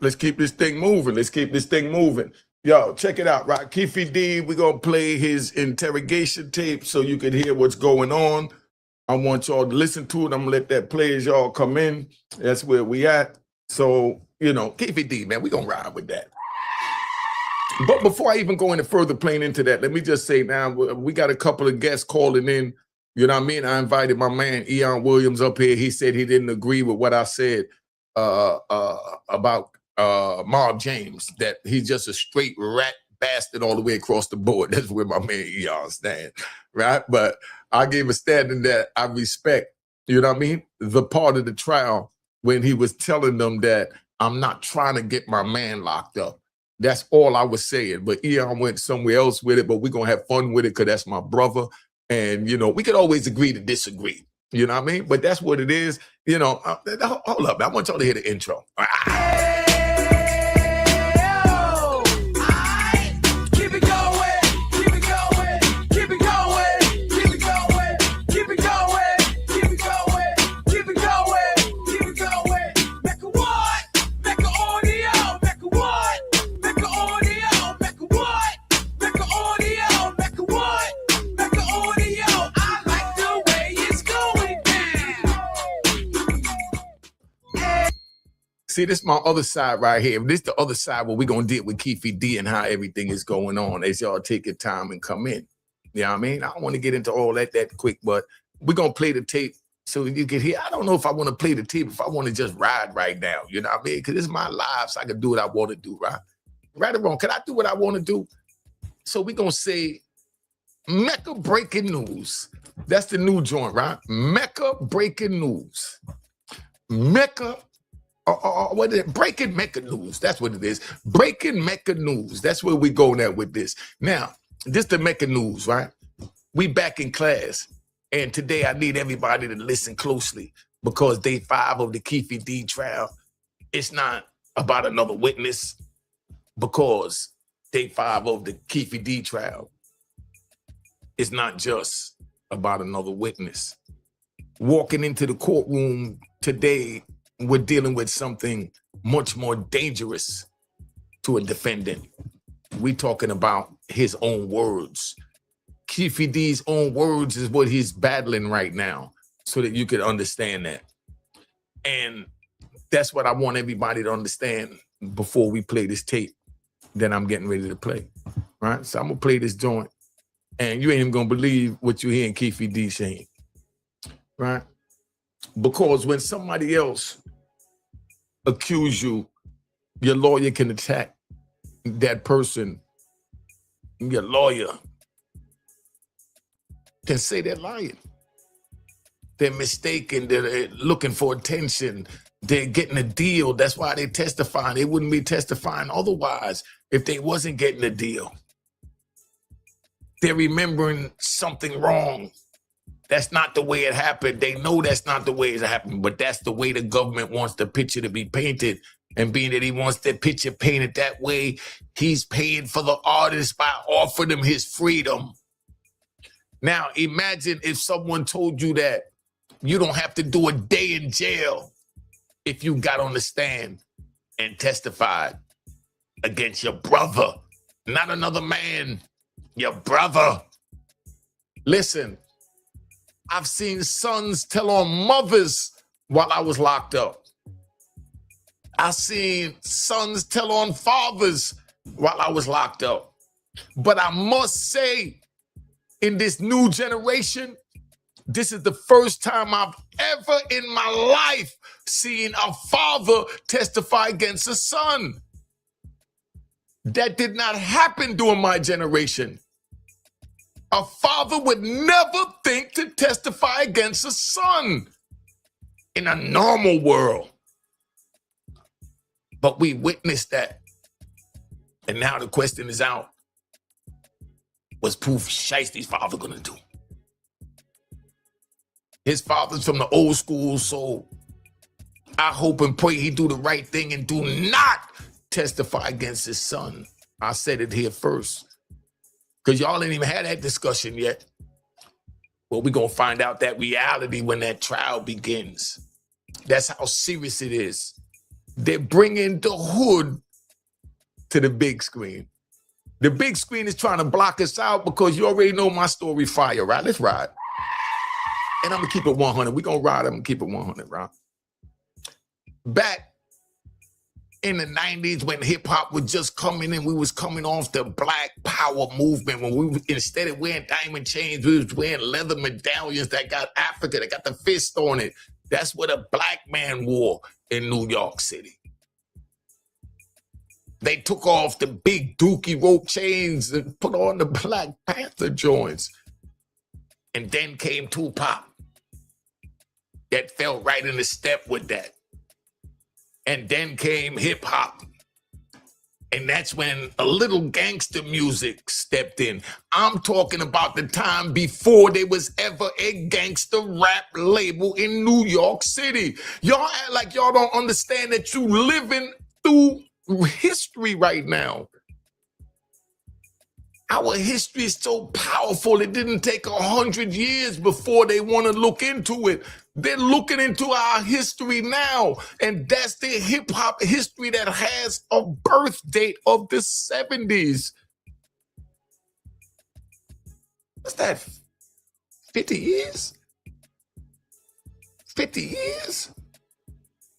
Let's keep this thing moving. Let's keep this thing moving. Yo, check it out, right? Keefe D, we're going to play his interrogation tape so you can hear what's going on. I want y'all to listen to it. I'm going to let that play as y'all come in. That's where we at. So, you know, Keefe D, man, we're going to ride with that. But before I even go any further playing into that, let me just say now, we got a couple of guests calling in. You know what I mean? I invited my man, Eon Williams, up here. He said he didn't agree with what I said about Marv James, that he's just a straight rat bastard all the way across the board. That's where my man Eon stands, right? But I gave a standing that I respect, you know what I mean? The part of the trial when he was telling them that I'm not trying to get my man locked up. That's all I was saying. But Eon went somewhere else with it, but we're going to have fun with it because that's my brother. And, you know, we could always agree to disagree. You know what I mean? But that's what it is. You know, hold up. I want y'all to hear the intro. See, this is my other side right here. This is the other side where we're going to deal with Keefe D and how everything is going on as y'all take your time and come in. You know what I mean? I don't want to get into all that quick, but we're going to play the tape so you can hear. I don't know if I want to play the tape, if I want to just ride right now. You know what I mean? Because this is my life, so I can do what I want to do, right? Right or wrong, can I do what I want to do? So we're going to say Mecca breaking news. That's the new joint, right? Mecca breaking news. Mecca what is it? Breaking Mecca news. That's what it is. Breaking Mecca news. That's where we going at with this. Now, this the Mecca news, right? We back in class. And today I need everybody to listen closely because day 5 of the Keefe D trial, it's not about another witness, because day 5 of the Keefe D trial, it's not just about another witness. Walking into the courtroom today, we're dealing with something much more dangerous to a defendant. We're talking about his own words. Keefe D's own words is what he's battling right now, so that you can understand that. And that's what I want everybody to understand before we play this tape that I'm getting ready to play, right? So I'm going to play this joint, and you ain't even going to believe what you hear in Keefe D saying, right? Because when somebody else accuse you, your lawyer can attack that person. Your lawyer can say they're lying. They're mistaken. They're looking for attention. They're getting a deal. That's why they're testifying. They wouldn't be testifying otherwise if they wasn't getting a deal. They're remembering something wrong. That's not the way it happened. They know that's not the way it happened, but that's the way the government wants the picture to be painted. And being that he wants the picture painted that way, he's paying for the artist by offering him his freedom. Now, imagine if someone told you that you don't have to do a day in jail if you got on the stand and testified against your brother, not another man, your brother. Listen, I've seen sons tell on mothers while I was locked up. I've seen sons tell on fathers while I was locked up. But I must say, in this new generation, this is the first time I've ever in my life seen a father testify against a son. That did not happen during my generation. A father would never think to testify against a son in a normal world. But we witnessed that. And now the question is out. What's Poof Shiesty's father gonna do? His father's from the old school, so I hope and pray he do the right thing and do not testify against his son. I said it here first, because y'all ain't even had that discussion yet. Well, we're going to find out that reality when that trial begins. That's how serious it is. They're bringing the hood to the big screen. The big screen is trying to block us out because you already know my story fire, right? Let's ride. And I'm going to keep it 100. We're going to ride. I'm going to keep it 100, right? Back in the 90s when hip hop was just coming in, we was coming off the Black Power movement when we instead of wearing diamond chains, we was wearing leather medallions that got Africa, that got the fist on it. That's what a black man wore in New York City. They took off the big dookie rope chains and put on the Black Panther joints. And then came Tupac. That fell right in the step with that. And then came hip hop. And that's when a little gangster music stepped in. I'm talking about the time before there was ever a gangster rap label in New York City. Y'all act like y'all don't understand that you living through history right now. Our history is so powerful. It didn't take 100 years before they want to look into it. They're looking into our history now. And that's the hip hop history that has a birth date of the 70s. What's that? 50 years? 50 years?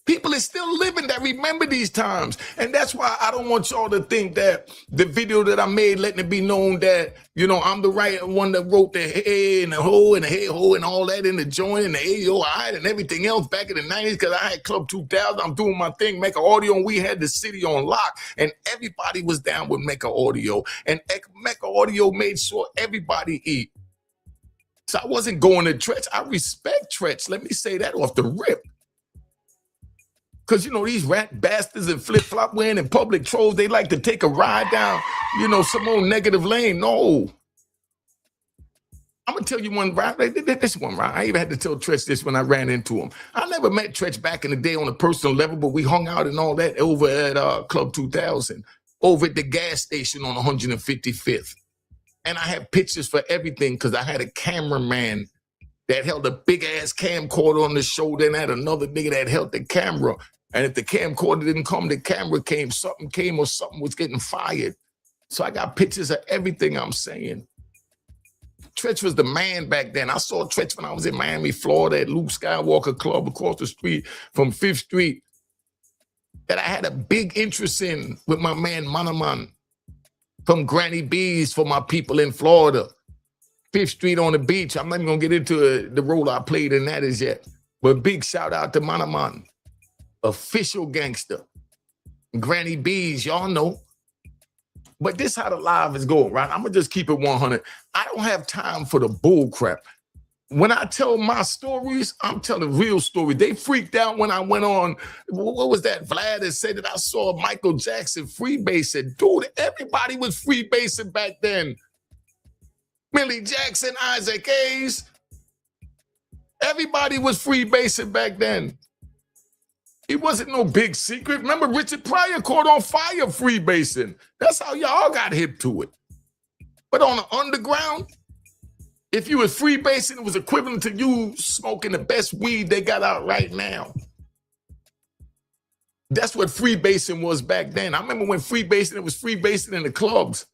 People are still living that remember these times. And that's why I don't want y'all to think that the video that I made letting it be known that, you know, I'm the right one that wrote the hey and the ho and the hey ho and all that in the joint and the AOI and everything else back in the 90s because I had Club 2000. I'm doing my thing, Mecca Audio, and we had the city on lock. And everybody was down with Mecca Audio. And Mecca Audio made sure everybody eat. So I wasn't going to Tretch. I respect Tretch. Let me say that off the rip. Because, you know, these rat bastards and flip-flop wearing and public trolls, they like to take a ride down, you know, some old negative lane. No. I'm going to tell you one ride. This one ride. I even had to tell Tretch this when I ran into him. I never met Tretch back in the day on a personal level, but we hung out and all that over at Club 2000, over at the gas station on 155th. And I had pictures for everything because I had a cameraman that held a big-ass camcorder on the shoulder and had another nigga that held the camera. And if the camcorder didn't come, the camera came, something came or something was getting fired. So I got pictures of everything I'm saying. Tretch was the man back then. I saw Tretch when I was in Miami, Florida at Luke Skywalker Club across the street from 5th Street that I had a big interest in with my man Manaman from Granny B's for my people in Florida. 5th Street on the beach. I'm not even going to get into the role I played in that as yet. But big shout out to Manaman. Official gangster. Granny B's, y'all know. But this how the live is going, right? I'm going to just keep it 100. I don't have time for the bull crap. When I tell my stories, I'm telling real stories. They freaked out when I went on, what was that? Vlad that said that I saw Michael Jackson freebasing. Dude, everybody was freebasing back then. Millie Jackson, Isaac Hayes. Everybody was freebasing back then. It wasn't no big secret. Remember, Richard Pryor caught on fire freebasing. That's how y'all got hip to it. But on the underground, if you was freebasing, it was equivalent to you smoking the best weed they got out right now. That's what freebasing was back then. I remember when freebasing, it was freebasing in the clubs.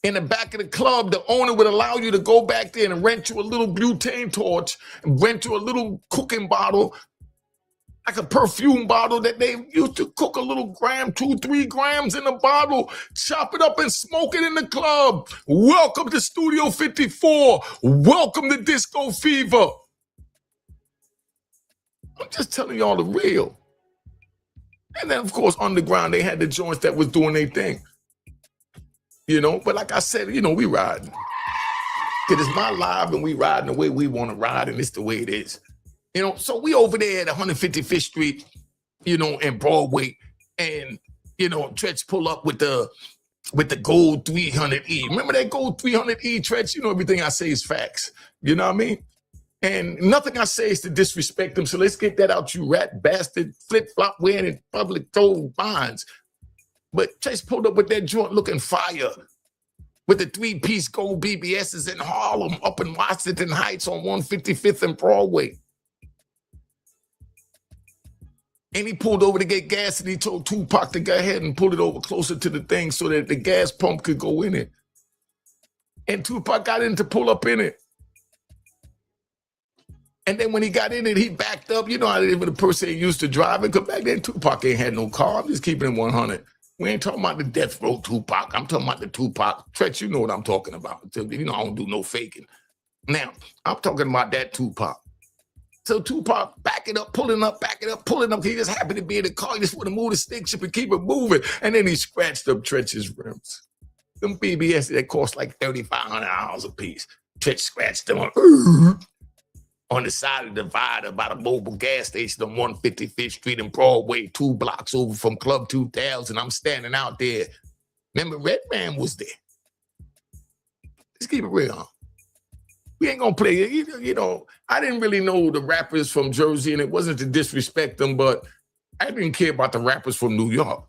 In the back of the club, the owner would allow you to go back there and rent you a little butane torch, and rent you a little cooking bottle, like a perfume bottle that they used to cook a little gram, 2-3 grams in a bottle, chop it up and smoke it in the club. Welcome to Studio 54. Welcome to Disco Fever. I'm just telling y'all the real. And then, of course, underground, they had the joints that was doing their thing. You know, but like I said, you know, we riding. Because it's my live and we riding the way we want to ride, and it's the way it is. You know, so we over there at 155th Street, you know, and Broadway, and, you know, Tretch pull up with the gold 300E. Remember that gold 300E, Tretch? You know, everything I say is facts. You know what I mean? And nothing I say is to disrespect them, so let's get that out, you rat bastard, flip-flop wearing in public troll bonds. But Tretch pulled up with that joint looking fire, with the 3-piece gold BBSs in Harlem, up in Washington Heights on 155th and Broadway. And he pulled over to get gas, and he told Tupac to go ahead and pull it over closer to the thing so that the gas pump could go in it. And Tupac got in to pull up in it. And then when he got in it, he backed up. You know how even the person ain't used to driving, because back then Tupac ain't had no car. I'm just keeping it 100. We ain't talking about the death row Tupac. I'm talking about the Tupac. Tretch, you know what I'm talking about. You know I don't do no faking. Now, I'm talking about that Tupac. So Tupac backing up, pulling up, backing up, pulling up. He just happened to be in the car. He just want to move the stick shift and keep it moving. And then he scratched up Tretch's rims. Them BBS that cost like $3,500 a piece. Tretch scratched them on the side of the divider by the mobile gas station on 155th Street and Broadway, 2 blocks over from Club 2000. I'm standing out there. Remember, Redman was there. Let's keep it real, huh? We ain't gonna play it. You know, I didn't really know the rappers from Jersey, and it wasn't to disrespect them, but I didn't care about the rappers from New York.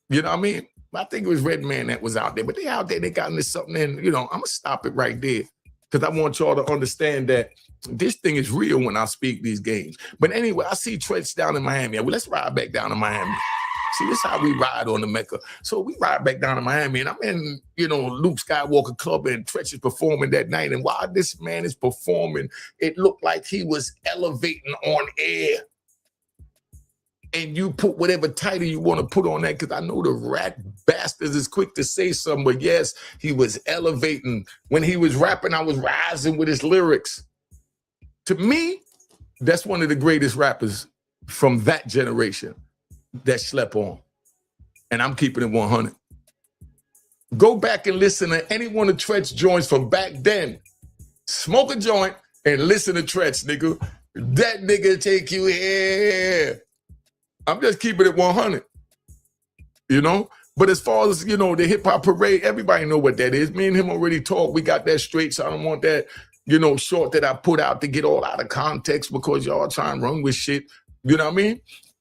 You know what I mean? I think it was Redman that was out there, but they out there, they got into something, and you know, I'm gonna stop it right there because I want y'all to understand that this thing is real when I speak these games. But anyway, I see Tretch down in Miami. Well, let's ride back down to Miami. See, this is how we ride on the Mecca. So we ride back down to Miami, and I'm in, you know, Luke Skywalker Club, and Tretch is performing that night. And while this man is performing, it looked like he was elevating on air. And you put whatever title you want to put on that, because I know the rat bastards is quick to say something, but yes, he was elevating. When he was rapping, I was rising with his lyrics. To me, that's one of the greatest rappers from that generation that slept on. And I'm keeping it 100. Go back and listen to any one of Tretch joints from back then. Smoke a joint and listen to Tretch, nigga. That nigga take you here. I'm just keeping it 100, you know? But as far as, you know, the hip hop parade, everybody know what that is. Me and him already talked. We got that straight, so I don't want that, you know, short that I put out to get all out of context because y'all trying to run with shit. You know what I mean?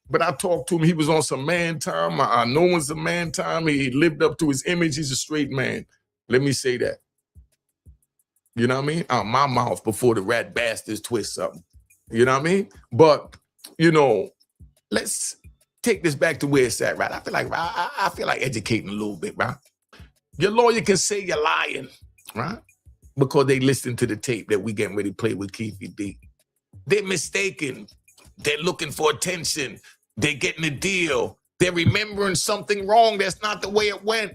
But I talked to him. He was on some man time. I know it's a man time. He lived up to his image. He's a straight man. Let me say that. You know what I mean? Out my mouth before the rat bastards twist something. You know what I mean? But, you know, let's take this back to where it's at, right? I feel like educating a little bit, right? Your lawyer can say you're lying, right? Because they listen to the tape that we getting ready to play with Keefe D. They're mistaken. They're looking for attention. They're getting a deal. They're remembering something wrong. That's not the way it went.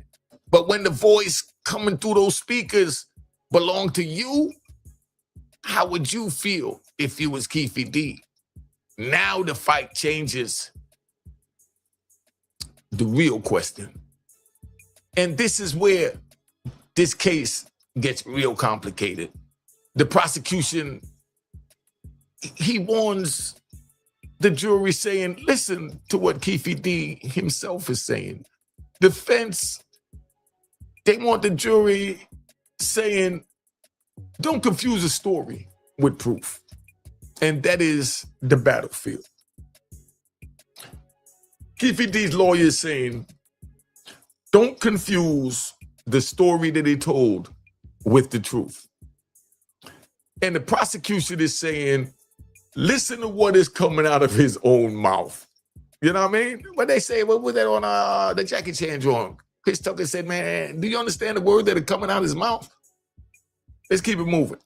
But when the voice coming through those speakers belonged to you, how would you feel if you was Keefe D? Now the fight changes. The real question. And this is where this case gets real complicated. The prosecution, he warns the jury saying, listen to what Keefe D himself is saying. Defense, they want the jury saying, don't confuse a story with proof. And that is the battlefield. Keefe D's lawyer is saying, don't confuse the story that he told with the truth. And the prosecution is saying, listen to what is coming out of his own mouth. You know what I mean? But they say, what was that on the Jackie Chan drawing? Chris Tucker said, man, do you understand the word that are coming out of his mouth? Let's keep it moving.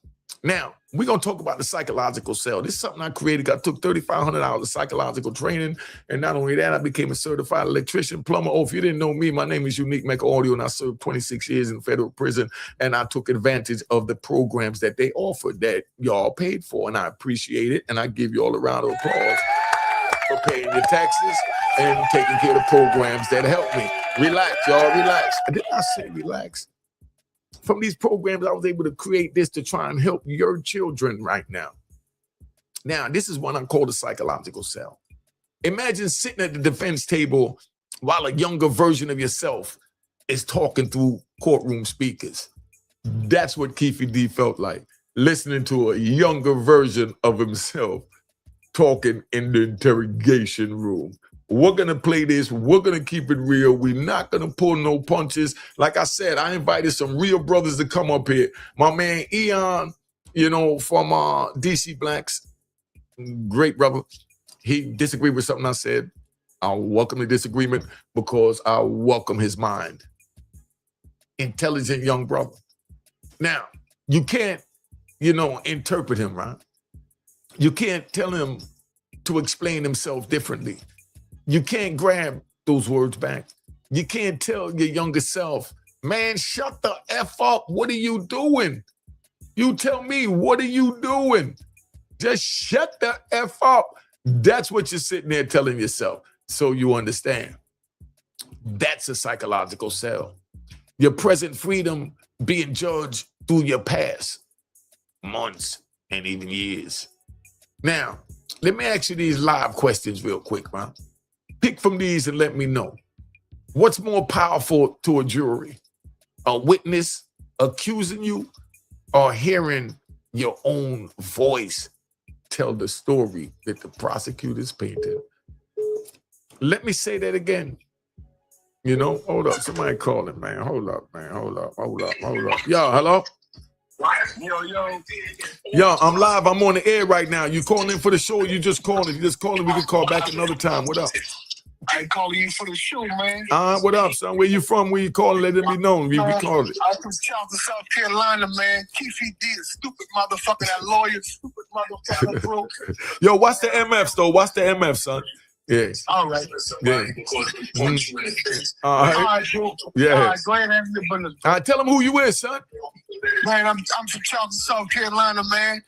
Now, we're going to talk about the psychological cell. This is something I created. I took 3,500 hours of psychological training. And not only that, I became a certified electrician, plumber. Oh, if you didn't know me, my name is Unique Mecca Audio, and I served 26 years in federal prison. And I took advantage of the programs that they offered that y'all paid for. And I appreciate it. And I give you all a round of applause for paying your taxes and taking care of the programs that help me. Relax, y'all, relax. Did I say relax? From these programs, I was able to create this to try and help your children right now. Now, this is what I call the psychological cell. Imagine sitting at the defense table while a younger version of yourself is talking through courtroom speakers. That's what Keefe D felt like, listening to a younger version of himself talking in the interrogation room. We're going to play this. We're going to keep it real. We're not going to pull no punches. Like I said, I invited some real brothers to come up here. My man Eon, you know, from DC Blacks, great brother. He disagreed with something I said. I'll welcome the disagreement because I'll welcome his mind. Intelligent young brother. Now, you can't, interpret him, right? You can't tell him to explain himself differently. You can't grab those words back. You can't tell your younger self, man, shut the F up. What are you doing? You tell me, what are you doing? Just shut the F up. That's what you're sitting there telling yourself. So you understand. That's a psychological cell. Your present freedom being judged through your past, months, and even years. Now, let me ask you these live questions real quick, man. Pick from these and let me know. What's more powerful to a jury? A witness accusing you or hearing your own voice tell the story that the prosecutor's painted? Let me say that again. Hold up. Somebody calling, man. Hold up, man. Hold up. Yo, hello? Yo, I'm live. I'm on the air right now. You calling in for the show? You just calling. We can call back another time. What up? I calling you for the show, man. What up, son? Where you from? Where you calling? Let it be known. We calling. I'm from Charleston, South Carolina, man. Keefe D, stupid motherfucker, that lawyer, stupid motherfucker, bro. Yo, watch the MFs, though. Watch the MFs, son. Yeah. All right. Yeah. All right, bro. Yeah. All right, go ahead and have your business. All right, tell them who you is, son. Man, I'm from Charleston, South Carolina, man.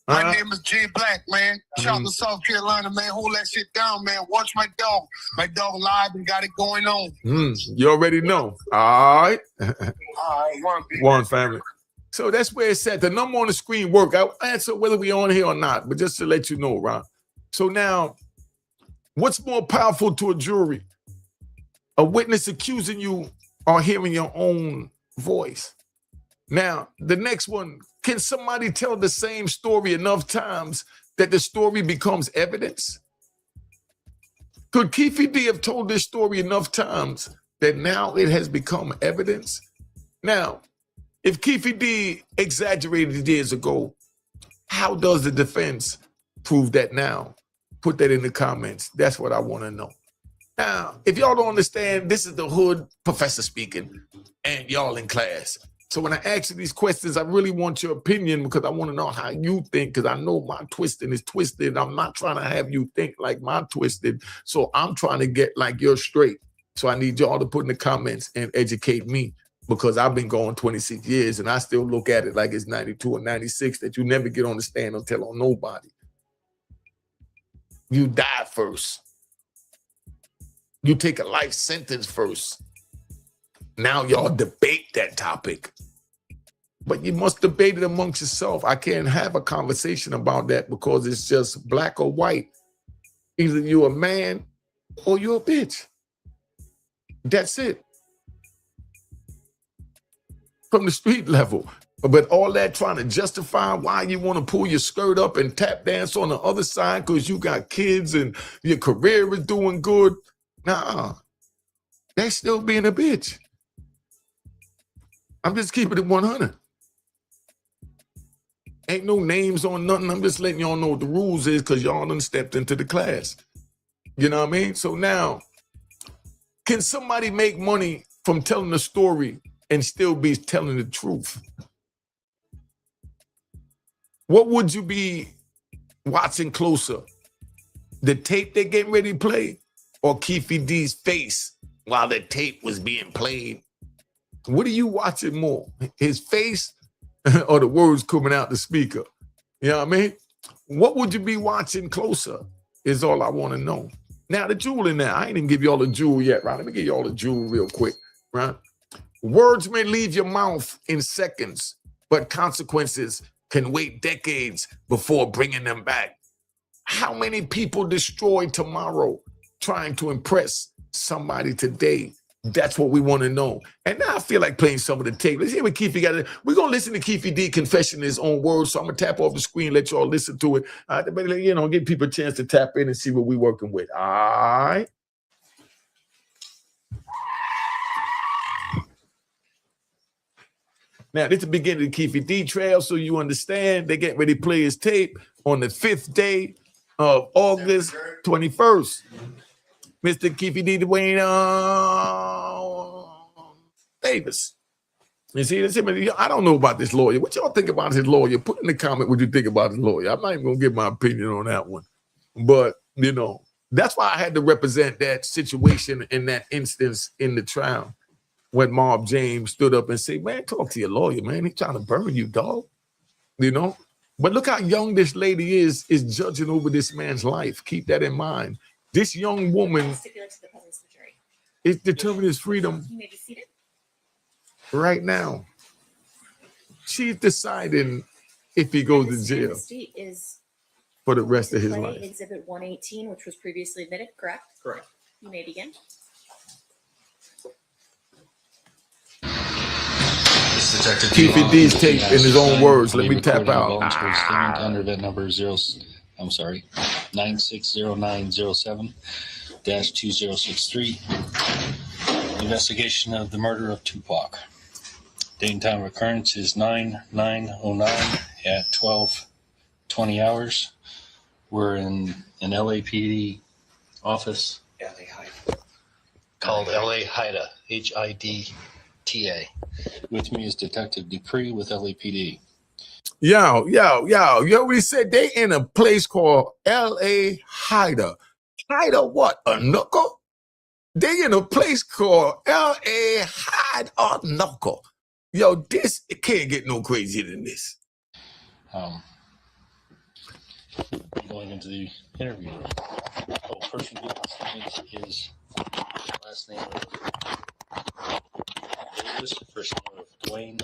My name is Jay Black, man. Charleston, South Carolina, man. Hold that shit down, man. Watch my dog. My dog live and got it going on. You already know. All right. All right, one family. So that's where it's at. The number on the screen work. I'll answer whether we on here or not, but just to let you know, Ron. So now, what's more powerful to a jury? A witness accusing you or hearing your own voice? Now, the next one, can somebody tell the same story enough times that the story becomes evidence? Could Keefe D have told this story enough times that now it has become evidence? Now, if Keefe D exaggerated years ago, how does the defense prove that now? Put that in the comments. That's what I want to know. Now, if y'all don't understand, this is the hood professor speaking, and y'all in class. So when I ask you these questions, I really want your opinion because I want to know how you think, because I know my twisting is twisted. I'm not trying to have you think like my twisted. So I'm trying to get like you're straight. So I need y'all to put in the comments and educate me, because I've been going 26 years and I still look at it like it's 92 or 96, that you never get on the stand or tell on nobody. You die first. You take a life sentence first. Now y'all debate that topic. But you must debate it amongst yourself. I can't have a conversation about that because it's just black or white. Either you're a man or you're a bitch. That's it. From the street level. But all that trying to justify why you want to pull your skirt up and tap dance on the other side because you got kids and your career is doing good. Nah, that's still being a bitch. I'm just keeping it 100. Ain't no names on nothing. I'm just letting y'all know what the rules is because y'all done stepped into the class. You know what I mean? So now, can somebody make money from telling a story and still be telling the truth? What would you be watching closer? The tape they're getting ready to play or Keefe D's face while the tape was being played? What are you watching more? His face or the words coming out the speaker? You know what I mean? What would you be watching closer is all I want to know. Now, the jewel in there, I ain't even give y'all a jewel yet, right? Let me give y'all a jewel real quick, right? Words may leave your mouth in seconds, but consequences can wait decades before bringing them back. How many people destroy tomorrow trying to impress somebody today? That's what we want to know. And now I feel like playing some of the tape. Let's hear what Keefe got. We're going to listen to Keefe D confession in his own words. So I'm going to tap off the screen, let y'all listen to it. But, give people a chance to tap in and see what we're working with. All right. Now, this is the beginning of the Keefe D trail, so you understand. They get ready to play his tape on the 5th day of August 21st. Mr. Keefe Dwayne Davis. You see, I don't know about this lawyer. What y'all think about his lawyer? Put in the comment what you think about his lawyer. I'm not even gonna give my opinion on that one. But you know, that's why I had to represent that situation in that instance in the trial when Marv James stood up and said, man, talk to your lawyer, man. He's trying to burn you, dog. You know? But look how young this lady is judging over this man's life. Keep that in mind. This young woman is determining his freedom right now. She's deciding if he goes to jail for the rest of his life. Exhibit 118, which was previously admitted, correct? Correct. You may begin. Keefe D's tape in his own words. Let me tap out. Under that number 960907-2063. Investigation of the murder of Tupac. Date and time of occurrence is 9/9/09 at 12:20 hours. We're in an LAPD office called LA HIDTA, HIDTA. With me is Detective Dupree with LAPD. Yo, we said they in a place called LA HIDTA. HIDTA what? A knuckle? They in a place called LA HIDTA knuckle. Yo, this, it can't get no crazier than this. Going into the interview. Person who is last name Davis, first name of Dwayne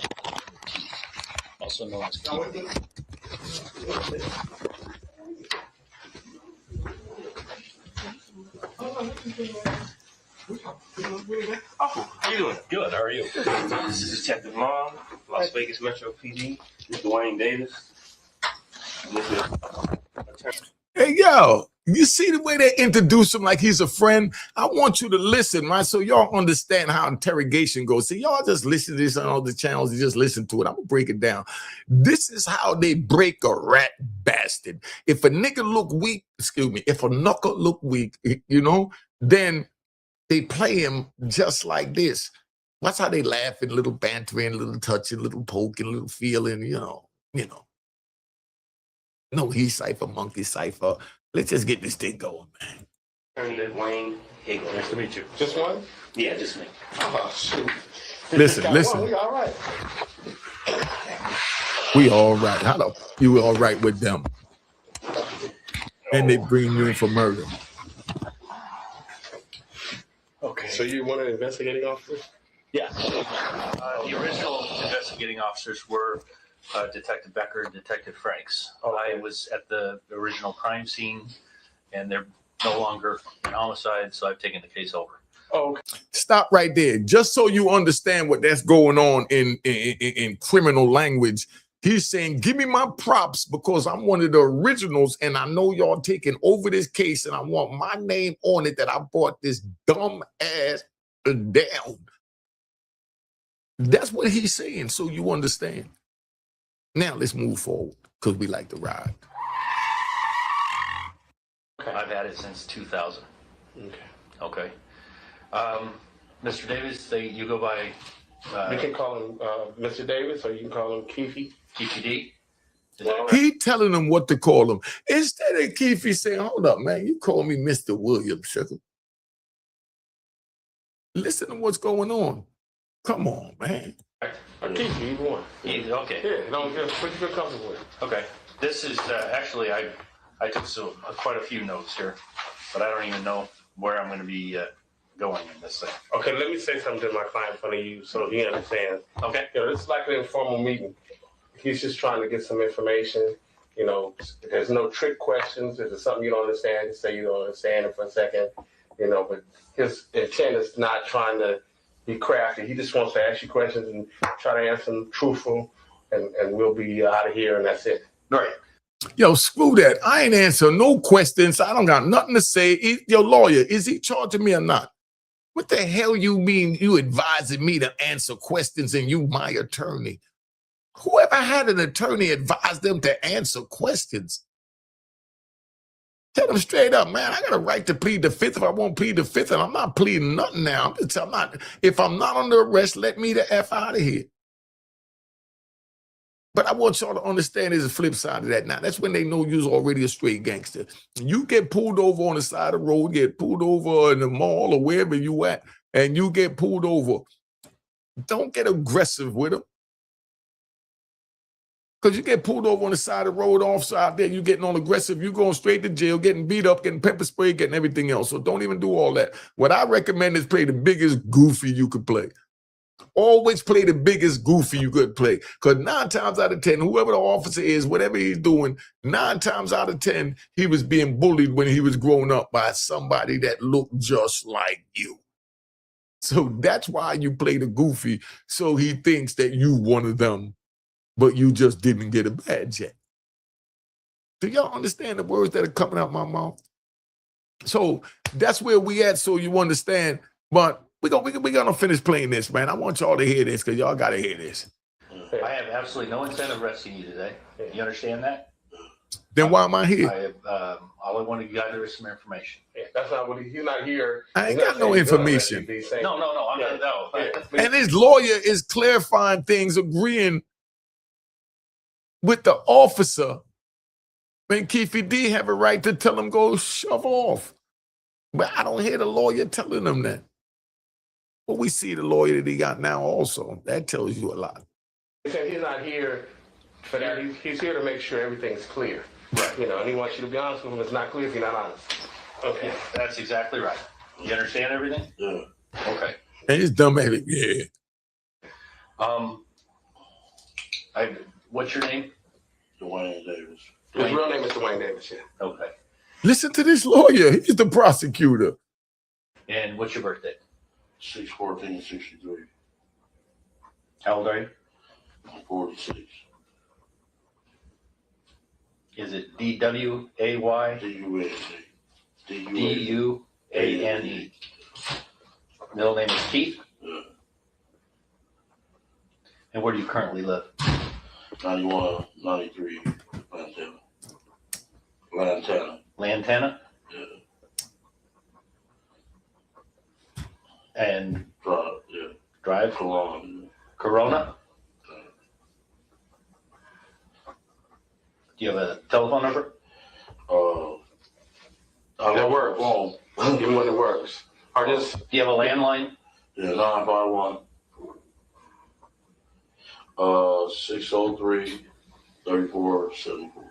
Keefe, also known as Keefe. Oh, how you doing? Good, how are you? This is Detective Mom, Las Vegas Metro PD, Dwayne Davis. Hey, yo, you see the way they introduce him like he's a friend? I want you to listen, right? So y'all understand how interrogation goes. See, y'all just listen to this on all the channels. You just listen to it. I'm going to break it down. This is how they break a rat bastard. If a nigga look weak, if a knuckle look weak, you know, then they play him just like this. That's how they laughing, little bantering, little touching, little poking, little feeling, you know. No, he cipher, monkey cipher. Let's just get this thing going, man. And Wayne Higgle. Nice to meet you. Just one? Yeah, just me. Oh, shoot. Listen. We all right. We all right. How the you all right with them? And they bring you in for murder. Okay. So you one of the investigating officers? Yeah. The original investigating officers were Detective Becker and Detective Franks. Okay. I was at the original crime scene, and they're no longer in homicide, so I've taken the case over. Oh, okay. Stop right there. Just so you understand what that's going on in criminal language. He's saying, give me my props because I'm one of the originals and I know y'all taking over this case and I want my name on it that I brought this dumb ass down. That's what he's saying, so you understand. Now let's move forward because we like to ride. Okay. I've had it since 2000. Okay. Mr. Davis, you go by... you can call him Mr. Davis or you can call him Keefe. Keefe D? He telling them what to call him. Instead of Keefe saying, hold up, man, you call me Mr. Williams, sugar. Listen to what's going on. Come on, man. Or Keefe, either one. Okay. Yeah, don't just what you feel comfortable with. Okay. This is actually, I took quite a few notes here, but I don't even know where I'm going to be going in this thing. Okay, let me say something to my client in front of you so he understands. Okay. You know, this is like an informal meeting. He's just trying to get some information. You know, there's no trick questions. If there's something you don't understand, just say you don't understand it for a second. You know, but his intent is not trying to be crafty. He just wants to ask you questions and try to answer them truthful, and we'll be out of here, and that's it. Right. Yo, screw that. I ain't answer no questions. I don't got nothing to say. Your lawyer, is he charging me or not? What the hell you mean you advising me to answer questions and you my attorney? Whoever had an attorney advised them to answer questions? Tell them straight up, man, I got a right to plead the fifth if I want to plead the fifth, and I'm not pleading nothing now. If I'm not under arrest, let me the F out of here. But I want y'all to understand there's a flip side of that now. That's when they know you're already a straight gangster. You get pulled over on the side of the road, get pulled over in the mall or wherever you at, and you get pulled over. Don't get aggressive with them. Because you get pulled over on the side of the road, officer out there, you getting all aggressive, you going straight to jail, getting beat up, getting pepper spray, getting everything else. So don't even do all that. What I recommend is play the biggest goofy you could play. Always play the biggest goofy you could play. Because 9 times out of 10, whoever the officer is, whatever he's doing, 9 times out of 10, he was being bullied when he was growing up by somebody that looked just like you. So that's why you play the goofy, so he thinks that you one of them, but you just didn't get a badge yet. Do y'all understand the words that are coming out my mouth? So that's where we at, so you understand. But we're gonna finish playing this, man. I want y'all to hear this, because y'all got to hear this. I have absolutely no intent of arresting you today. You understand that? Then why am I here? I have, all I want to gather is some information. Yeah, that's not what he's not here. I ain't He's got not no saying he's gonna arrest information. you, he's saying- No, I'm Yeah. not. No. Yeah. And his lawyer is clarifying things, agreeing with the officer. When Keefe D have a right to tell him go shove off. But I don't hear the lawyer telling him that. But we see the lawyer that he got now also. That tells you a lot. He said he's not here for that. He's here to make sure everything's clear. Right. You know, and he wants you to be honest with him. It's not clear if you're not honest. Okay. Yeah, that's exactly right. You understand everything? Yeah. Okay. And he's dumb at it. Yeah. What's your name? Dwayne Davis. His real name is Dwayne Davis, yeah. Okay. Listen to this lawyer. He's the prosecutor. And what's your birthday? 6/14/63. How old are you? I'm 46. Is it DWAY? DUANE. Middle name is Keefe. Yeah. And where do you currently live? 91, 93, Lantana. Lantana? Yeah. And Drive. drive? Corona. Corona? Do you have a telephone number? That works. Give him one that works. Or just, Do you have a landline? Yeah, 951. 603 3474.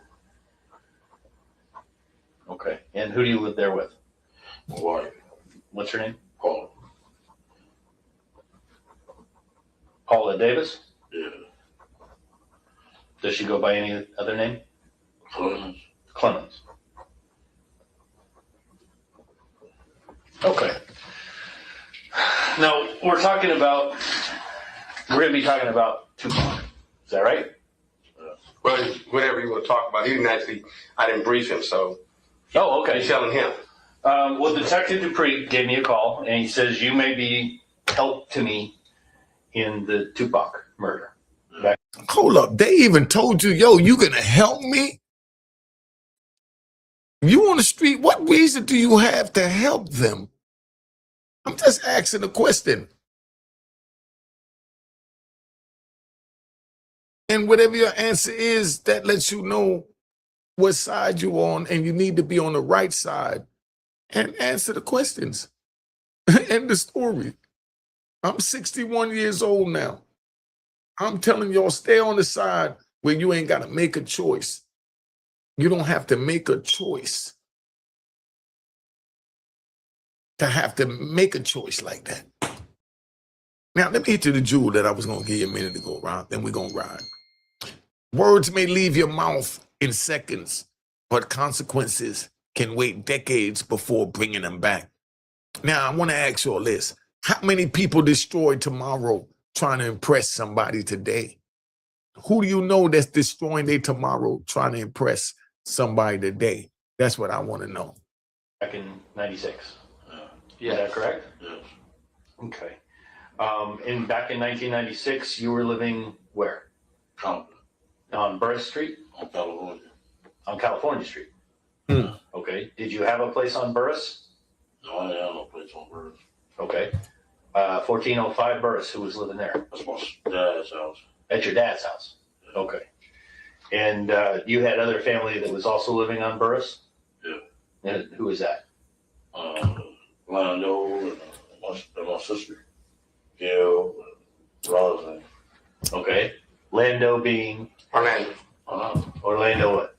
Okay. And who do you live there with? My wife, What's her name? Paula. Paula Davis? Yeah. Does she go by any other name? Clemens. Clemens. Okay. Now, we're going to be talking about Tupac. Is that right? well, whatever you want to talk about. He didn't actually, I didn't brief him, so Oh, okay. he's telling him. Well, Detective Dupree gave me a call, and he says you may be help to me in the Tupac murder. Hold up. They even told you, yo, you gonna help me? You on the street, what reason do you have to help them? I'm just asking a question. And whatever your answer is, that lets you know what side you're on, and you need to be on the right side and answer the questions. End the story. I'm 61 years old now. I'm telling y'all, stay on the side where you ain't got to make a choice. You don't have to make a choice to have to make a choice like that. Now, let me hit you the jewel that I was going to give you a minute ago, right? Then we're going to ride. Words may leave your mouth in seconds, but consequences can wait decades before bringing them back. Now, I want to ask you all this. How many people destroy tomorrow trying to impress somebody today? Who do you know that's destroying their tomorrow trying to impress somebody today? That's what I want to know. Back in 96. Yeah. Is that correct? Yes. Okay. And back in 1996, you were living where? Compton. On Burris Street? On California. On California Street. Okay. Did you have a place on Burris? No, I have no place on Burris. Okay. 1405 Burris, who was living there? That's my dad's house. At your dad's house? Okay. And you had other family that was also living on Burris? Yeah. And who was that? Lando and my sister, Gail, Roslyn. Okay. Lando being Orlando. Orlando what?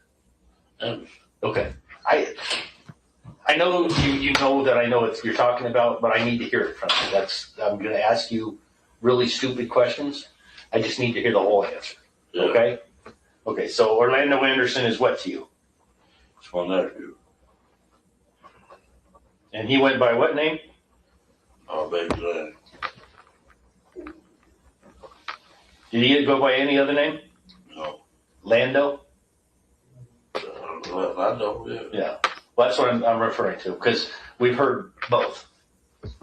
Anderson. Okay. I know you know that I know what you're talking about, but I need to hear it from you. I'm going to ask you really stupid questions. I just need to hear the whole answer. Yeah. Okay? Okay, so Orlando Anderson is what to you? It's my nephew. And he went by what name? Baby Land. Did he go by any other name? No. Lando? Lando, yeah. Yeah. Well, that's what I'm referring to, because we've heard both.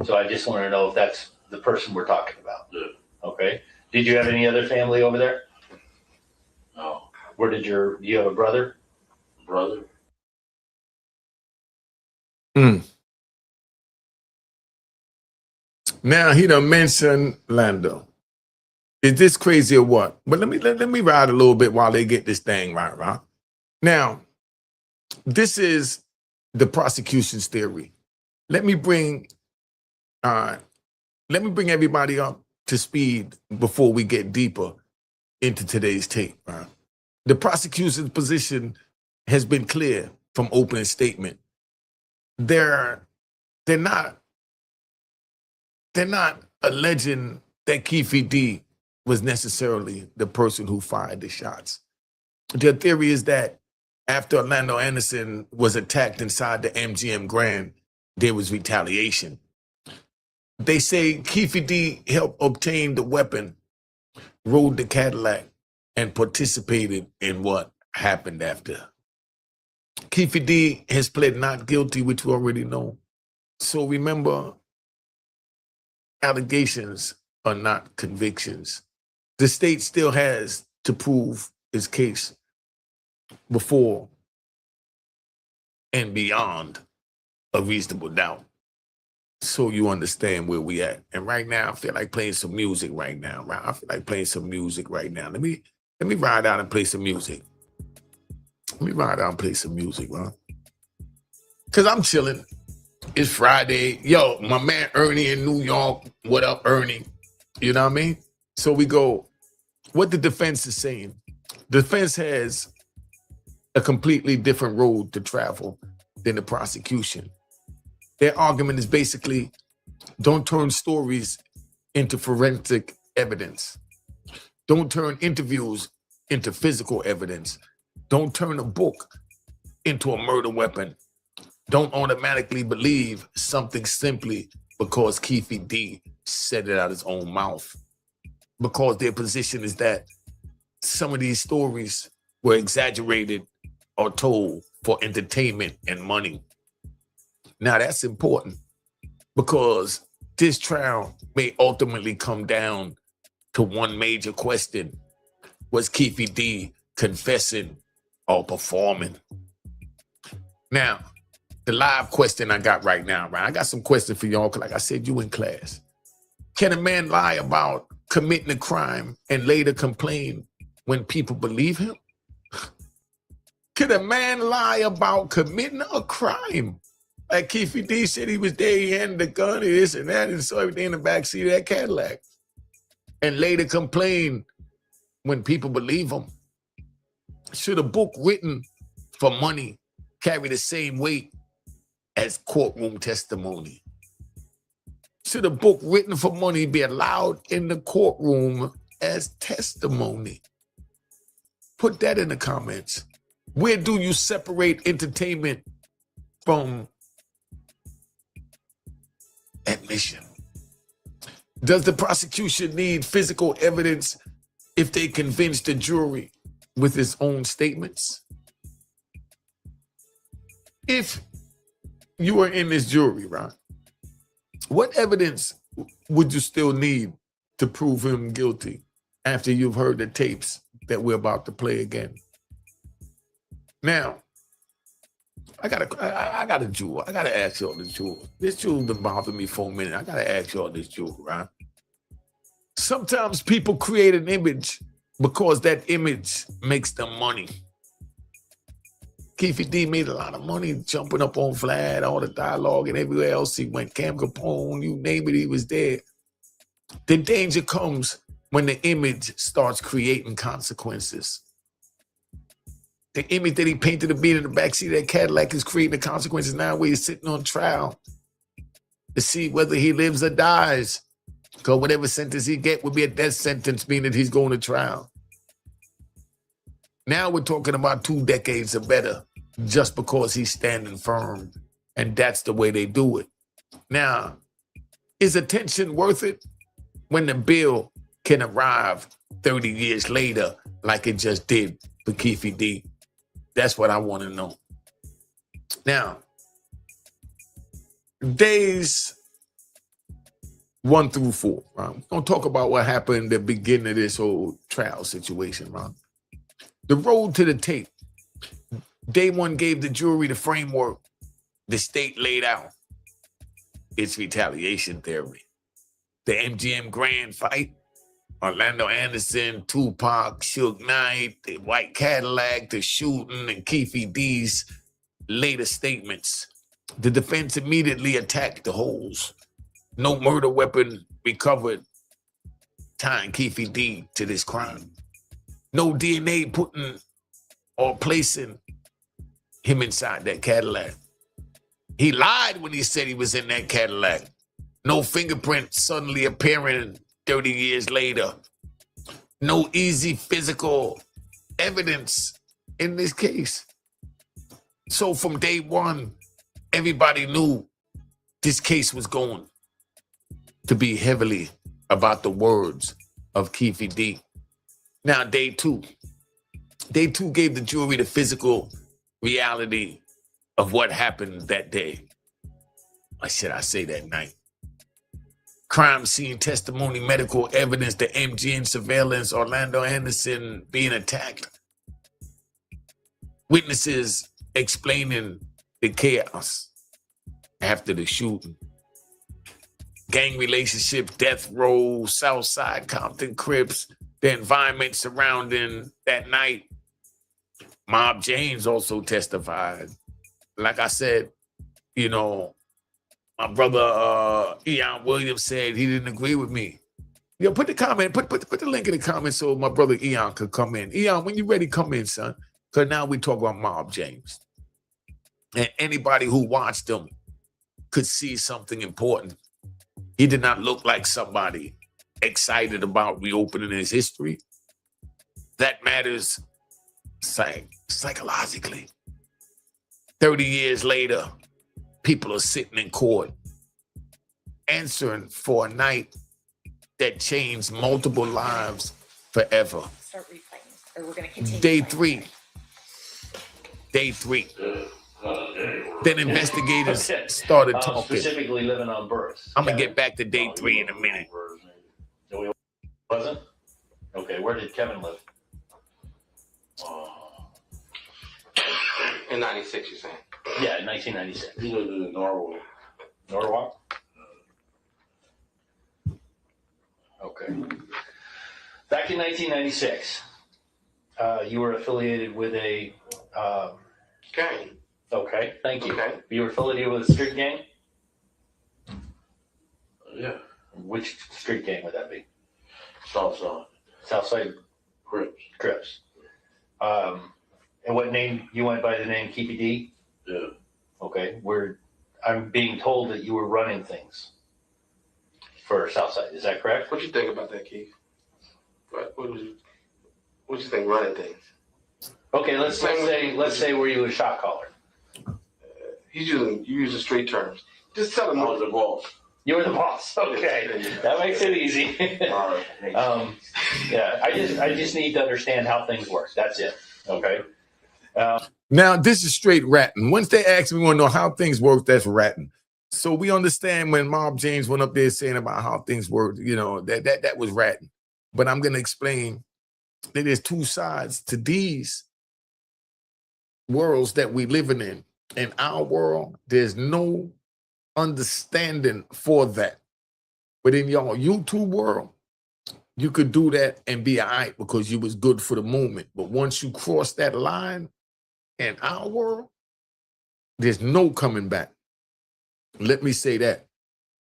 So I just want to know if that's the person we're talking about. Yeah. Okay. Did you have any other family over there? No. Do you have a brother? Brother. Now he done mentioned Lando. Is this crazy or what? But let me ride a little bit while they get this thing right? Now, this is the prosecution's theory. Let me bring everybody up to speed before we get deeper into today's tape. Right? The prosecution's position has been clear from opening statement. They're not alleging that Keefe D was necessarily the person who fired the shots. Their theory is that after Orlando Anderson was attacked inside the MGM Grand, there was retaliation. They say Keefe D helped obtain the weapon, rode the Cadillac, and participated in what happened after. Keefe D has pled not guilty, which we already know. So remember, allegations are not convictions. The state still has to prove its case before and beyond a reasonable doubt. So you understand where we at. And right now, I feel like playing some music right now. Right? I feel like playing some music right now. Let me ride out and play some music. Let me ride out and play some music, right? Because I'm chilling. It's Friday. Yo, my man Ernie in New York. What up, Ernie? You know what I mean? So we go, what the defense is saying. The defense has a completely different road to travel than the prosecution. Their argument is basically, don't turn stories into forensic evidence. Don't turn interviews into physical evidence. Don't turn a book into a murder weapon. Don't automatically believe something simply because Keefe D said it out his own mouth. Because their position is that some of these stories were exaggerated or told for entertainment and money. Now that's important because this trial may ultimately come down to one major question. Was Keefe D confessing or performing? Now, the live question I got right now, right? I got some questions for y'all, because like I said, you in class. Can a man lie about committing a crime and later complain when people believe him? Could a man lie about committing a crime? Like Keefe D said he was there, he handed the gun, and this and that, and saw everything in the backseat of that Cadillac. And later complain when people believe him. Should a book written for money carry the same weight as courtroom testimony? Should a book written for money be allowed in the courtroom as testimony? Put that in the comments. Where do you separate entertainment from admission? Does the prosecution need physical evidence if they convince the jury with its own statements? If you were in this jury, right, what evidence would you still need to prove him guilty after you've heard the tapes that we're about to play again? Now, I got a jewel. I gotta ask y'all this jewel. This jewel been bothering me for a minute. I gotta ask y'all this jewel, right? Sometimes people create an image because that image makes them money. Keefe D made a lot of money jumping up on Vlad, all the dialogue, and everywhere else he went. Cam Capone, you name it, he was there. The danger comes when the image starts creating consequences. The image that he painted of being in the backseat of that Cadillac is creating the consequences now where he's sitting on trial to see whether he lives or dies. Because whatever sentence he get would be a death sentence, meaning that he's going to trial. Now we're talking about 2 decades or better just because he's standing firm. And that's the way they do it. Now, is attention worth it when the bill can arrive 30 years later like it just did for Keefe D? That's what I want to know. Now, days 1 through 4, right? We're going to talk about what happened at the beginning of this whole trial situation, right? The road to the tape. Day 1 gave the jury the framework the state laid out. Its retaliation theory. The MGM Grand fight. Orlando Anderson, Tupac, Suge Knight, the white Cadillac, the shooting, and Keefe D's later statements. The defense immediately attacked the holes. No murder weapon recovered tying Keefe D to this crime. No DNA putting or placing him inside that Cadillac. He lied when he said he was in that Cadillac. No fingerprint suddenly appearing 30 years later. No easy physical evidence in this case. So from day 1, everybody knew this case was going to be heavily about the words of Keefe D. Now, day 2. Day 2 gave the jury the physical reality of what happened that day. Or should I say that night? Crime scene testimony, medical evidence, the MGM surveillance, Orlando Anderson being attacked. Witnesses explaining the chaos after the shooting. Gang relationships, death row, Southside, Compton, Crips, the environment surrounding that night. Mob James also testified. Like I said, you know, my brother Eon Williams said he didn't agree with me. Yo, put the comment, put the link in the comments so my brother Eon could come in. Eon, when you ready, come in, son. Because now we talk about Mob James. And anybody who watched him could see something important. He did not look like somebody excited about reopening his history. That matters psychologically. 30 years later, people are sitting in court answering for a night that changed multiple lives forever. Start replaying, or we're going to continue. Day playing. 3. Day 3. Then investigators started talking. Specifically living on births. I'm going to get back to day 3 in a minute. Wasn't? Okay, where did Kevin live? In 96, you're saying? Yeah, in 1996. He lived in Norway. Norwalk? Okay. Back in 1996, you were affiliated with a... Gang. Okay, thank you. Okay. You were affiliated with a street gang? Yeah. Which street gang would that be? Southside. Southside Crips. Crips. And what name? You went by the name Keefe D? Yeah. Okay. I'm being told that you were running things for Southside. Is that correct? What you think about that, Keith? What you think running things? Okay, let's say were you a shot caller? You use the street terms. Just tell them I was the boss. You were the boss. Okay, that makes it easy. All right. Yeah, I just need to understand how things work. That's it. Okay. Now, this is straight ratting. Once they ask me, we want to know how things work, that's ratting. So we understand when Mob James went up there saying about how things work, you know, that was ratting. But I'm going to explain that there's 2 sides to these worlds that we living in. In our world, there's no understanding for that. But in your YouTube world, you could do that and be all right because you was good for the moment. But once you cross that line in our world, there's no coming back. Let me say that.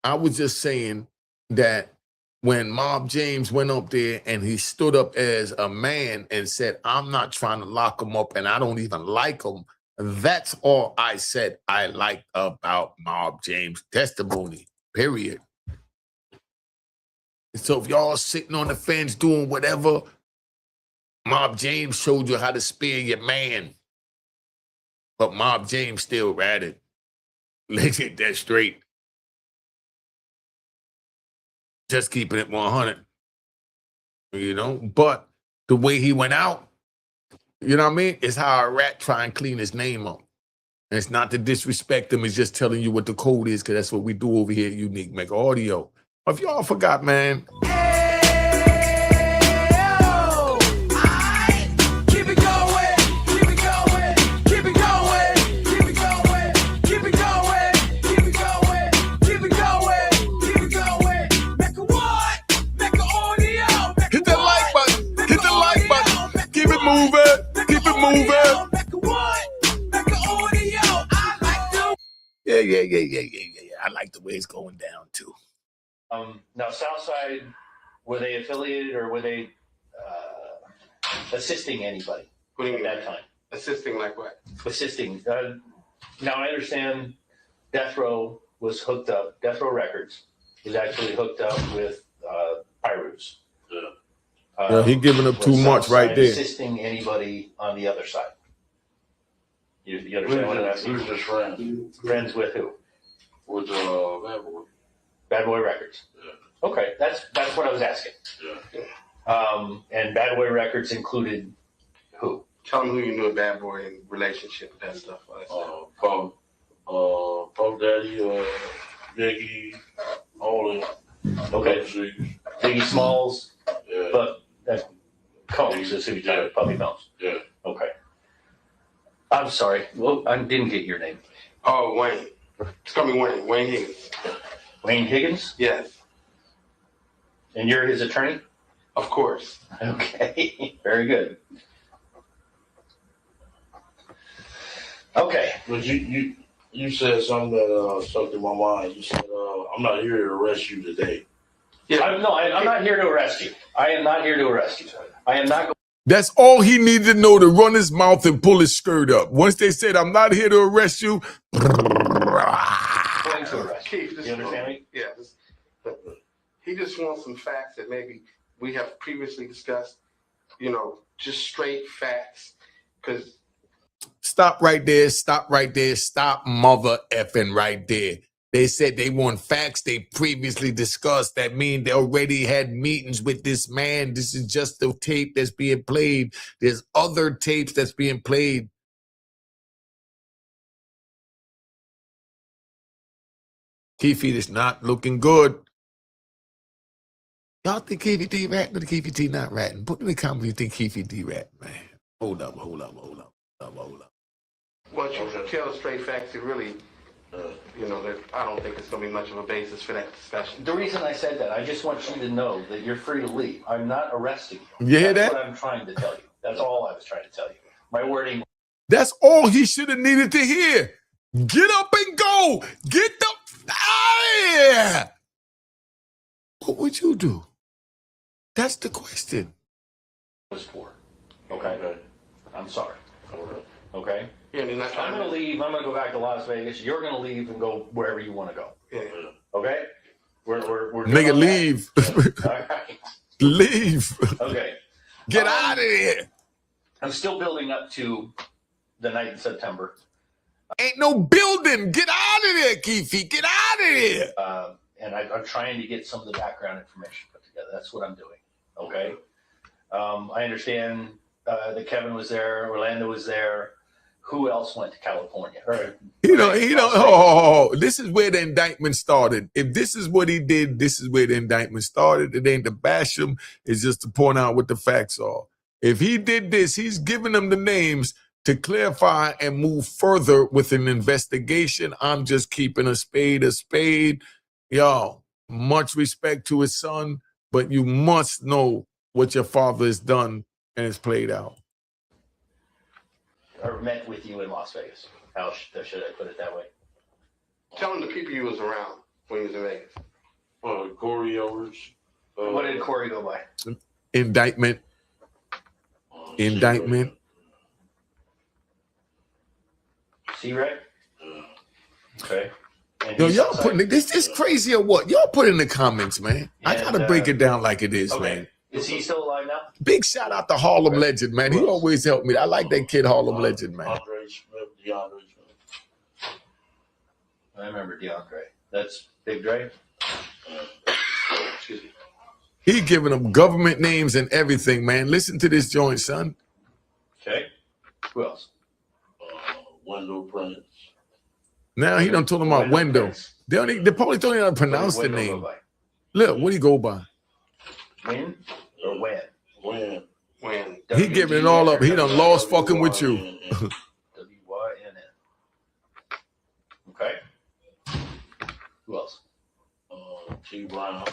I was just saying that when Mob James went up there and he stood up as a man and said, I'm not trying to lock him up and I don't even like him. That's all I said I liked about Mob James' testimony, period. So if y'all sitting on the fence doing whatever, Mob James showed you how to spare your man. But Mob James still ratted. Let's get that straight. Just keeping it 100. You know, but the way he went out, you know what I mean? It's how a rat try and clean his name up. And it's not to disrespect him, it's just telling you what the code is, because that's what we do over here at Unique Mega Audio. If y'all forgot, man. Yeah. I like the way it's going down too. Now, Southside, were they affiliated or were they assisting anybody What do you at mean? that time? Assisting like what? Assisting. Now, I understand Death Row was hooked up. Death Row Records was actually hooked up with Pyrus. Yeah, he giving up too was much right Southside there. Assisting anybody on the other side. You understand what I'm asking? Who's just friends Friends with who? with Bad Boy. Bad Boy Records. Yeah. Okay, that's what I was asking. Yeah. And Bad Boy Records included who? Tell them who you knew a Bad Boy in relationship and that stuff. Puff Daddy, Biggie, all of them. Okay. Biggie Smalls, Yeah. but that's Combs is who you talking about, Puppy Mills. Yeah. Okay. I'm sorry. Well, I didn't get your name. Oh, Wayne. It's called me Wayne. Wayne Higgins. Wayne Higgins? Yes, And you're his attorney? of course. Okay. Very good. Okay. But you said something that stuck in my mind. You said, I'm not here to arrest you today. Yeah. I'm not here to arrest you. I am not here to arrest you. I am not going. That's all he needed to know, to run his mouth and pull his skirt up. Once they said, I'm not here to arrest you. to arrest you. Keefe, You understand me? Yeah. He just wants some facts that maybe we have previously discussed, just straight facts. Because Stop right there. Stop right there. Stop mother effing right there. They said they want facts they previously discussed. That means they already had meetings with this man. This is just the tape that's being played. There's other tapes that's being played. Keefe is not looking good. Y'all think Keefe D ratting or Keefe D not ratting? Put in the comments you think Keefe D ratting, man. Hold up. once you tell straight facts, it really, I don't think there's going to be much of a basis for that discussion. The reason I said that, I just want you to know that you're free to leave. I'm not arresting you. You hear That's that? what I'm trying to tell you. That's all I was trying to tell you. My wording. That's all he should have needed to hear. Get up and go. Get the yeah. What would you do? That's the question. Was for. Okay? I'm sorry. Okay? Yeah, and that's I'm going to leave. I'm going to go back to Las Vegas. You're going to leave and go wherever you want to go. Yeah. Okay? We're good Nigga, on leave. that? All right. Leave. Okay. Get out of here. I'm still building up to the night in September. Ain't no building. Get out of there, Keefe. Get out of here. And I'm trying to get some of the background information put together. That's what I'm doing. Okay. I understand that Kevin was there, Orlando was there. Who else went to California? This is where the indictment started. If this is what he did, this is where the indictment started. It ain't to bash him. It's just to point out what the facts are. If he did this, he's giving them the names. to clarify and move further with an investigation. I'm just keeping a spade a spade. Y'all, much respect to his son, but you must know what your father has done and has played out. Or met with you in Las Vegas. How should I put it that way? Tell him the people you was around when he was in Vegas. Corey Owers. What did Corey go by? Indictment. Indictment. C-Ray? Okay. And Yo, he's y'all outside. putting this crazy or what? Y'all put in the comments, man. I And, gotta break it down like it is, Okay. man. Is he still alive now? Big shout out to Harlem Legend, man. He always helped me. I like that kid, Harlem Legend, man. Andre Smith, DeAndre Smith. I remember DeAndre. That's Big Dre? Excuse me. He giving them government names and everything, man. Listen to this joint, son. Okay. Who else? Wendell Prince. Now he done told him about Wendell. Prince. They probably don't even pronounce the What did Wendell name. go by? Look, what do he go by? Win or when? When. He giving it all up. He done lost fucking with you. W-Y-N-N. Okay. Who else? T. Brown.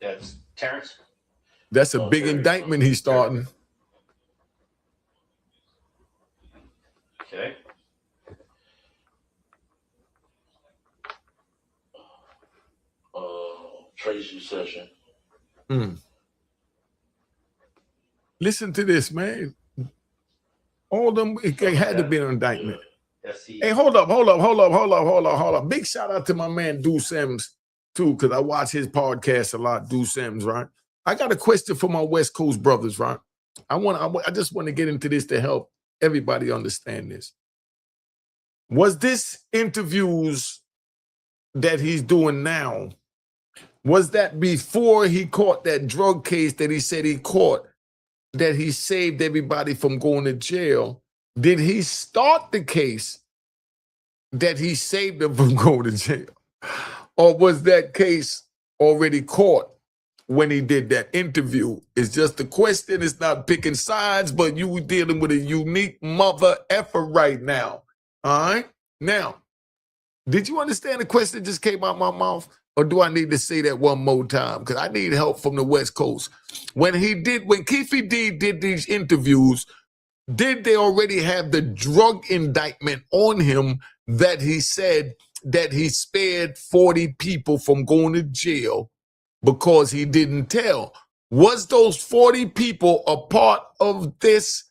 That's Terrence. That's a big indictment he's starting. Okay. Tracy Session. Listen to this, man. All them, it had to be an indictment. Hey, hold up. Big shout out to my man, Do Sims, too, because I watch his podcast a lot, Do Sims, right? I got a question for my West Coast brothers, right? I just want to get into this to help everybody understand this. Was this interviews that he's doing now, was that before he caught that drug case that he said he caught, that he saved everybody from going to jail? Did he start the case that he saved them from going to jail? Or was that case already caught when he did that interview? It's just a question. It's not picking sides, but you were dealing with a unique mother effer right now. All right? Now, did you understand the question that just came out my mouth? Or do I need to say that one more time? Because I need help from the West Coast. When Keefe D did these interviews, did they already have the drug indictment on him that he said that he spared 40 people from going to jail because he didn't tell? Was those 40 people a part of this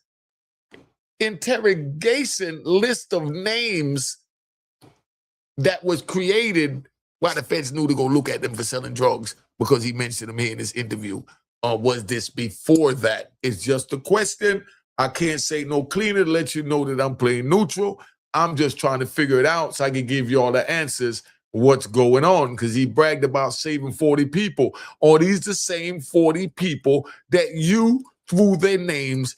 interrogation list of names that was created while the feds knew to go look at them for selling drugs because he mentioned them here in this interview? Or was this before that? It's just a question. I can't say no cleaner to let you know that I'm playing neutral. I'm just trying to figure it out so I can give you all the answers what's going on, because he bragged about saving 40 people. Are these the same 40 people that you threw their names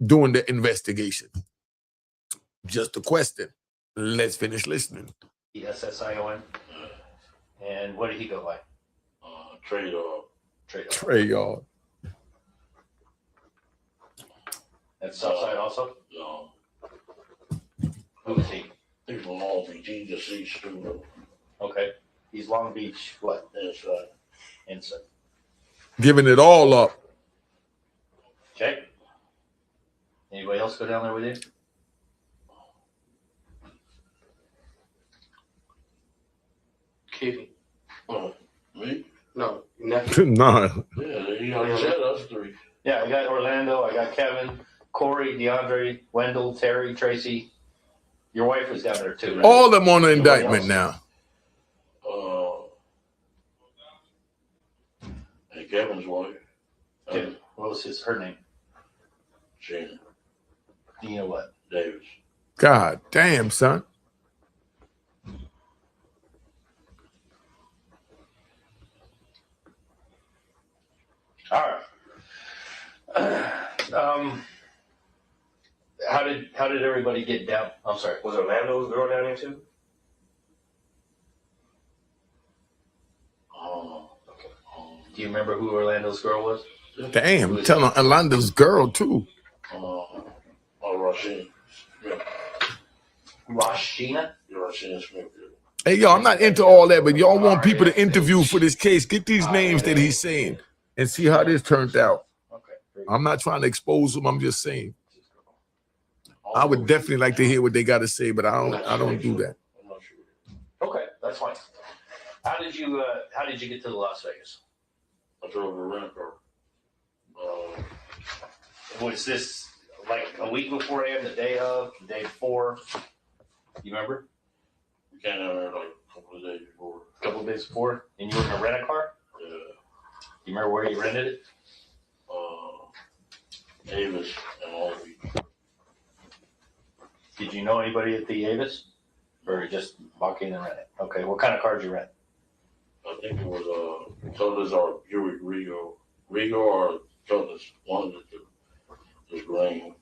during the investigation? Just a question. Let's finish listening. SSION. And what did he go by? Trade Trey, y'all. That's Southside also? No. Who is he? He's from Long Beach. He's a C student. Okay. He's Long Beach, what? That's right. Inside. Giving it all up. Okay. Anybody else go down there with you? Keefe. Me? No, nephew. No. Yeah, he already said us three. Yeah, I got Orlando, I got Kevin, Corey, DeAndre, Wendell, Terry, Tracy. Your wife was down there too, right? All of them on the Anybody indictment else? now. And Kevin's wife. Kim. What was her name? Gina Dina what? Davis. God damn, son. All right. How did everybody get down? I'm sorry. Was Orlando's girl down there too? Do you remember who Orlando's girl was? Damn, telling Orlando's girl too. Rasheen Smith. Rashina? Yeah, Rasheen Smith. Hey, yo, I'm not into all that, but y'all want people to interview for this case. Get these names that he's saying and see how this turned out. Okay. I'm not trying to expose them. I'm just saying. I would definitely like to hear what they got to say, but I don't do that. I'm not sure. Okay, that's fine. How did you get to Las Vegas? I drove a rental car. Was this like a week beforehand, the day of, the day before? You remember? We came down there like a couple of days before. A couple of days before? And you were gonna rent a car? Yeah. You remember where you rented it? Avis and all the. Did you know anybody at the Avis? Or you just walk in and rent it? Okay, what kind of car did you rent? I think it was Todas or Buick Regal or Todas. One of the two. Just green.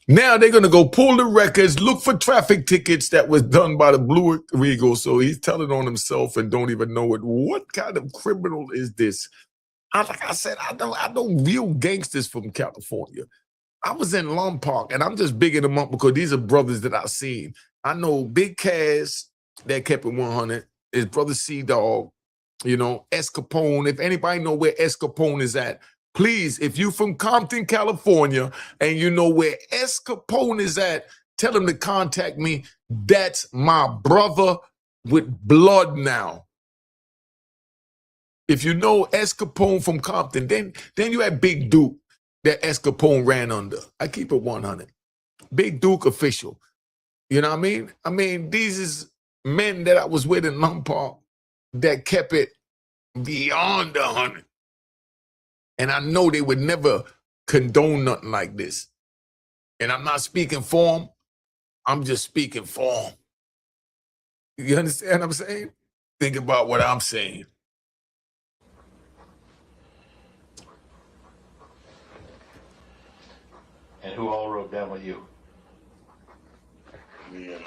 Now they're gonna go pull the records, look for traffic tickets that was done by the Blue Regal. So he's telling on himself and don't even know it. What kind of criminal is this? Like I said, I know real gangsters from California. I was in Lompoc, and I'm just bigging them up because these are brothers that I've seen. I know Big Cass that kept it 100. His brother C-Dog, you know, Escapone. If anybody know where Escapone is at, please, if you from Compton, California, and you know where Escapone is at, tell him to contact me. That's my brother with blood now. If you know Escapone from Compton, then you had Big Duke that Escapone ran under. I keep it 100. Big Duke official. You know what I mean? I mean, these is men that I was with in Lompoc that kept it beyond 100. And I know they would never condone nothing like this. And I'm not speaking for them. I'm just speaking for them. You understand what I'm saying? Think about what I'm saying. And who all rode down with you? Me and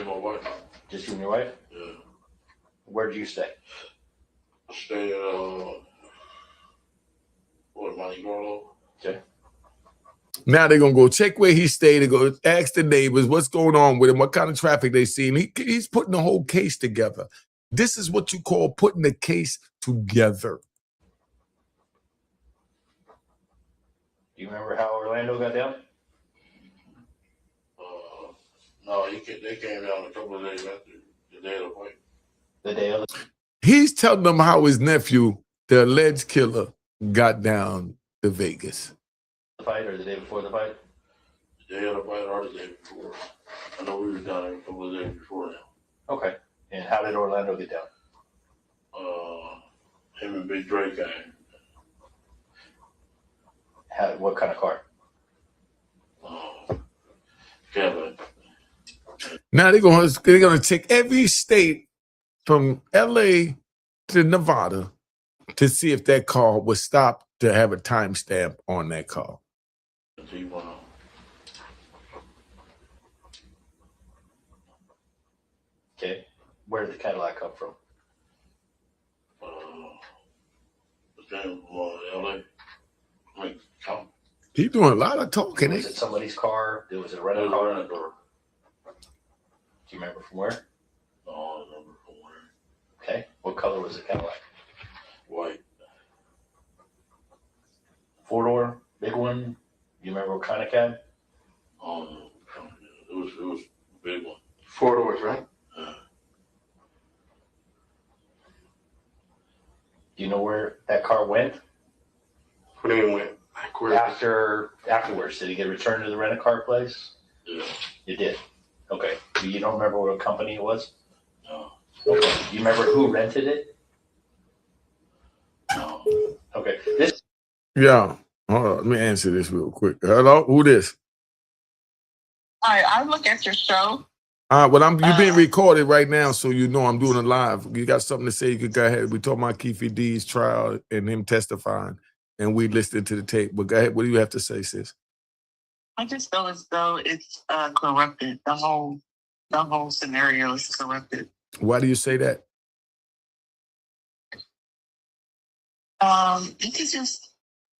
my wife. Just you and your wife? Yeah. Where did you stay? Stay at Monte Carlo. Okay. Now they're going to go check where he stayed and go ask the neighbors what's going on with him, what kind of traffic they seen. He's putting the whole case together. This is what you call putting the case together. Do you remember how Orlando got down? No, they came down a couple of days after the day of the fight. The day of the He's telling them how his nephew, the alleged killer, got down to Vegas. fight or the day before the fight? The day of the fight or the day before. I know we were down there a couple of days before now. Okay. And how did Orlando get down? Him and Big Drake came. What kind of car? Kevin. Now they're gonna take every state from LA to Nevada to see if that car was stopped to have a timestamp on that car. Okay. Where did the Cadillac come from? It came from LA. He's doing a lot of talking. Was it somebody's car? Was it a rental car? Do you remember from where? No, I don't remember from where. Okay. What color was the Cadillac? White. 4-door, big one. You remember what kind of cab? It was a big one. 4 doors, right? Do you know where that car went? What do you mean went? Afterwards, did he get returned to the rent-a-car place? Yeah. You did. Okay. You don't remember what company it was? No. Okay. Do you remember who rented it? No. Okay. Yeah. Hold on. Let me answer this real quick. Hello? Who this? Hi, I look at your show. All right, well, you're being recorded right now, so you know I'm doing it live. You got something to say, you could go ahead. We talking about Keefe D's trial and him testifying, and we listened to the tape. But go ahead. What do you have to say, sis? I just feel as though it's corrupted. The whole scenario is corrupted. Why do you say that? It is just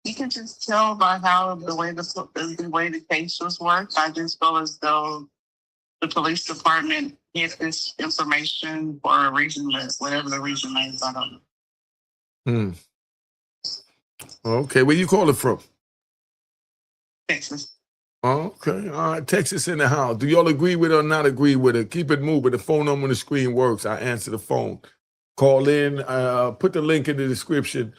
You can just tell by how the way the case was worked. I just feel as though the police department hid this information for a reason, whatever the reason is. I don't know. Okay, where you calling from? Texas. Okay, all right. Texas in the house. Do y'all agree with it or not agree with it? Keep it moving. The phone number on the screen works. I answer the phone. Call in. Put the link in the description.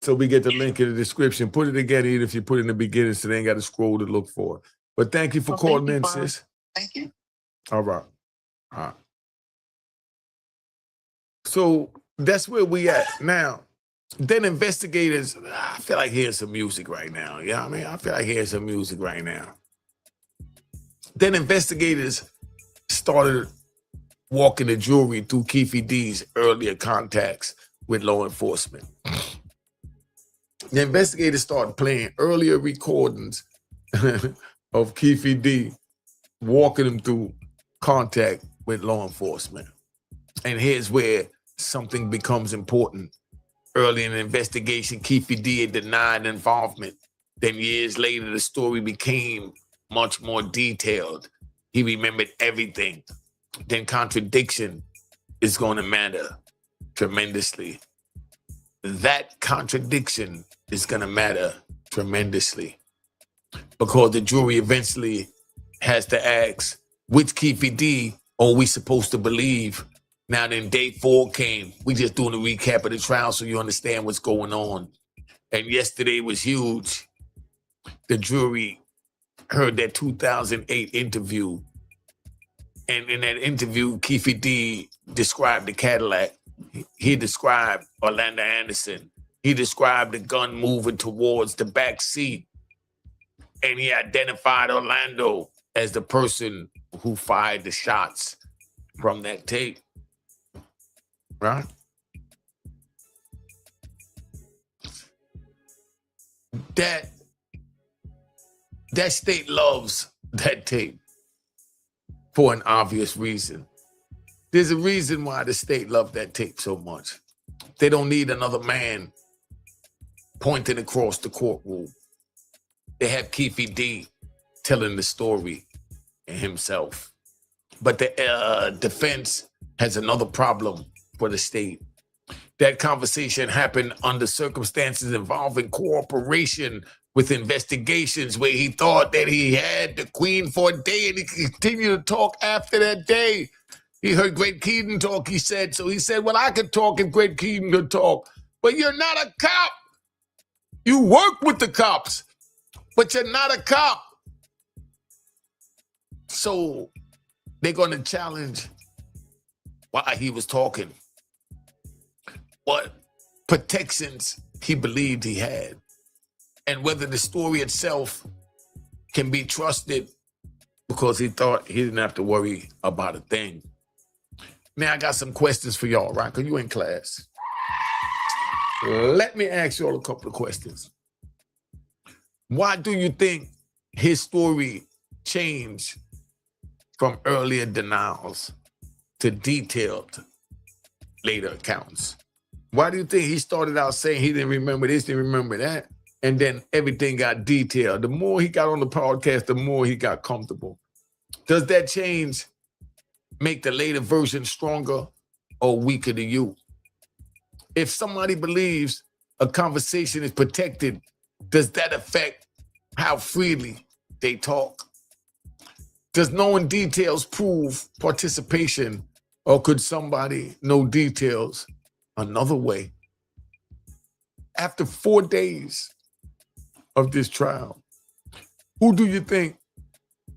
So we get the link in the description. Put it again, even if you put it in the beginning, so they ain't got to scroll to look for it. But thank you for calling in, sis. Thank you. All right. All right. So that's where we at now. Then investigators, I feel like hearing some music right now. You know what I mean? I feel like hearing some music right now. Then investigators started walking the jury through Keefe D's earlier contacts with law enforcement. The investigators started playing earlier recordings of Keefe D walking them through contact with law enforcement. And here's where something becomes important. Early in the investigation, Keefe D had denied involvement. Then years later, the story became much more detailed. He remembered everything. Then contradiction is going to matter tremendously. That contradiction is going to matter tremendously because the jury eventually has to ask, which Keefe D are we supposed to believe? Now then day 4 came. We just doing a recap of the trial so you understand what's going on. And yesterday was huge. The jury heard that 2008 interview. And in that interview, Keefe D described the Cadillac. He described Orlando Anderson. He described the gun moving towards the back seat. And he identified Orlando as the person who fired the shots from that tape. Right? That state loves that tape for an obvious reason. There's a reason why the state loved that tape so much. They don't need another man pointing across the courtroom. They have Keefe D telling the story himself. But the defense has another problem for the state. That conversation happened under circumstances involving cooperation with investigations where he thought that he had the queen for a day and he continued to talk after that day. He heard Greg Keaton talk, he said. So he said, well, I could talk if Greg Keaton could talk. But you're not a cop. You work with the cops, but you're not a cop. So they're going to challenge why he was talking, what protections he believed he had, and whether the story itself can be trusted because he thought he didn't have to worry about a thing. Now, I got some questions for y'all, right? Because you in class. Let me ask y'all a couple of questions. Why do you think his story changed from earlier denials to detailed later accounts? Why do you think he started out saying he didn't remember this, didn't remember that, and then everything got detailed? The more he got on the podcast, the more he got comfortable. Does that change make the later version stronger or weaker to you? If somebody believes a conversation is protected, does that affect how freely they talk? Does knowing details prove participation, or could somebody know details another way? After 4 days of this trial, who do you think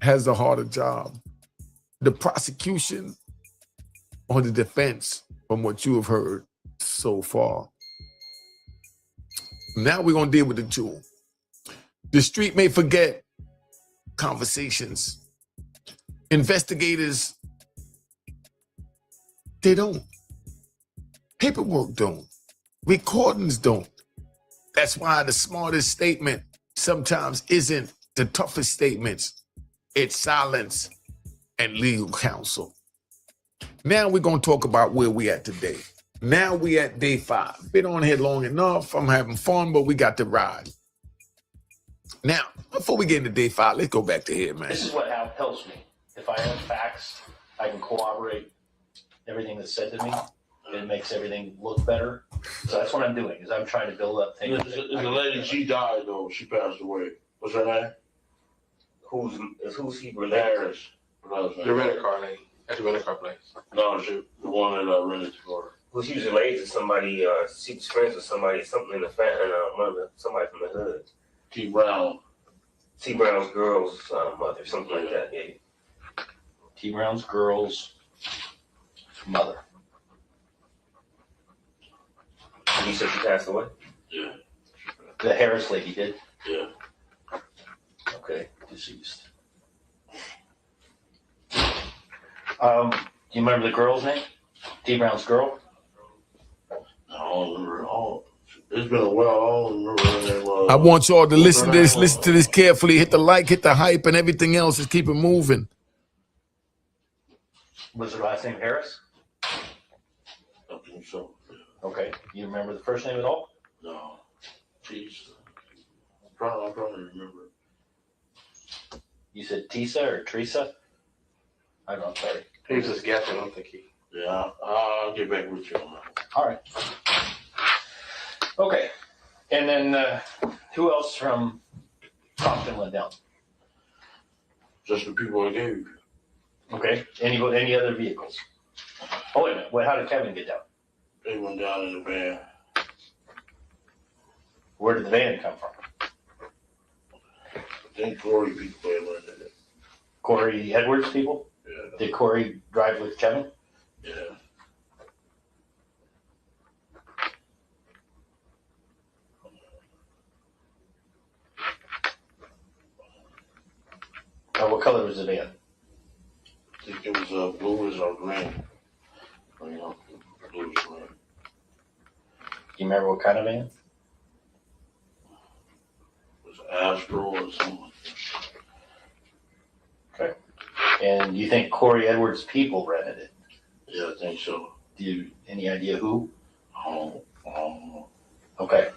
has a harder job? The prosecution or the defense, from what you have heard so far? Now we're going to deal with the jewel. The street may forget conversations. Investigators, they don't. Paperwork don't. Recordings don't. That's why the smartest statement sometimes isn't the toughest statements. It's silence and legal counsel. Now we're going to talk about where we at today. Now we at day 5. Been on here long enough. I'm having fun, but we got to ride. Now, before we get into day 5, let's go back to here, man. This is what helps me. If I have facts, I can corroborate everything that's said to me. It makes everything look better. So that's what I'm doing. Is I'm trying to build up things. There's a lady, she died though. She passed away. What's her name? Who's he related? Harris. The rental car lady at the rental car place. No, she the one that rented for her. Who she was related to somebody? She was friends with somebody, something in the family, somebody from the hood. T. Brown. T. Brown's girl's mother, something like that. Yeah. T. Brown's girl's mother. You said she passed away? Yeah. The Harris lady did? Yeah. Okay, deceased. Do you remember the girl's name? T. Brown's girl? I don't remember all. It's been a while. I don't remember her name. I want y'all to listen to this carefully. Hit the like, hit the hype, and everything else. Just keep it moving. Was her last name Harris? I think so. Yeah. Okay. You remember the first name at all? No. Jeez. I'm trying to remember. You said Tisa or Teresa? I don't know, sorry. He was just guessing. I don't think he. Yeah, I'll get back with you on that. All right. Okay. And then who else from Compton went down? Just the people I gave you. Okay. Any other vehicles? Oh, wait a minute. How did Kevin get down? They went down in the van. Where did the van come from? I think Corey people had rented it. Corey Edwards people? Yeah. Did Corey drive with Kevin? Yeah. What color was the van? I think it was bluish or green. You know, bluish green. Do you remember what kind of van? It was Astro or something. Okay. And you think Corey Edwards' people rented it? Yeah, I think so. Do you any idea who? I don't know. Okay.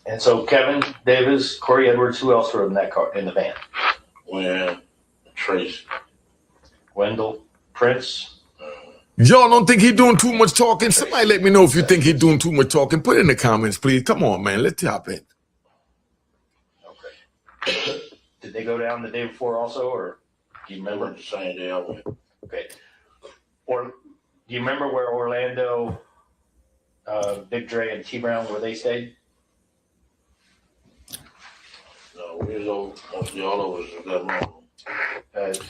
And so Kevin Davis, Corey Edwards, who else were in that car in the van? When Tracy. Wendell, Prince. Y'all don't think he doing too much talking? Somebody let me know if you think he doing too much talking. Put it in the comments, please. Come on, man. Let's hop in. Okay. Did they go down the day before also, or do you They remember? went the same day I went. Okay. Or do you remember where Orlando, Big Dre, and T Brown where they stayed? No, we was over, mostly all of us was that long.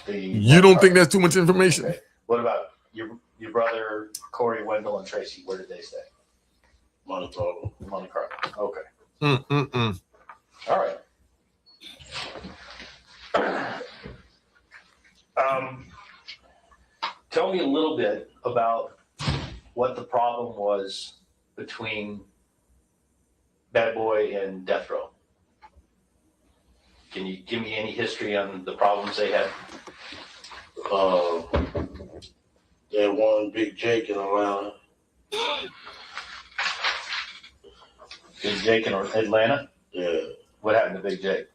You don't think that's too much information? Okay. What about your brother Corey, Wendell, and Tracy? Where did they stay? Monte Carlo. Monte Carlo. Okay. Mm-mm-mm. All right. Tell me a little bit about what the problem was between Bad Boy and Death Row. Can you give me any history on the problems they had? They had one Big Jake in Atlanta. Big Jake in Atlanta? Yeah. What happened to Big Jake?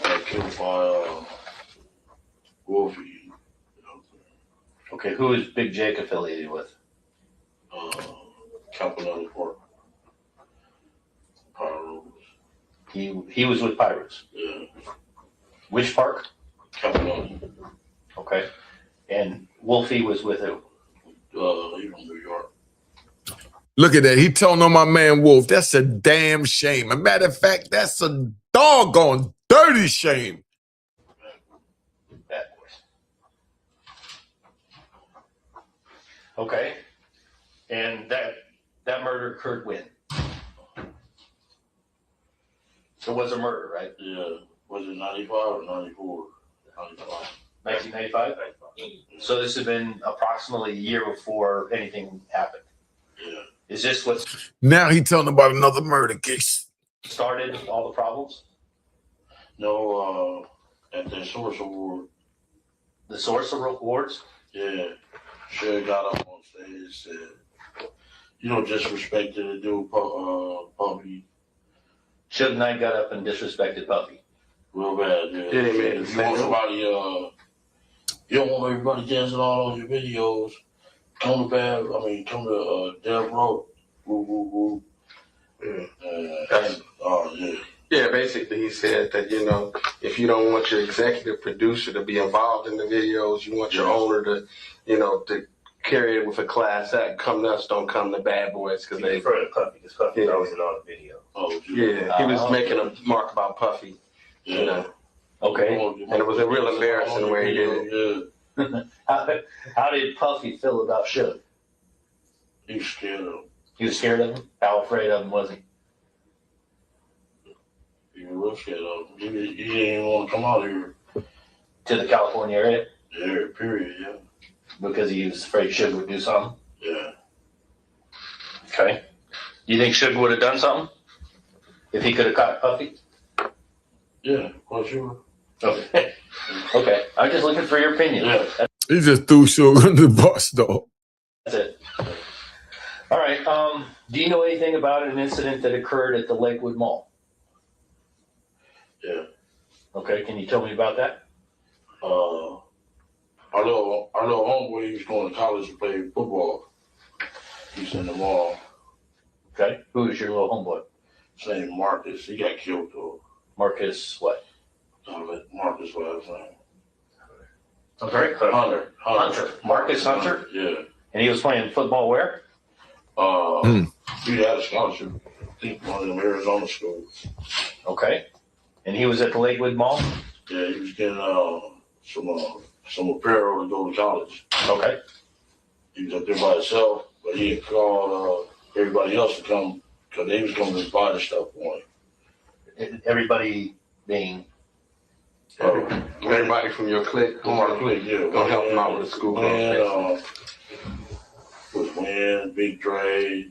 Got killed by Wolfie. Okay, who is Big Jake affiliated with? Campanelli Park. Pyros. He was with Pirates. Yeah. Which park? Campanelli. Okay. And Wolfie was with who? He from New York. Look at that. He telling on my man Wolf. That's a damn shame. A matter of fact, that's a doggone dirty shame. Bad Boys. Okay. And that murder occurred when? It was a murder, right? Yeah. Was it 95 or 94? 95. 1995? So this had been approximately a year before anything happened. Yeah. Is this what Now he telling about another murder case. started all the problems? No, at the Source Award. The source of awards? Yeah. Shug got up on stage and said, you know, disrespected the dude, Puppy. Suge Knight got up and disrespected Puffy. Real bad, yeah. Yeah, they made it If you want somebody, you don't want everybody dancing all on your videos. Come to Death Row. Woo, woo, woo. That's- Yeah. Yeah, basically he said that, if you don't want your executive producer to be involved in the videos, you want your owner to, to carry it with a class act. Come nuts, don't come to Bad Boys. He referred to Puffy because Puffy's always in all the videos. Oh, Yeah, he was making a mark about Puffy, Okay. and it was a real embarrassing the way he did it. Yeah. How did Puffy feel about Suge? He's scared of him. He was scared of him? How afraid of him was he? He was real scared of him. He didn't even want to come out here. To the California area? Yeah, period, yeah. Because he was afraid Suge would do something? Yeah. Okay. You think Suge would have done something? If he could have caught Puffy? Yeah, quite sure. Okay. Okay. I'm just looking for your opinion. Yeah. He just threw Suge under the bus, though. That's it. All right. Do you know anything about an incident that occurred at the Lakewood Mall? Yeah. Okay. Can you tell me about that? Our little homeboy, he was going to college to play football. He's in the mall. Okay. Who is your little homeboy? His name Marcus. He got killed though. Marcus what? Marcus was his name. I'm sorry? Hunter. Marcus Hunter? Yeah. And he was playing football where? He had a scholarship. I think one of them Arizona schools. Okay. And he was at the Lakewood Mall? Yeah, he was getting some apparel to go to college. Okay. He was up there by himself, but he had called everybody else to come because they was coming to buy the stuff for him. Everybody being Everybody from your clique, Our clique, yeah. gonna help him out with the school. Was Win, Big Dre.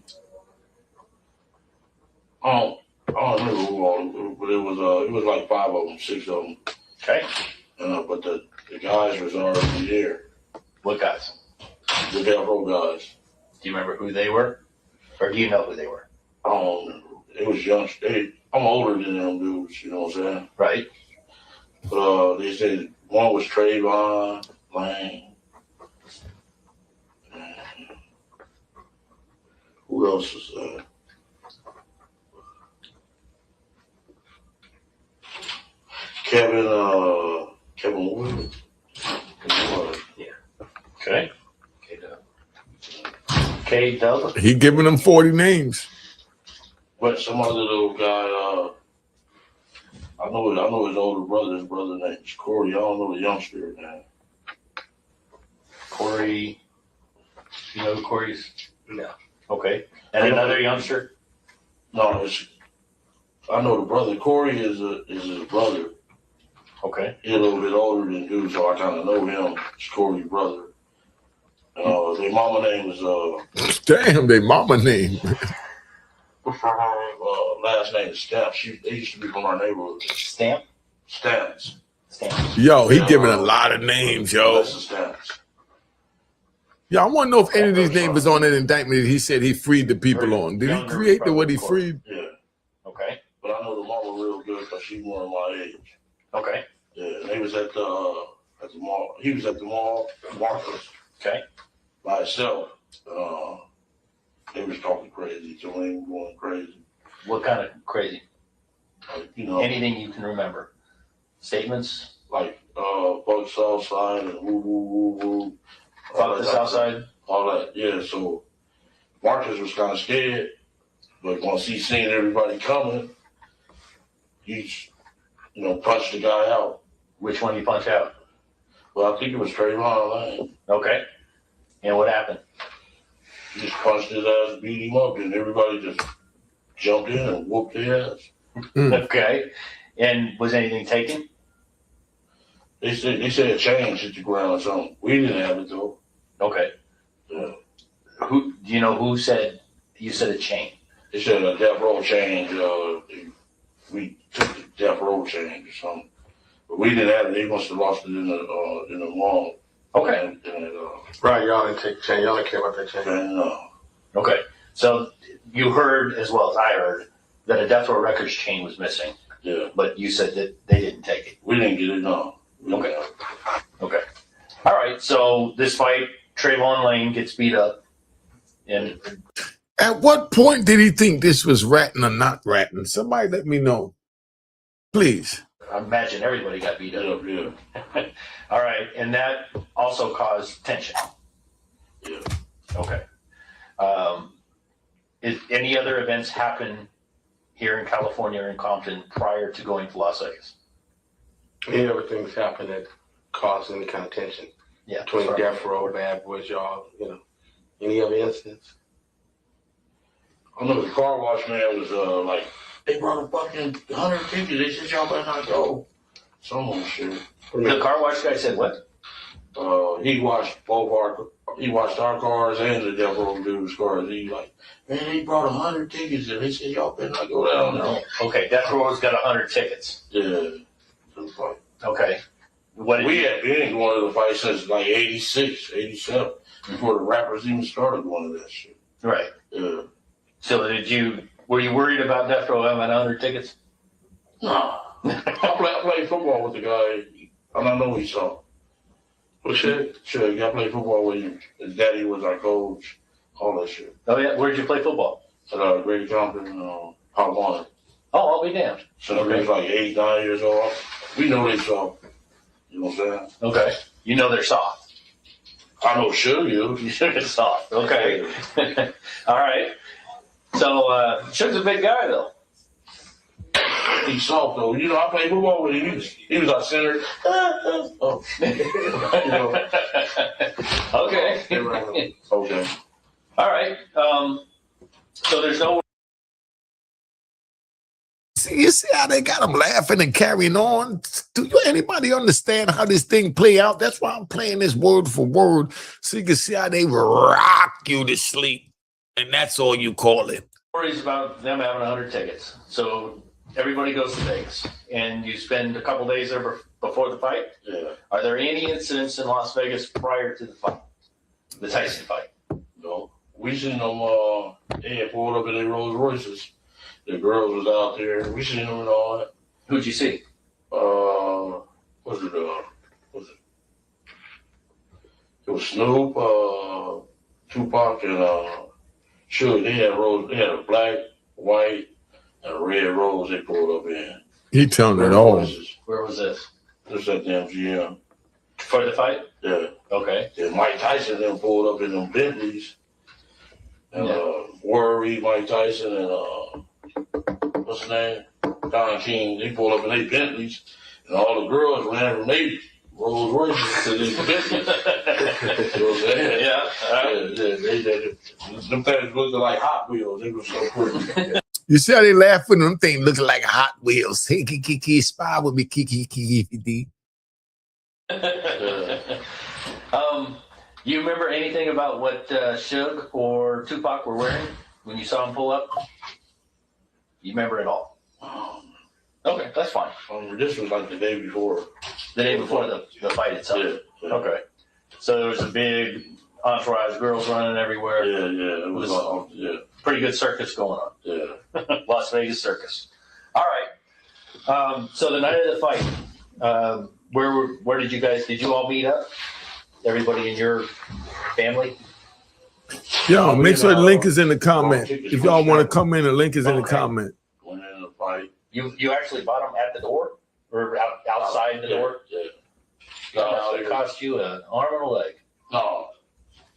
I don't remember who all, but it was like 5 of them, 6 of them. okay. But the guys was already there. What guys? The Death Row guys. Do you remember who they were? Or do you know who they were? I don't remember. It was young. I'm older than them dudes, you know what I'm saying? Right. But they said one was Trayvon Lane. Who else was Kevin Wood. Okay. K-Dub. He giving them 40 names. But some other little guy, I know his older brother. His brother name is Corey. I don't know the youngster name. Corey. You know who Corey's? No. Okay. And another youngster? No, I know the brother. Corey is his brother. Okay. He's a little bit older than dude, so I kind of know him. It's Corey's brother. Their mama name is Damn, they mama name. what's her name? Last name is Stamp. They used to be from our neighborhood. Stamps. Yo, he giving a lot of names, yo. That's the Stamps. Yeah, I want to know if any of these names was on that indictment that he said he freed the people on. Did he create what he freed? Yeah. Okay. But I know the mama real good because she's more of my age. Okay. Yeah, and they was at the mall. He was at the mall, Marcus. Okay. By himself. They was talking crazy, Jolene going crazy. What kind of crazy? Like, Anything you can remember? Statements? like fuck Southside and woo woo woo woo. Fuck the South Side? All that, yeah. So Marcus was kind of scared, but once he seen everybody coming, he, punched the guy out. Which one you punch out? Well, I think it was Trayvon Lane. Okay. And what happened? He just punched his ass, beat him up, and everybody just jumped in and whooped their ass. Okay. And was anything taken? They said a chain hit the ground or something. We didn't have it though. Okay. Yeah. Do you know who said, you said a chain? They said a death row change. We took the death row change or something, but we didn't have it. They must have lost it in the mall. Okay. Right, y'all didn't take chain. Y'all didn't care about that chain. And Okay. So you heard, as well as I heard, that a death row records chain was missing, Yeah, but you said that they didn't take it. we didn't get it, no. Okay. Okay. All right. So this fight, Trayvon Lane gets beat up, and At what point did he think this was ratting or not ratting? Somebody let me know, please. I imagine everybody got beat up. Yeah. All right, and that also caused tension. Yeah. Okay. Is any other events happen here in California or in Compton prior to going to Las Vegas? Any other things happen that cause any kind of tension Yeah. between sorry. Death Row, Bad Boys, y'all, any other incidents? I know the car wash man was like, they brought a fucking 100 tickets. They said y'all better not go. Some of them shit. The car wash guy said what? He watched our cars and the Death Row dude's cars. He like, man, they brought 100 tickets and they said y'all better not go down there. Okay, Death Row's got 100 tickets. Yeah. Okay. What did We been going to the fight since like 86, 87, before the rappers even started going to that shit. Right. Yeah. So were you worried about Death Row having 100 tickets? Nah. I played football with the guy, and I know he saw. What shit? Sure, I played football with him. His daddy was our coach, all that shit. Oh yeah, where did you play football? At Great Compton, Hot One. Oh, I'll be damned. So he was like 8, 9 years old. We know they saw. You know what I'm saying? Okay. You know they're soft. I know Suge, You should have soft. Okay. All right. So Suge's a big guy though. He's soft though. You know, I played football with him. He was our center. Oh. You know. Okay. Okay. All right. So there's no. See, you see how they got them laughing and carrying on? Do anybody understand how this thing play out? That's why I'm playing this word for word, so you can see how they rock you to sleep. And that's all you call it. Worries about them having 100 tickets. So everybody goes to Vegas, and you spend a couple days there before the fight. Yeah. Are there any incidents in Las Vegas prior to the fight, the Tyson fight? No. We seen them, they had pulled up in their Rolls Royces. The girls was out there. We seen them and all that. Who'd you see? Was it it was Snoop, Tupac, and Suge. They had a black, white, and a red Rolls they pulled up in. He telling it all. Where was this? Just at the MGM. For the fight? Yeah. Okay. And Mike Tyson then pulled up in them Bentleys. And Worry, Mike Tyson, and what's his name? Don King. They pulled up in their Bentleys, and all the girls ran from their Rolls Royces to these Bentleys. You know what I'm saying? Yeah. Them things looked like Hot Wheels. They were so pretty. You see how they laughing? Them things looking like Hot Wheels. Hey, Kiki, spy with me, Kiki. You remember anything about what Suge or Tupac were wearing when you saw them pull up? You remember it all? Okay, that's fine. This was like the day before. The day before the fight itself? Yeah. Okay. So there was a big entourage, girls running everywhere. Yeah. It was pretty good circus going on. Yeah. Las Vegas circus. All right. So the night of the fight, where did you all meet up? Everybody in your family? Yo, make sure the link is in the comment. If y'all want to come in, the link is in the comment. Went in the fight. You actually bought them at the door or outside the door? Yeah. No, it cost you an arm and a leg. No.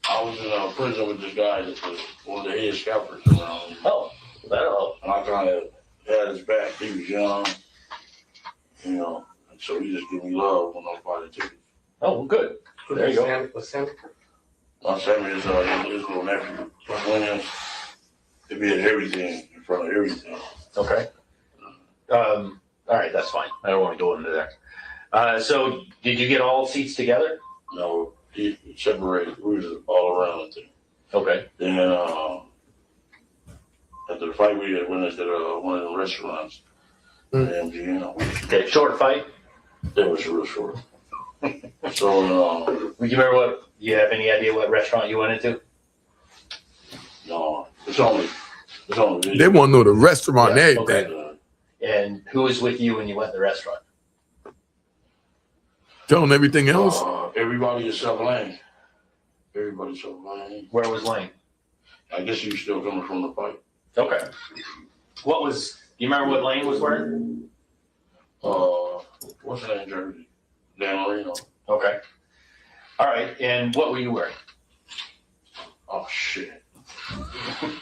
I was in prison with this guy that was one of the head scalpers around. Oh, that'll help. And I kind of had his back. He was young, you know, and so he just gave me love when I bought the ticket. Oh, well, good. There you go. What's Sammy? My Sammy is his little nephew. Williams. They be at everything, in front of everything. Okay. All right, that's fine. I don't want to go into there. So did you get all seats together? No, he separated. We was all around the thing. Okay. Then after the fight, we went into one of the restaurants. MGM. Okay, short fight. That was real short. So, You remember you have any idea what restaurant you went into? no, it's only It's on the video. They want to know the restaurant and Yeah, everything. okay. And who was with you when you went to the restaurant? Tell them everything else. Everybody except Lane. Everybody except Lane. Where was Lane? I guess he was still coming from the fight. Okay. What was, you remember what Lane was wearing? What's that jersey? Dan Marino. Okay. All right. And what were you wearing? Oh shit.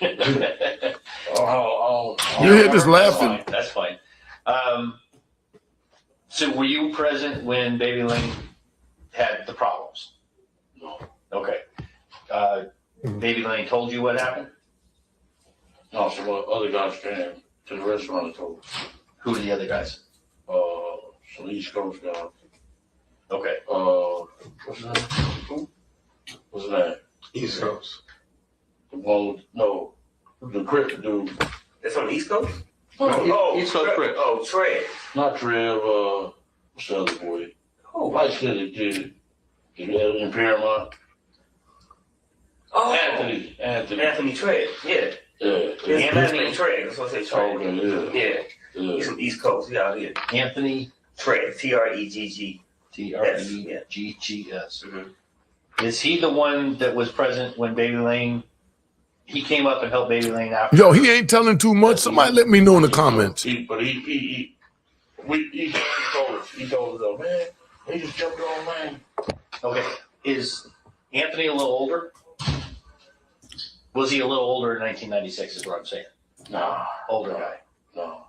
You hear just That's laughing. fine. That's fine. So were you present when Baby Lane had the problems? No. Okay. Baby Lane told you what happened? No, some other guys came to the restaurant and told us. Who are the other guys? Some East Coast guys. Okay. What's his name? What's his name? East Coast. The one with, no, the Crip dude. That's on the East Coast? East Coast Crip. Oh, Trey. Not Trev, what's the other boy? Oh, Light skinned kid. He had in Paramount. oh. Anthony. Trey. Yeah. Yeah. Anthony Trey. That's what I say, Trey. Okay, Yeah. yeah. He's from East Coast. He out here. Anthony Trey. T-R-E-G-G. T-R-E-G-G-S. Mhm. Is he the one that was present when Baby Lane, he came up and helped Baby Lane after? Yo, he ain't telling too much. Somebody let me know in the comments. He told us, oh, man, he just jumped on Lane. Okay. Is Anthony a little older? Was he a little older in 1996 is what I'm saying? Nah. Older guy. No.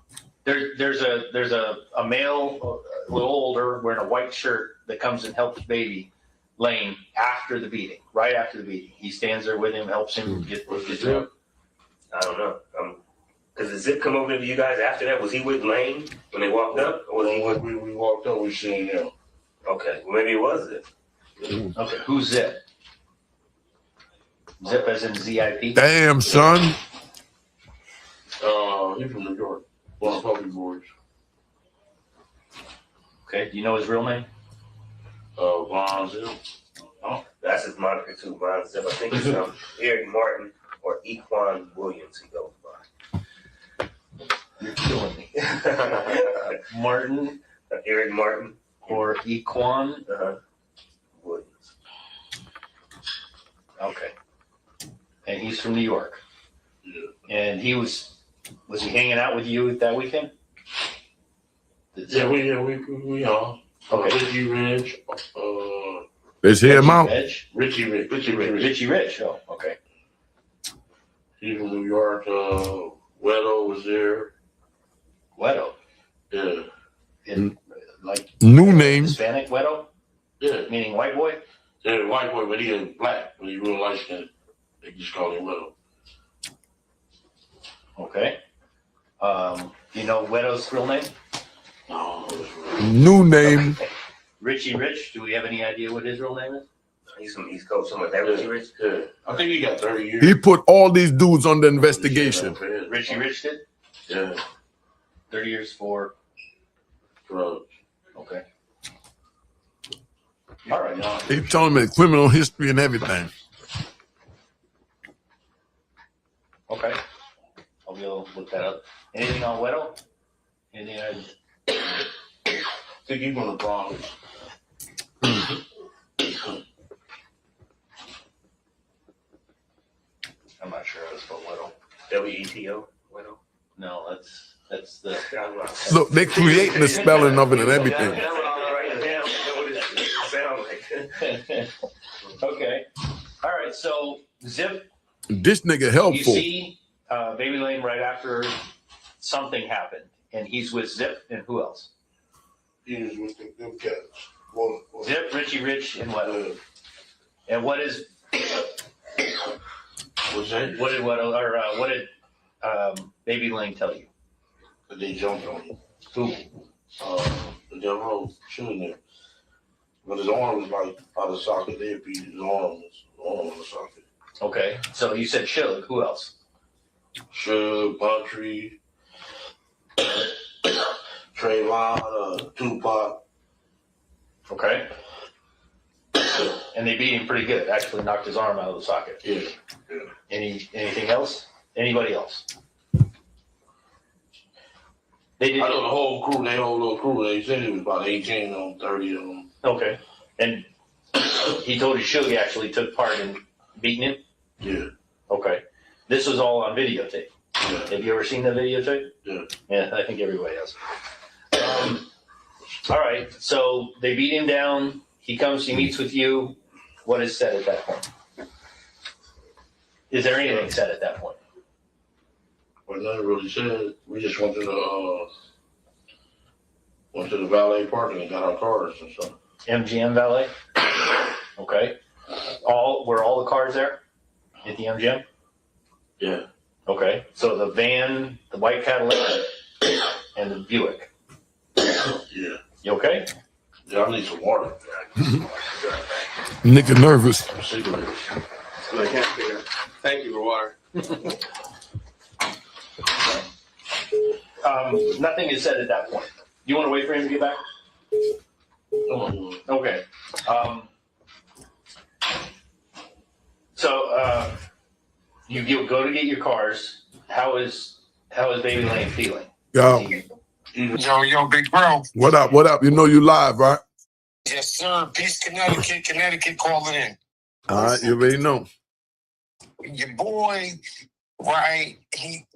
There's a male, a little older, wearing a white shirt that comes and helps Baby Lane after the beating, right after the beating. He stands there with him, helps him get Zip? I don't know. Does the Zip come over to you guys after that? Was he with Lane when they walked up? Or was he? When we walked up, we seen him. Okay. Well, maybe it was Zip. Okay, who's Zip? Zip as in Z-I-P? Damn, son. He from New York. One of Puppy Boys. Okay, do you know his real name? Von Zip. Oh, that's his moniker too, Von Zip. I think it's Eric Martin or Equan Williams he goes by. You're killing me. Martin Eric Martin or Equan? Williams. Okay. And he's from New York. Yeah. And he was he hanging out with you that weekend? Yeah, we are. Okay. Richie Rich. Let's hear him out. Richie Rich. Richie Rich. Oh, okay. He's from New York. Wedo was there. Wedo. Yeah. In like New name. Hispanic Wedo? Yeah. Meaning white boy? Yeah, white boy, but he is black, but he real light skinned. They just call him Wedo. Okay. Do you know Wedo's real name? No, New name. Okay. Richie Rich, do we have any idea what his real name is? He's from East Coast. Something like that. Richie Rich. Yeah. I think he got 30 years. He put all these dudes under investigation. Richie Rich did? Yeah. 30 years for Drugs. okay. All right. He told me the criminal history and everything. Okay. I'll be able to look that up. Anything on Wedo? Anything I think he's from the Bronx. I'm not sure how to spell Wedo. W-E-T-O. Wedo. No, that's the Look, they creating the spelling of it and everything. okay. All right. So Zip, This nigga you helpful. see Baby Lane right after something happened, and he's with Zip and who else? He was with them cats. Zip, Richie Rich, and what? And what is What's that? what did Baby Lane tell you? But they jumped on him. Who? The devil shooting him. But his arm was like out of socket. They beat his arm on the socket. Okay. So you said Shug. Who else? Suge, Buntry, Trayvon, Tupac. Okay. And they beat him pretty good. Actually knocked his arm out of the socket. Yeah. Anything else? Anybody else? They did. I know the whole crew, they whole little crew, they said it was about 18 on 30 of them. Okay. And he told you Suge actually took part in beating him? Yeah. Okay. This was all on videotape. Yeah. Have you ever seen the videotape? Yeah. Yeah, I think everybody has. All right. So they beat him down. He comes, he meets with you. What is said at that point? Is there anything said at that point? Well, nothing really said. We just went to the valet parking and got our cars and stuff. MGM Valet? Okay. Were all the cars there at the MGM? Yeah. Okay. So the van, the white Cadillac, and the Buick. Yeah. You okay? Yeah, I need some water. Nigga nervous. I'm sick of it. Thank you for water. Nothing is said at that point. You want to wait for him to get back? Okay. So you go to get your cars. How is Baby Lane feeling? Yo, Yo, big bro. what up? What up? You know you live, right? Yes, sir. Peace, Connecticut calling in. All right, you already know. Your boy, right?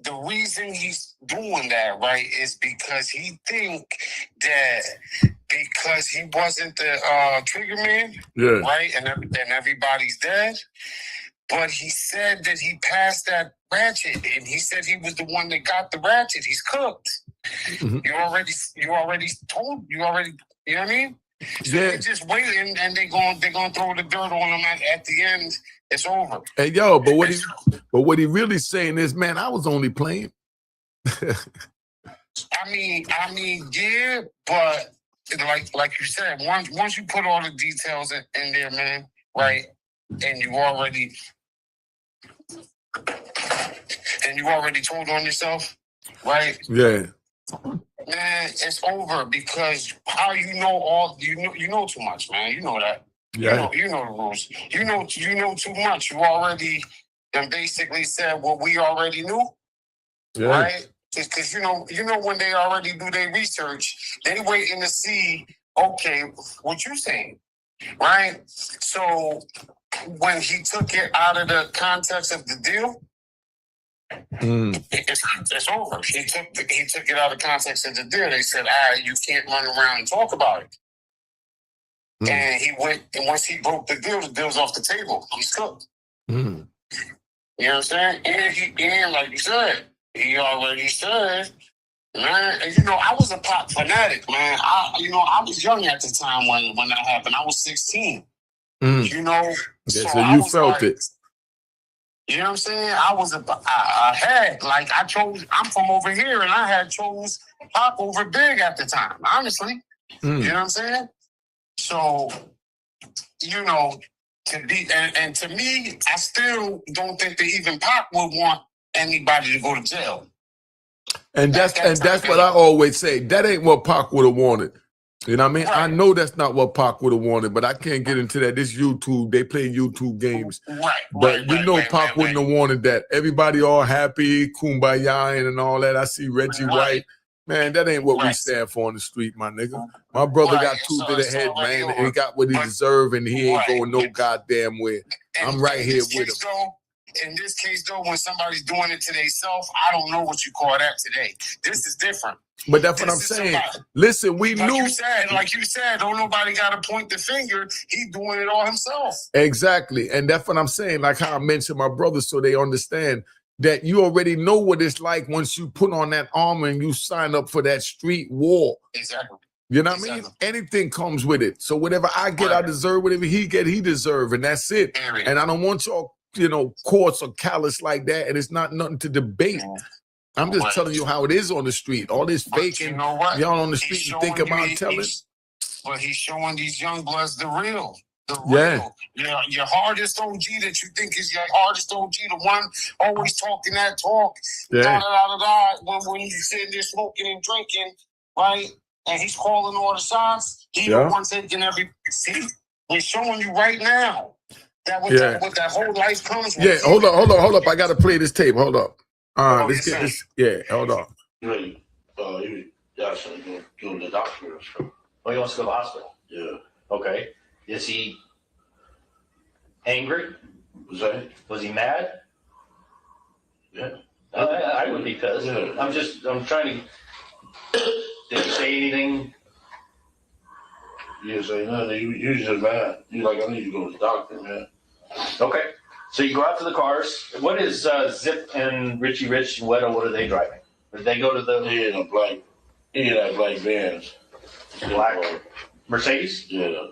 The reason he's doing that, right, is because he think that because he wasn't the trigger man, Yeah. right, and everybody's dead. But he said that he passed that ratchet, and he said he was the one that got the ratchet. He's cooked. Mhm. You already told. You know what I mean? So Yeah. they're just waiting, and they're gonna throw the dirt on him at the end. It's over. Hey, yo, but what he really saying is, man, I was only playing. I mean, yeah, but like you said, once you put all the details in there, man, right, and you already told on yourself, right? Yeah. Man, it's over because how you know too much, man. You know that. Yeah. You know the rules. You know too much. You already and basically said what we already knew, Yeah. right? Because you know when they already do their research, they waiting to see, okay, what you saying, right? So when he took it out of the context of the deal, it's over. He took it out of context of the deal. They said, all right, you can't run around and talk about it. And he went, and once he broke the deal's off the table. He's cooked. Mm. You know what I'm saying? And like you said, he already said, man, and I was a pop fanatic, man. I was young at the time when that happened. I was 16. Mm. Yeah, So you felt it. You know what I'm saying? I was I had, like, I'm from over here, and I had chose Pop over Big at the time, honestly. You know what I'm saying? So, to be, and to me, I still don't think that even Pop would want anybody to go to jail. And that's what I always say. That ain't what Pac would have wanted. You know what I mean? Right. I know that's not what Pac would have wanted, but I can't get into that. This YouTube, they play YouTube games. But Pac wouldn't have wanted that. Everybody all happy, kumbaya and all that. I see Reggie White. Man, that ain't what we stand for on the street, my nigga. My brother got two to the head, man, and he got what he deserved, and he ain't going no goddamn where. I'm right here with him. In this case, though, when somebody's doing it to themselves, I don't know what you call that today. This is different. But that's what I'm saying. Listen, we knew. Like you said, don't nobody got to point the finger. He's doing it all himself. Exactly. And that's what I'm saying. Like how I mentioned my brother, so they understand that you already know what it's like once you put on that armor and you sign up for that street war. Exactly. You know what I mean? Anything comes with it. So whatever I get, I deserve. Whatever he get, he deserve. And that's it. And I don't want y'all, courts are callous like that. And it's not nothing to debate. I'm just telling you how it is on the street. All this faking, y'all on the street and think about telling. But he's showing these young bloods the real. Yeah. Your hardest OG that you think is your hardest OG, the one always talking that talk. Yeah. When you sitting there smoking and drinking, right? And he's calling all the shots. He's the one taking every. See, we're showing you right now that what that whole life comes with. Yeah, hold up. I gotta play this tape. Hold up. Let's get this. Yeah, hold on. You ready? Yeah, so you go to the doctor and stuff. Oh, he wants to go to the hospital. Yeah. Okay. Is he angry? Was that? Was he mad? Yeah. I would be pissed. Yeah. I'm trying to. Did he say anything? You didn't say nothing. You just mad. You like, I need to go to the doctor, man. Okay. So you go out to the cars. What is Zip and Richie Rich and Weddle? What are they driving? Did they go to the He in that black Vans. black Mercedes? Yeah.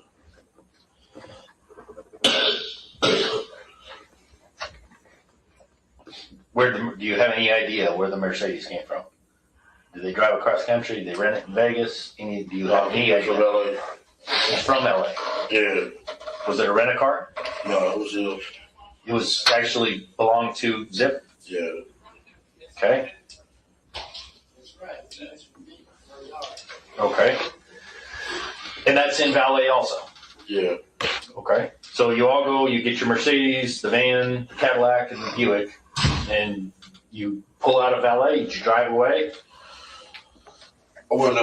Do you have any idea where the Mercedes came from? Did they drive across country? Did they rent it in Vegas? Do you have any From idea? LA. It's from LA. Yeah. Was it a rent a car? No, it was him. It was actually belonged to Zip. Yeah. Okay. Okay. And that's in valet also. Yeah. Okay. So you all go, you get your Mercedes, the van, the Cadillac, and the Buick, and you pull out of valet, you drive away. I went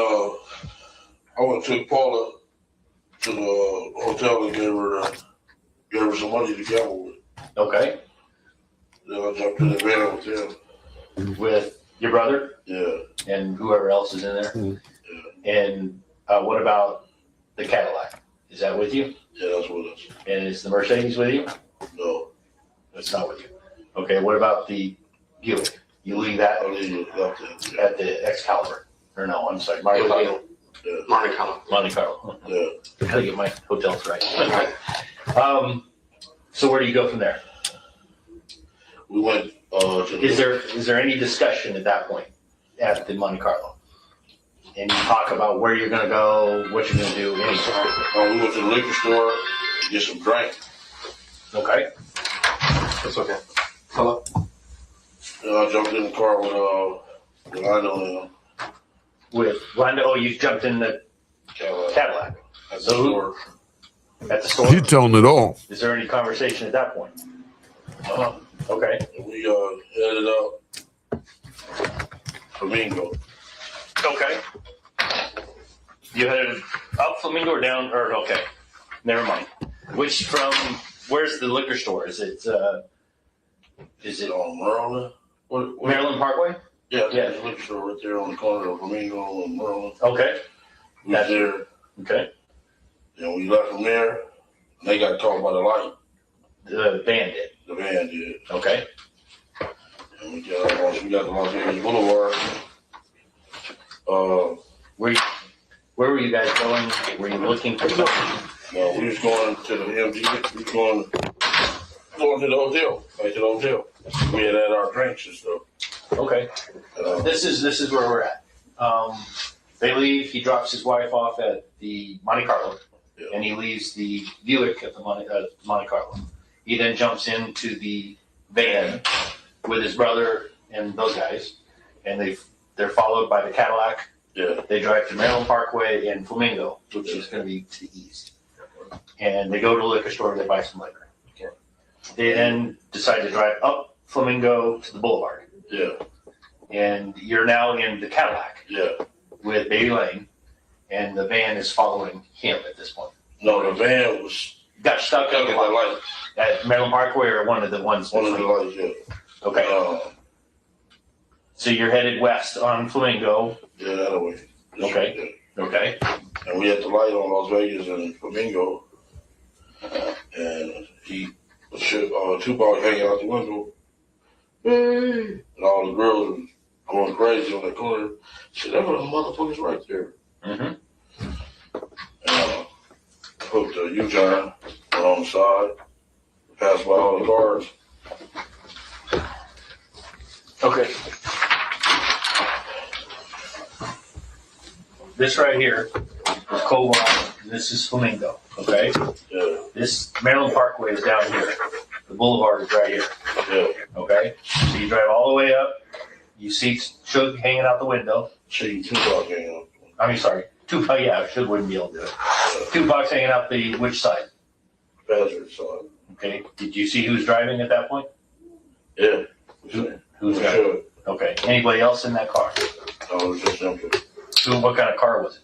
to Paula to the hotel and gave her some money to gamble with. Okay. Then I jumped in the van with him. With your brother Yeah. and whoever else is in there. And what about the Cadillac? Is that with you? Yeah, that's with us. And is the Mercedes with you? No. It's not with you. Okay. What about the Buick? You leave that I leave it left it. at the Excalibur. Or no, I'm sorry, Monte Carlo. Yeah. Monte Carlo. Monte Carlo. Yeah. I gotta get my hotels right. So where do you go from there? We went to Is there any discussion at that point at the Monte Carlo? And you talk about where you're gonna go, what you're gonna do, anything. we went to the liquor store to get some drink. Okay. That's okay. Hello. And I jumped in the car with Lionel in him. With Rhonda, oh, you jumped in the Cadillac At the So who- store. at the store. He telling it all. Is there any conversation at that point? Okay. And we headed up Flamingo. Okay. You headed up Flamingo or down, or okay. Never mind. Where's the liquor store? Is it On Maryland. What? Maryland Parkway? Yeah, Yeah. there's a liquor store right there on the corner of Flamingo and Maryland. Okay. We was there, Okay. and we left from there. They got caught by the light. The band did. The van did. Okay. And once we got to Los Angeles Boulevard, Where were you guys going? Were you looking for something? no, we was going to the MG. We was going to the hotel. Back to the hotel. We had our drinks and stuff. Okay. This is where we're at. They leave. He drops his wife off at the Monte Carlo, Yeah. and he leaves the Buick at the Monte Carlo. He then jumps into the van with his brother and those guys, and they're followed by the Cadillac. Yeah. They drive to Maryland Parkway and Flamingo, which is going to be to the east. And they go to a liquor store and they buy some liquor. Okay. They then decide to drive up Flamingo to the boulevard. Yeah. And you're now in the Cadillac Yeah. with Baby Lane, and the van is following him at this point. No, the van was Got stuck stuck at the light. at Maryland Parkway or one of the ones One of the between? lights, yeah. Okay. So you're headed west on Flamingo. Yeah, that way. Okay. Okay. And we had the light on Las Vegas and Flamingo. And he Tupac hanging out the window. Hey. And all the girls were going crazy on that corner. Shit, that was the motherfuckers right there. Mm-hmm. And hooked a U-turn, went on the side, passed by all the cars. Okay. This right here is Cove Island, and this is Flamingo. Okay. Yeah, This Maryland Parkway is down here. The boulevard is right here. yeah. Okay. So you drive all the way up. You see Suge hanging out the window. See Tupac hanging out. I mean, sorry, Tupac. Yeah, Suge wouldn't be able to do it. Tupac's hanging out which side? Passenger side. Okay. Did you see who's driving at that point? Yeah. Who's driving? Sure. Okay. Anybody else in that car? No, it was just empty. What kind of car was it?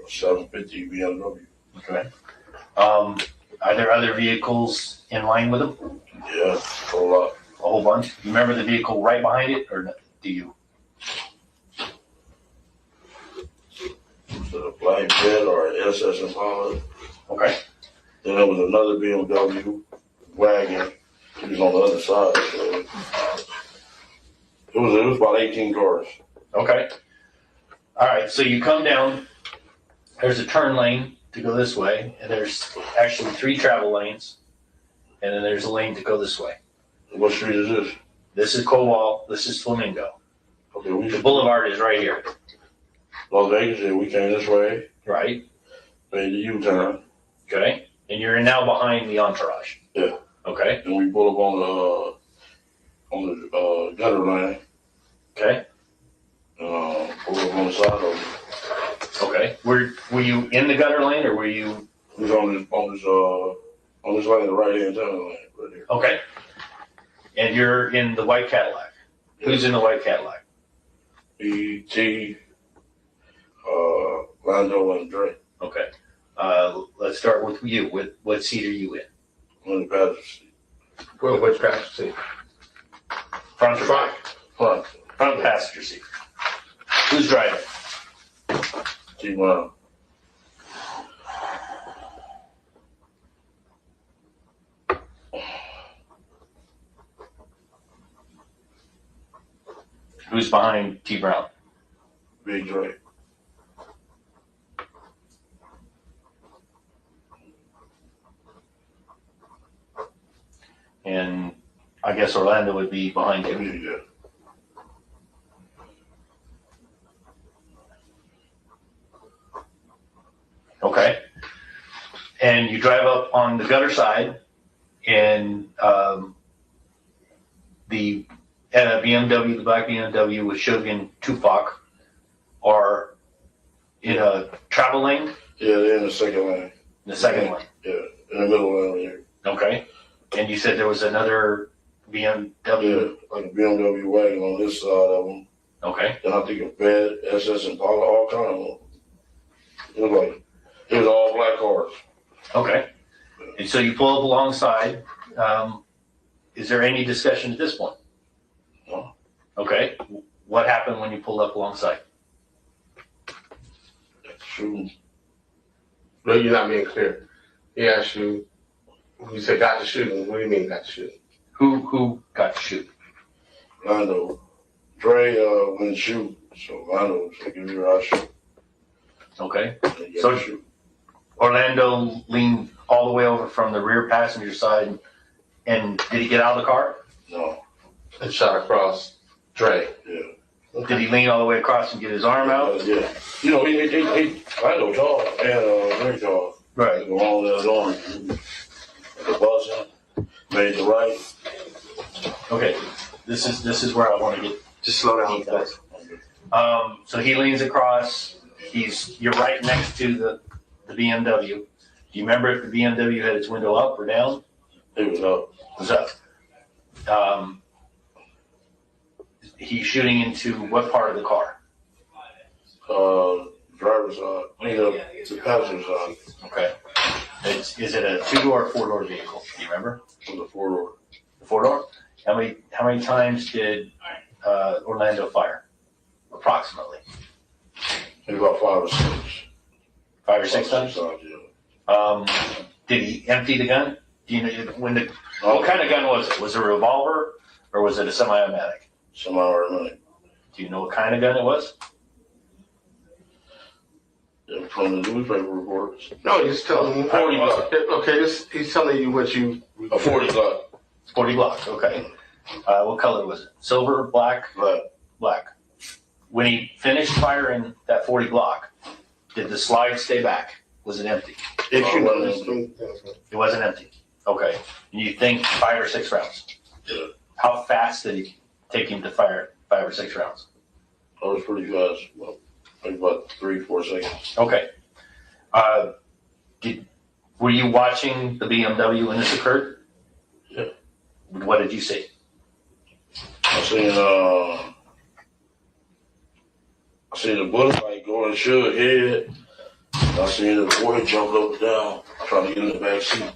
750 BMW. Okay. Are there other vehicles in line with them? Yeah, a whole lot. A whole bunch. You remember the vehicle right behind it, or do you? Was it a black jet or an SS Impala? Okay. Then there was another BMW wagon. It was on the other side. So it was about 18 cars. Okay. All right. So you come down. There's a turn lane to go this way, and there's actually 3 travel lanes, and then there's a lane to go this way. What street is this? This is Cobalt. This is Flamingo. Okay, we The boulevard is right here. Las Vegas, and we came this way, Right. made the U-turn, Okay. And you're now behind the entourage. Yeah. Okay. and we pulled up on the gutter lane, Okay. pulled up on the side of it. Okay. Were you in the gutter lane, or were you? We was on this lane, the right-hand turn lane, right here. Okay. And you're in the white Cadillac. Who's in the white Cadillac? E.T., Lando, and Drake. Okay. Let's start with you. What seat are you in? On the passenger seat. Well, which passenger seat? Front or back? Front. Front passenger seat. Who's driving? T-Brown. Who's behind T. Brown? Big Drake. And I guess Orlando would be behind you. Yeah. Okay. And you drive up on the gutter side, and the BMW, the black BMW with Shogun Tupac, are in a travel lane, Yeah, they're in the second lane. the second lane. Yeah, in the middle lane right here. Okay. And you said there was another BMW. Yeah, like a BMW wagon on this side of them. Okay. Then I think a Fed, SS, and Impala, all kind of them. It was all black cars. Okay. And so you pull up alongside. Is there any discussion at this point? No. Okay. What happened when you pulled up alongside? Shooting. No, you're not being clear. He asked you, you said got to shooting. What do you mean got to shooting? Who got to shoot? Lando. Dre wouldn't shoot, so Lando was like, give me your shoot. Okay. And he So- got to shoot. Orlando leaned all the way over from the rear passenger side, and did he get out of the car? No. And shot across Dre. Yeah. Did he lean all the way across and get his arm out? Yeah. You know, he Lando tall and very tall. Right. Go on there along. The bus made the right. Okay. This is where I want to get. Just slow down, guys. So he leans across. You're right next to the BMW. Do you remember if the BMW had its window up or down? It was up. It was up. He's shooting into what part of the car? Driver's side. The passenger side. Okay. Is it a 2-door or 4-door vehicle? Do you remember? It was a 4-door. The 4-door? How many times did Orlando fire? Approximately. Maybe about 5 or 6. 5 or 6 times? Yeah. Did he empty the gun? Do you know what kind of gun was it? Was it a revolver or was it a semi-automatic? Semi-automatic. Do you know what kind of gun it was? Yeah, from the newspaper reports. No, he's telling me 40 Glock. Okay, he's telling you what you. A 40 Glock. 40 Glock. Okay. What color was it? Silver, black? Black. When he finished firing that 40 Glock, did the slide stay back? Was it empty? If you know Well, this. It wasn't empty. Okay. And you think 5 or 6 rounds? Yeah. How fast did it take him to fire 5 or 6 rounds? That was pretty fast. Well, maybe about 3-4 seconds. Okay. Were you watching the BMW when this occurred? Yeah. What did you see? I seen I seen the bullet like go in Suge's head. I seen the boy jumping up and down, trying to get in the back seat.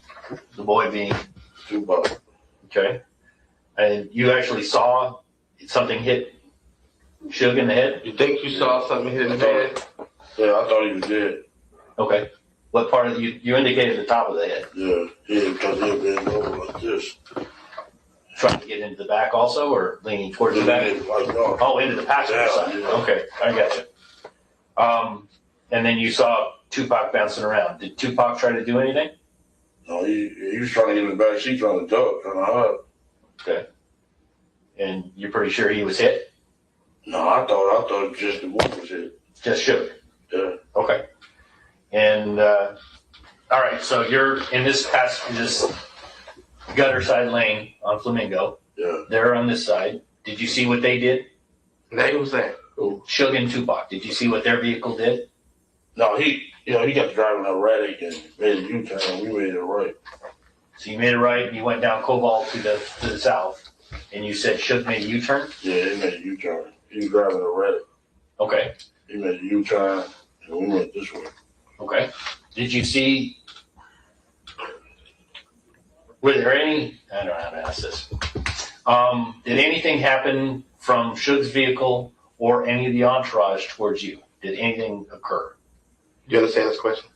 The boy being Tupac. okay, and you actually saw something hit Suge in the head. You think you saw something hit in the head? Yeah, I thought he was dead. Okay, what part of you indicated the top of the head? Yeah, because he had been over like this. Trying to get into the back also, or leaning towards the back? Like, no. Oh, into the passenger Yeah, side. yeah. Okay, I got you. And then you saw Tupac bouncing around. Did Tupac try to do anything? No, he was trying to get in the back seat, trying to duck, trying to hide. Okay. And you're pretty sure he was hit? No, I thought just the boy was hit. Just Suge. Yeah. Okay. And all right, so you're in this gutter side lane on Flamingo. Yeah. They're on this side. Did you see what they did? They was that. Suge and Tupac. Did you see what their vehicle did? No, he got driving erratic and made a U-turn. We made it right. So you made it right. You went down Cobalt to the south, and you said Suge made a U-turn. Yeah, he made a U-turn. He was driving erratic. Okay. He made a U-turn, and we went this way. Okay. Did you see? Were there any? I don't know how to ask this. Did anything happen from Suge's vehicle or any of the entourage towards you? Did anything occur? You understand this question?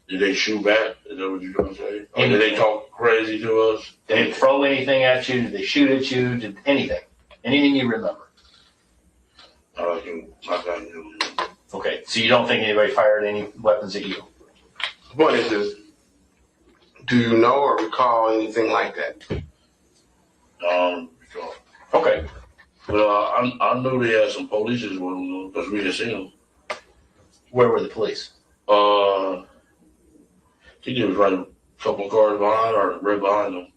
Did they shoot back? Is that what you're going to say? Or did they talk crazy to us? Did they throw anything at you? Did they shoot at you? Did anything? Anything you remember? I can't do it. Okay. So you don't think anybody fired any weapons at you? The point is this. Do you know or recall anything like that? Okay. Well, I knew they had some police with them because we didn't see them. Where were the police? I think it was right a couple of cars behind or right behind them.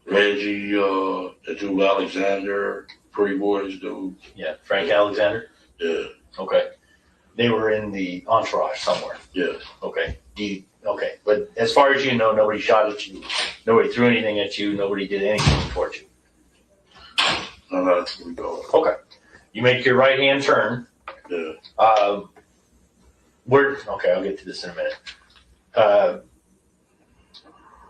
Reggie, the dude Alexander, Pretty Boys dude. Yeah. Frank Alexander? Yeah, Okay. They were in the entourage somewhere. yeah. Okay. Okay. But as far as you know, nobody shot at you. Nobody threw anything at you. Nobody did anything towards you. No, that's where we go. Okay. You make your right-hand turn. Yeah. Okay, I'll get to this in a minute.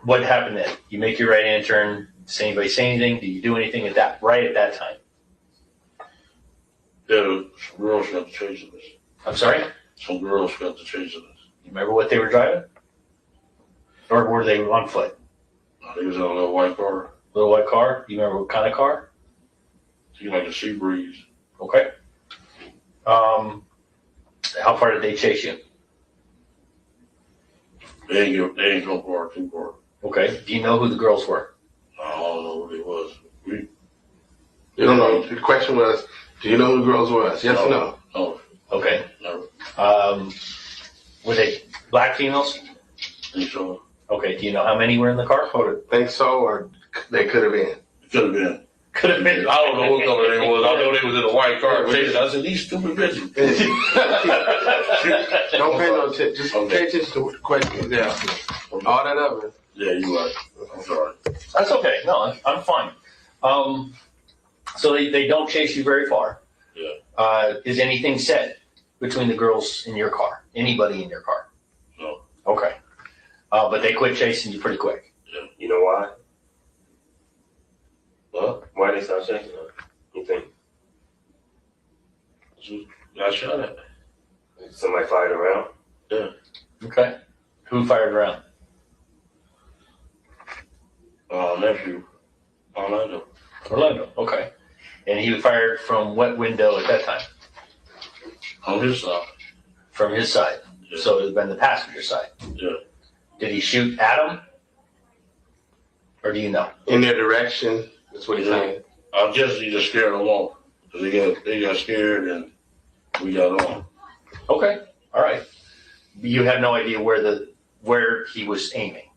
What happened then? You make your right-hand turn. Does anybody say anything? Did you do anything at that time? Yeah, some girls got to chasing us. I'm sorry? Some girls got to chasing us. You remember what they were driving? Or were they on foot? They was in a little white car. Little white car? You remember what kind of car? Seemed like a sea breeze. Okay. How far did they chase you? They ain't go far, too far. Okay. Do you know who the girls were? I don't know what it was. You don't know. The question was, do you know who the girls was? Yes or no? No, Okay. never. Were they black females? Think so. Okay. Do you know how many were in the car? Think so, or they could have been. It could have been. Could have been. I don't know what color they was. I know they was in a white car chasing. I said, these stupid bitches. Don't pay no attention. Just pay attention to what the question is asking. All that other. Yeah, you're right. I'm sorry. That's okay. No, I'm fine. So they don't chase you very far. Yeah. Is anything said between the girls in your car? Anybody in your car? No. Okay. But they quit chasing you pretty quick. Yeah. You know why? What? Why they start checking on you? You think Got shot at. somebody fired around? Yeah. Okay. Who fired around? Nephew. Orlando. Orlando. Okay. And he fired from what window at that time? On his side. From his side. Yeah. So it would have been the passenger side. Yeah. Did he shoot at him? Or do you know? In their direction. That's what he's saying. I guess he just scared them off. Cause they got scared and we got on. Okay. All right. You have no idea where he was aiming.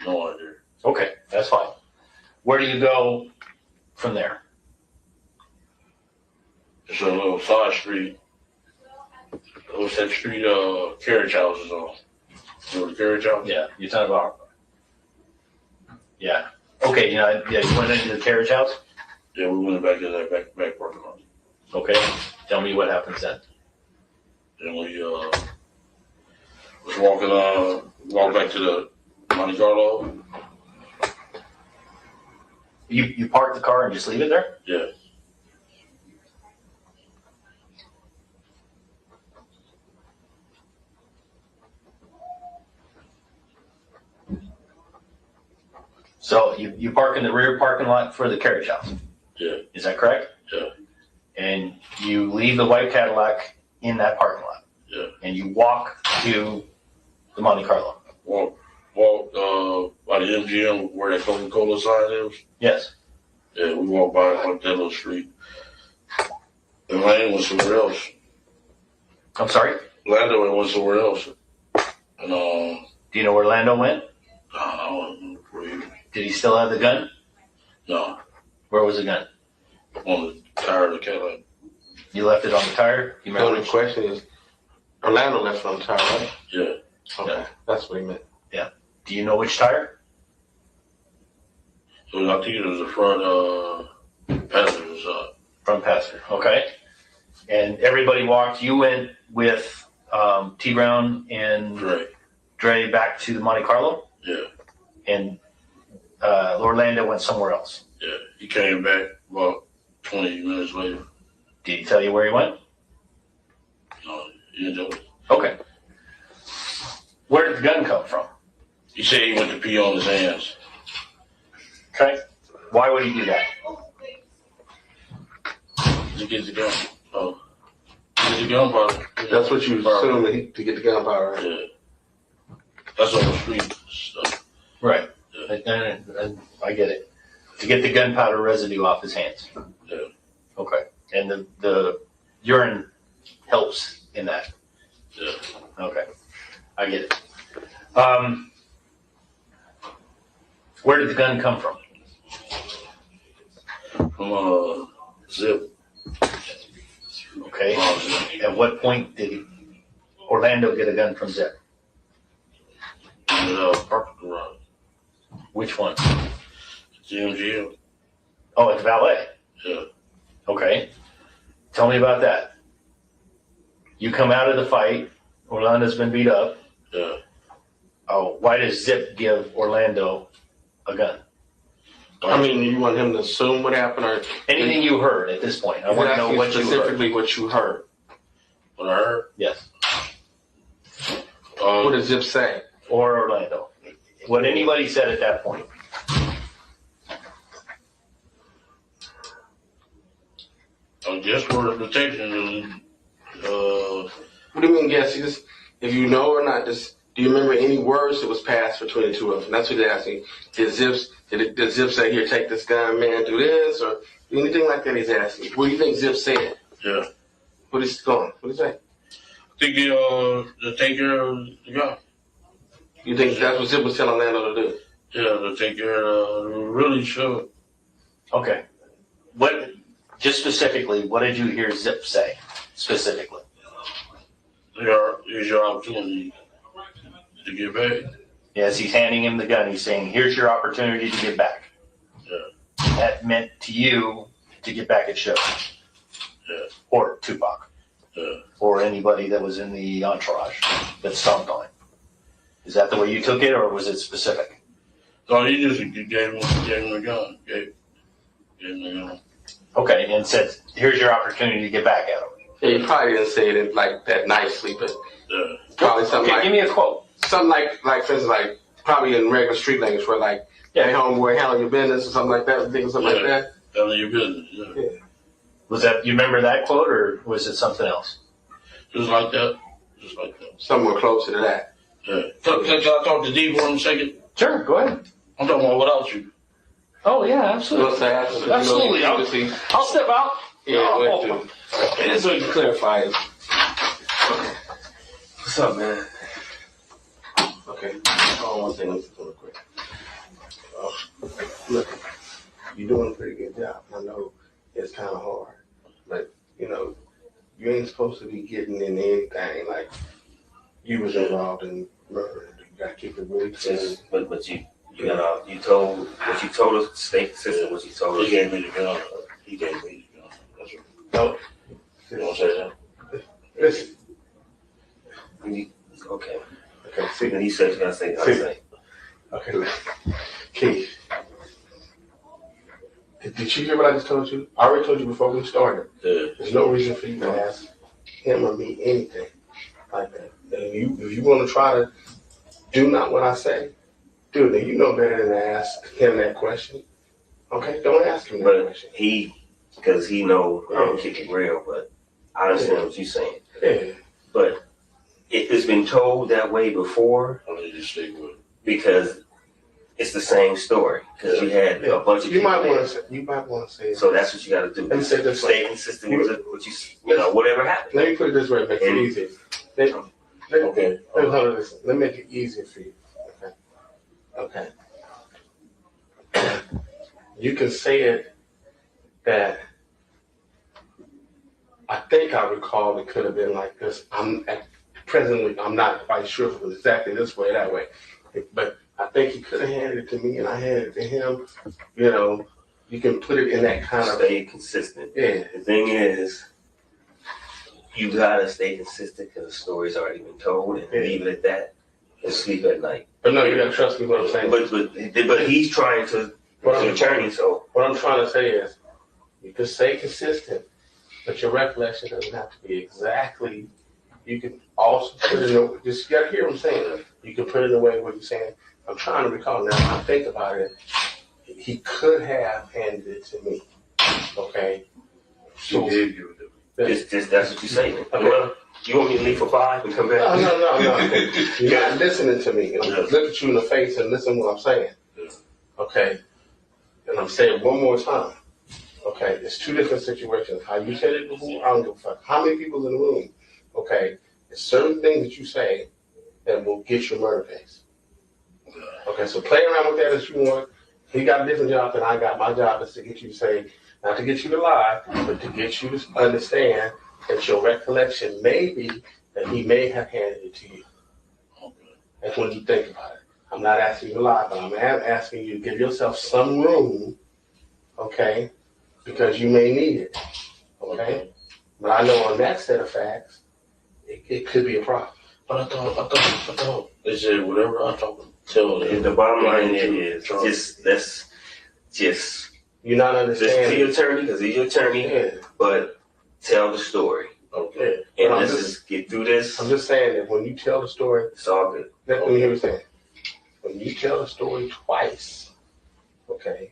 No idea. Okay, that's fine. Where do you go from there? It's a little side street. What's that street? Carriage house is on. You know the carriage house? Yeah, you're talking about. Yeah. Okay. You went into the carriage house. Yeah, we went back to that back parking lot. Okay. Tell me what happens then. Then we was walked back to the Monte Carlo. You park the car and just leave it there? Yeah. So you park in the rear parking lot for the carriage house? Yeah. Is that correct? Yeah. And you leave the white Cadillac in that parking lot? Yeah. And you walk to the Monte Carlo? Walk by the MGM where that Coca-Cola sign is. Yes. Yeah, we walked by like that little street. And Lane went somewhere else. I'm sorry? Lando went somewhere else. And Do you know where Lando went? I don't know. Did he still have the gun? No, Where was the gun? on the tire of the Cadillac. You left it on the tire? You The remember only which? question is, Orlando left on the tire, right? Yeah. Okay, Yeah. that's what he meant. Do you know which tire? So I think it was the front passenger side. Front passenger. Okay. And everybody walked. You went with T Brown and Right. Dre back to the Monte Carlo, Yeah. and Orlando went somewhere else. Yeah. He came back about 20 minutes later. Did he tell you where he went? No, he didn't know. Okay. Where did the gun come from? He said he went to pee on his hands. Okay. Why would he do that? To get the gun. Oh. Get the gunpowder. That's what you assume to get the gunpowder, right? Yeah. That's on the street stuff. Right. Yeah. And I get it. To get the gunpowder residue off his hands. Yeah. Okay. And the urine helps in that. Yeah. Okay. I get it. Where did the gun come from? From Zip. Okay. Zip. At what point did Orlando get a gun from Zip? And parking garage. Which one? The MGM. Oh, it's valet. Yeah. Okay. Tell me about that. You come out of the fight. Orlando's been beat up. Yeah. Oh, why does Zip give Orlando a gun? I mean, you want him to assume what happened, or Anything you heard at this point? I want to know what you heard. specifically what you heard. What I heard? Yes. What does Zip say? Or Orlando. What anybody said at that point. I guess we're protection. What do you mean, guess? If you know or not, do you remember any words that was passed between the two of them? That's what they're asking. Did Zip say, here, take this gun, man, do this, or anything like that he's asking? What do you think Zip said? Yeah. What is going? What did he say? I think to take care of the guy. You think that's what Zip was telling Lando to do? Yeah, to take care of really sure. Okay. Just specifically, what did you hear Zip say specifically? Here's your opportunity to get back. As he's handing him the gun, he's saying, here's your opportunity to get back. Yeah. That meant to you to get back at Show. Yeah. Or Tupac. Yeah. Or anybody that was in the entourage that stomped on him. Is that the way you took it, or was it specific? So he just gave him a gun. Gave him the gun. Okay, and said, here's your opportunity to get back at him. Yeah, he probably didn't say it like that nicely, but Yeah. probably something Okay, like give me a quote. something like for instance, like probably in regular street language, where like, hey homeboy, handle your business or something like that. You think something like that? Handle your business. Yeah. Was that, you remember that quote, or was it something else? Just like that. Just like that. Somewhere closer to that. Yeah. Can I talk to D for a second? Sure, go ahead. I'm talking about without you. Oh, yeah, absolutely. What's that? Absolutely. I'll step out. Yeah, Oh. go ahead. And this way you clarify it. What's up, man? Okay. Oh, one thing. Let's do it quick. Look, you're doing a pretty good job. I know it's kind of hard, but you ain't supposed to be getting in anything like you was involved in murder. You gotta keep it really clean. But you told what you told us, state system, what you told us. He gave me the gun. He gave me the gun. That's what. No, You don't say that. listen. Okay. Okay, see, Then he said you gotta say the other thing. okay, Keith. Did you hear what I just told you? I already told you before we started. Yeah. There's no reason for you to ask him or me anything like that. And if you want to try to do not what I say, dude, then you know better than to ask him that question. Okay, don't ask him that But question. because he know I'm kicking real, but I understand what you're saying. Yeah. But if it's been told that way before, I need to stick with it. because it's the same story. Because you had a bunch of You people might there. want to say. So that's what you got to do. Let me say this Stay way. consistent with what you know, whatever happens. Let me put it this way. It makes it easier. Okay. Let me make it easier for you. Okay. You can say it that I think I recall it could have been like this. Presently, I'm not quite sure if it was exactly this way or that way. But I think he could have handed it to me and I handed it to him. You know, you can put it in that kind of. Stay consistent. Yeah. The thing is, you gotta stay consistent because the story's already been told, and leave it at that, and sleep at night. But no, you gotta trust me what I'm saying. But he's trying to. He's an attorney, so what I'm trying to say is, you can stay consistent, but your recollection doesn't have to be exactly. You can also put it in. Just you gotta hear what I'm saying. You can put it in a way where you're saying, "I'm trying to recall now." I think about it. He could have handed it to me. Okay. So he did give it to me. just that's what you're saying. Okay. Well, you want me to leave for 5 and come back? No. You're not listening to me. I'm look at you in the face and listen to what I'm saying. Okay. And I'm saying one more time. Okay. It's two different situations. How you said it before, I don't give a fuck. How many people in the room? Okay. There's certain things that you say that will get you a murder case. Okay. So play around with that as you want. He got a different job than I got. My job is to get you to say, not to get you to lie, but to get you to understand that your recollection may be that he may have handed it to you. That's when you think about it. I'm not asking you to lie, but I'm asking you to give yourself some room, okay, because you may need it, okay? But I know on that set of facts, it could be a problem. But I thought they said whatever I tell them. The bottom line is just you're not understanding. Just to your attorney, because he's your attorney, but tell the story. Okay. And let's just get through this. I'm just saying that when you tell the story, it's all good. Let me hear what you're saying. When you tell the story twice, okay,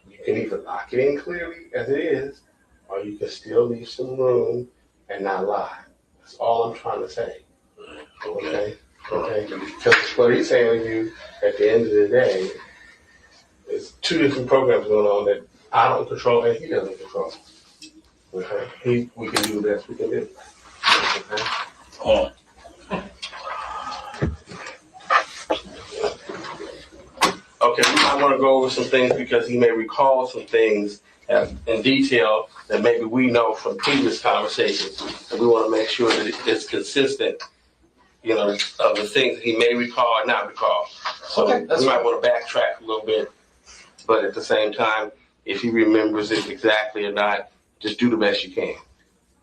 you can either lock it in clearly as it is, or you can still leave some room and not lie. That's all I'm trying to say. Okay? Because what he's saying to you at the end of the day is two different programs going on that I don't control and he doesn't control. Okay? We can do the best we can do. Okay? Oh. Okay, I want to go over some things because he may recall some things in detail that maybe we know from previous conversations. And we want to make sure that it's consistent, you know, of the things that he may recall or not recall. So we might want to backtrack a little bit, but at the same time, if he remembers it exactly or not, just do the best you can.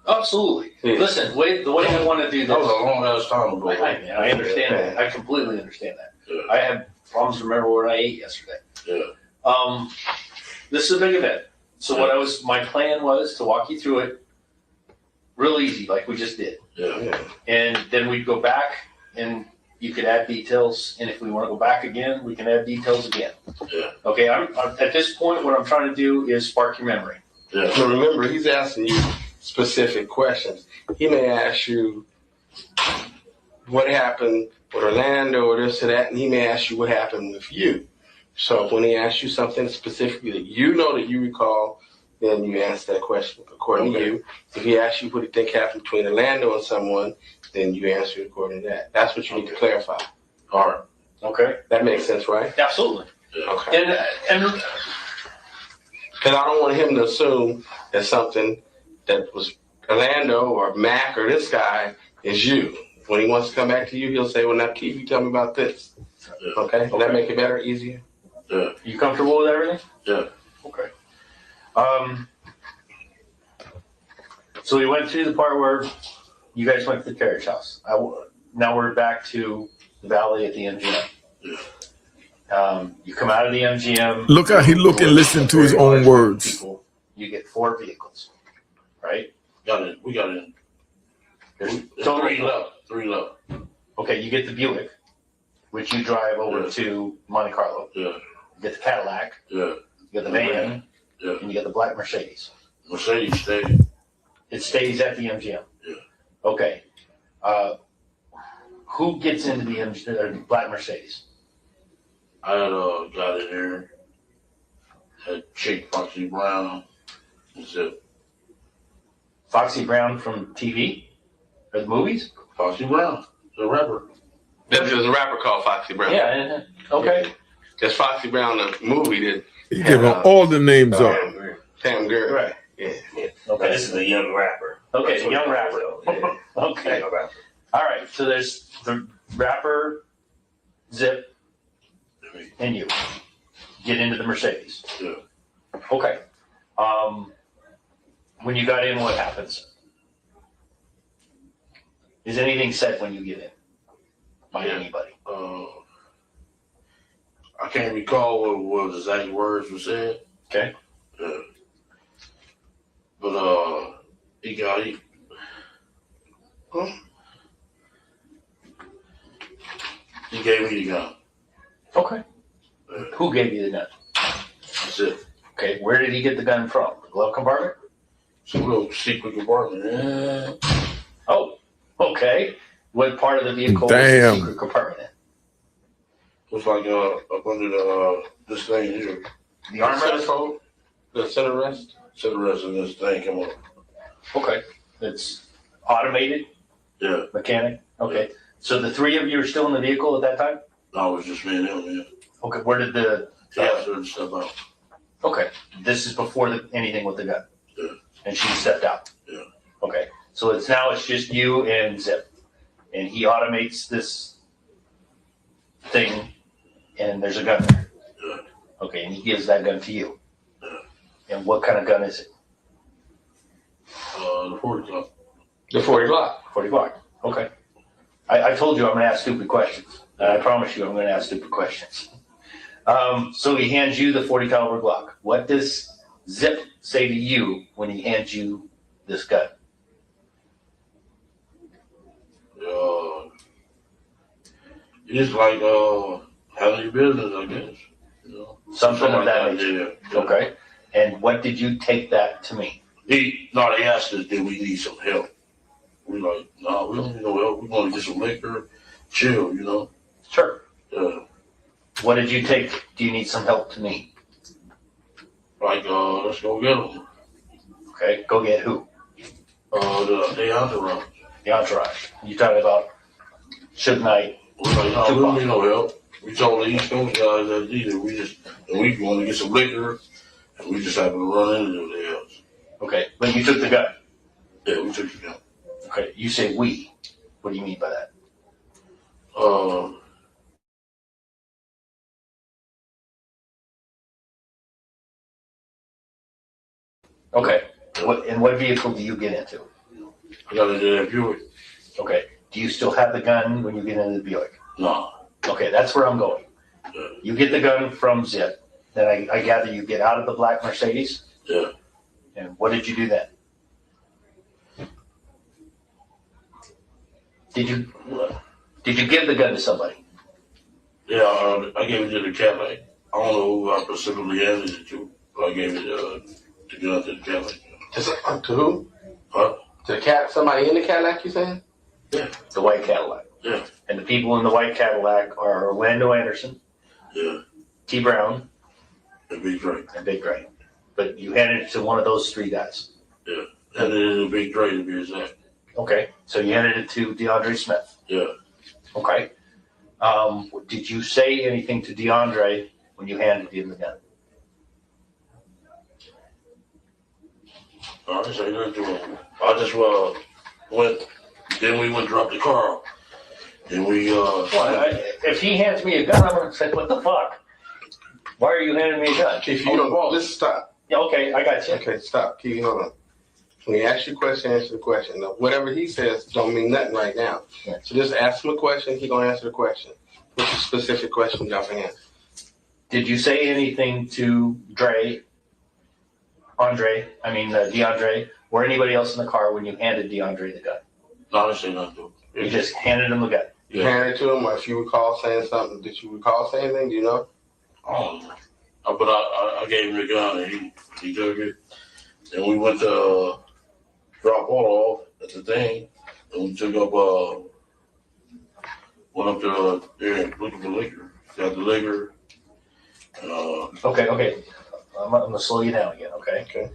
Absolutely. Yeah. Listen, the way I want to do this. That was a long ass time ago. I understand that. I completely understand that. Yeah. I had problems remembering what I ate yesterday. Yeah. This is a big event. So my plan was to walk you through it real easy, like we just did. Yeah. And then we'd go back and you could add details. And if we want to go back again, we can add details again. Yeah. Okay. I'm at this point, what I'm trying to do is spark your memory. Yeah. So remember, he's asking you specific questions. He may ask you what happened with Orlando or this or that, and he may ask you what happened with you. So when he asks you something specifically that you know that you recall, then you answer that question according to you. If he asks you what you think happened between Orlando and someone, then you answer it according to that. That's what you need to clarify. All right. Okay. That makes sense, right? Absolutely. Okay. And I don't want him to assume that something that was Orlando or Mac or this guy is you. When he wants to come back to you, he'll say, well, now, Keefe, you tell me about this. Yeah. Okay? Will that make it better, easier? Yeah. You comfortable with everything? Yeah. Okay. So we went through the part where you guys went to the carriage house. now we're back to the valley at the MGM. You come out of the MGM. Look how he look and listen to his own words. People, you get 4 vehicles, right? We got in. There's There's total 3 left. Okay, you get the Buick, which you drive over to Monte Carlo. Yeah. You get the Cadillac. Yeah. You get the van. Yeah. And you get the black Mercedes. Mercedes stayed. It stays at the MGM. Yeah. Okay. Who gets into the black Mercedes? I had got in there. Had Chick Foxy Brown. And said Foxy Brown from TV or the movies? Foxy Brown, the rapper. There's a rapper called Foxy Brown. Yeah. Okay. There's Foxy Brown, the movie that He give all the names up. Pam Grier. Right. Yeah. Okay. But this is a young rapper. Okay, That's what young it rapper. is, though. Yeah. Okay. Young rapper. All right. So there's the rapper, Zip, and you get into the Mercedes. Yeah. Okay. When you got in, what happens? Is anything said when you get in by anybody? I can't recall what the exact words were said. Okay. But he gave me the gun. Okay. Who gave you the gun? That's it. Okay. Where did he get the gun from? The glove compartment? Some little secret compartment. Yeah. Oh. Okay. What part of the vehicle Damn. was the secret compartment in? It was like up under this thing here. The armrest? Centerfold? The center rest? Set the rest of this thing come up. Okay. It's automated Yeah. mechanic? Okay. So the 3 of you are still in the vehicle at that time? I was just me and him, man. Okay. Where did the... Yeah, I started to step out. Okay. This is before anything with the gun? Yeah. And she stepped out? Yeah. Okay. So it's just you and Zip. And he automates this thing and there's a gun there. Yeah. Okay. And he gives that gun to you. Yeah. And what kind of gun is it? The 40 Glock. The 40 Glock. 40 Glock. Okay. I told you I'm going to ask stupid questions. I promise you I'm going to ask stupid questions. So he hands you the 40 caliber Glock. What does Zip say to you when he hands you this gun? It's like having your business, I guess. You know? Something of that like nature. Yeah. Okay. And what did you take that to mean? They asked us, did we need some help? We like, no, we don't need no help. We want to get some liquor, chill, you know? Sure. Yeah. What did you take? Do you need some help to mean? Like, let's go get them. Okay. Go get who? The entourage. The entourage. You talking about Suge Knight? We're like, no, we don't need no help. We told the East Coast guys that either we want to get some liquor, and we just happened to run into the house. Okay. But you took the gun. Yeah, we took the gun. Okay. You say we. What do you mean by that? Okay. What vehicle do you get into? I got into that Buick. Okay. Do you still have the gun when you get into the Buick? No. Okay, that's where I'm going. Yeah. You get the gun from Zip. Then I gather you get out of the black Mercedes. Yeah. And what did you do then? Did you give the gun to somebody? Yeah, I gave it to the Cadillac. I don't know who I specifically handed it to, but I gave it the gun to the Cadillac. To who? Huh? To the cat? Somebody in the Cadillac, you saying? Yeah. The white Cadillac. Yeah. And the people in the white Cadillac are Orlando Anderson, Yeah. T. Brown, And Big Drake. and Big Dre. But you handed it to one of those 3 guys. Yeah. And then Big Drake to be exact. Okay. So you handed it to DeAndre Smith. Yeah. Okay. Did you say anything to DeAndre when you handed him the gun? I didn't say nothing to him. I just went. Then we went and dropped the car. Then we If he hands me a gun, I'm gonna say, "What the fuck? Why are you handing me a gun?" Keefe, you don't. Let's stop. Yeah, okay, I got you. Okay, stop. Keefe, hold on. When he asks you a question, answer the question. Now, whatever he says don't mean nothing right now. Yeah. So just ask him a question. He gonna answer the question. What's the specific question y'all can answer? Did you say anything to DeAndre, or anybody else in the car when you handed DeAndre the gun? No, I didn't say nothing to him. You just handed him the gun. You handed it to him, or if you recall saying something, did you recall saying anything? Do you know? I don't know. But I gave him the gun and he took it. And we went to drop Paula off at the thing. And we took up, went up to there and looked at the liquor. Got the liquor. Okay. I'm gonna slow you down again, okay? Okay.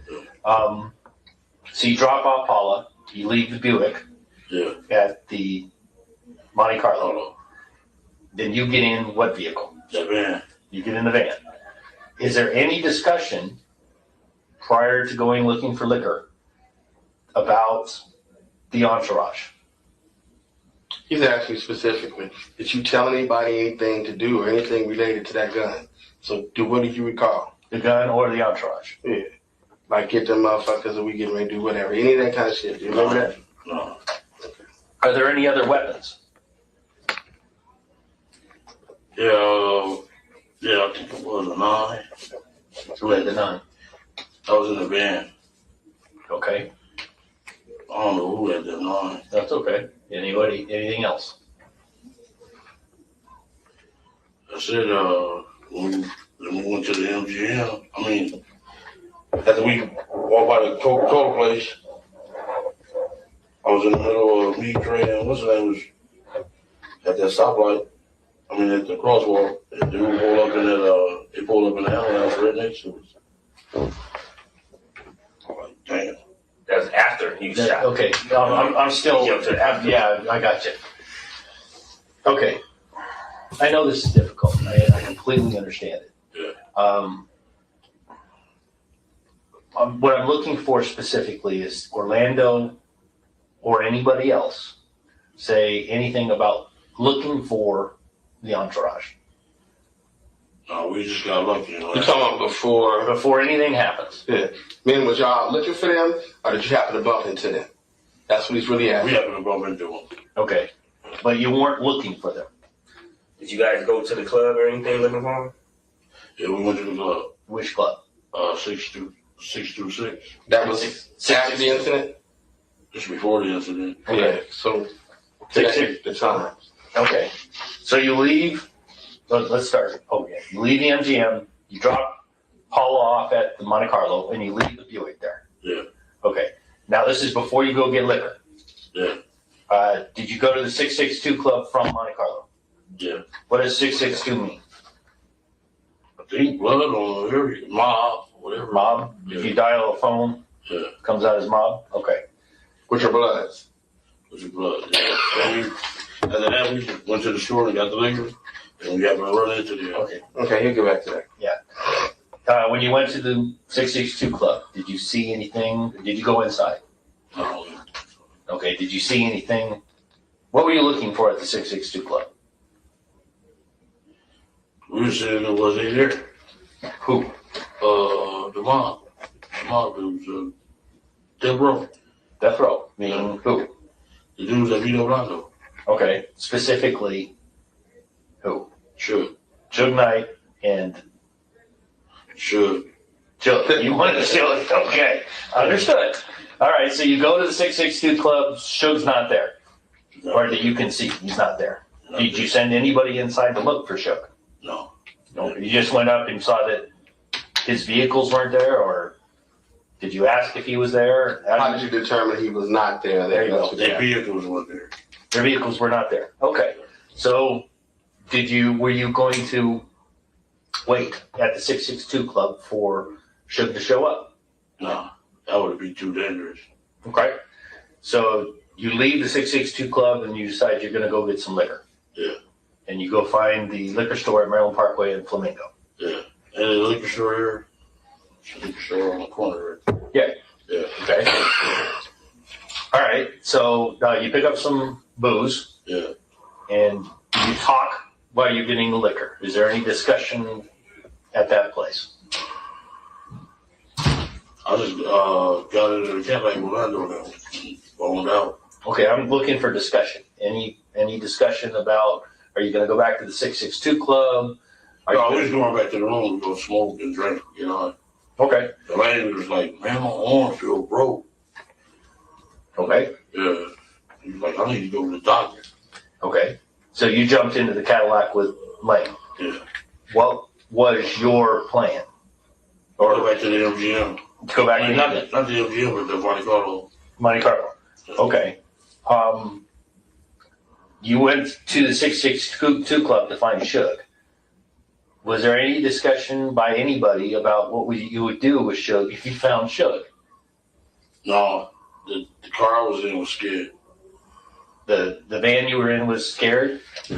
So you drop off Paula, you leave the Buick Yeah. at the Monte Carlo. Hold on. Then you get in what vehicle? That van. You get in the van. Is there any discussion prior to going looking for liquor about the entourage? He's asking you specifically, did you tell anybody anything to do or anything related to that gun? So what do you recall? The gun or the entourage? Yeah. Like get them motherfuckers or we getting ready to do whatever. Any of that kind of shit. Do you remember that? No. Are there any other weapons? Yeah, I think it was a 9. Who had the 9? I was in the van. Okay, I don't know who had that 9. that's okay. Anything else? I said, when we went to the MGM, after we walked by the Coca-Cola place, I was in the middle of me, Trey, and what's his name was at that stoplight. At the crosswalk. And they pulled up in that, they pulled up in the ambulance right next to us. I'm like, damn. That was after you shot. Okay, no, I'm still, Yeah, okay. yeah, I got you. Okay, I know this is difficult. I completely understand it. Yeah. What I'm looking for specifically is Orlando or anybody else say anything about looking for the entourage No, we just got lucky. You talking about before anything happens. Yeah. Meaning, was y'all looking for them, or did you happen to bump into them? That's what he's really We asking. happened to bump into him. Okay, but you weren't looking for them. Did you guys go to the club or anything looking for him? Yeah, we went to the club. Which club? 626. That was after the incident? Just before the incident. Yeah. So, Six. the time. Okay, so you leave. Let's start. Okay, you leave the MGM. You drop Paula off at the Monte Carlo, and you leave the Buick there. Yeah. Okay. Now this is before you go get liquor. Yeah. Did you go to the 662 club from Monte Carlo? Yeah. What does 662 mean? I think blood on every mob, whatever. Mob? Yeah. If you dial a phone, Yeah. comes out as mob? Okay. With your bloods. With your blood. Yeah. And after that, we went to the store and got the liquor, and we happened to run into the. Okay. Okay, he'll get back to that. When you went to the 662 club, did you see anything? Did you go inside? No. Okay. Did you see anything? What were you looking for at the 662 club? We were saying, was he there? Who? The mob. The mob, it was, Death Row. Death Row. Meaning who? The dudes that beat up Rondo. Okay. Specifically, who? Sure. Suge Knight and Sure. Joe. You wanted to steal it. Okay. Understood. All right. So you go to the 662 club. Suge's not there. No. Or that you can see he's not there. Did you send anybody inside to look for Suge? No. No. You just went up and saw that his vehicles weren't there, or did you ask if he was there? How did you determine he was not there? There you go. Their vehicles weren't there. Their vehicles were not there. Okay. So were you going to wait at the 662 club for Suge to show up? No. That would be too dangerous. Okay. So you leave the 662 club and you decide you're going to go get some liquor. Yeah. And you go find the liquor store at Maryland Parkway in Flamingo. Yeah. And the liquor store here. Liquor store on the corner. Yeah. Yeah. Okay. All right. So you pick up some booze. Yeah. And you talk while you're getting the liquor. Is there any discussion at that place? I I just got into the Cadillac with Orlando now. Rolled out. Okay, I'm looking for discussion. Any discussion about, are you gonna go back to the 662 club? Are No, you we was going back to the room to go smoke and drink, you know. okay, The lady was like, man, my arm feel broke. okay, Yeah. He was like, I need to go to the doctor. okay. So you jumped into the Cadillac with Lane. Yeah. What was your plan? Or go back to the MGM. To go back I to mean, the not the MGM, but the Monte Carlo. Monte Carlo. Okay. You went to the 662 club to find Suge. Was there any discussion by anybody about what you would do with Suge if you found Suge? No, the car I was in was scared. The van you were in was scared? Yeah.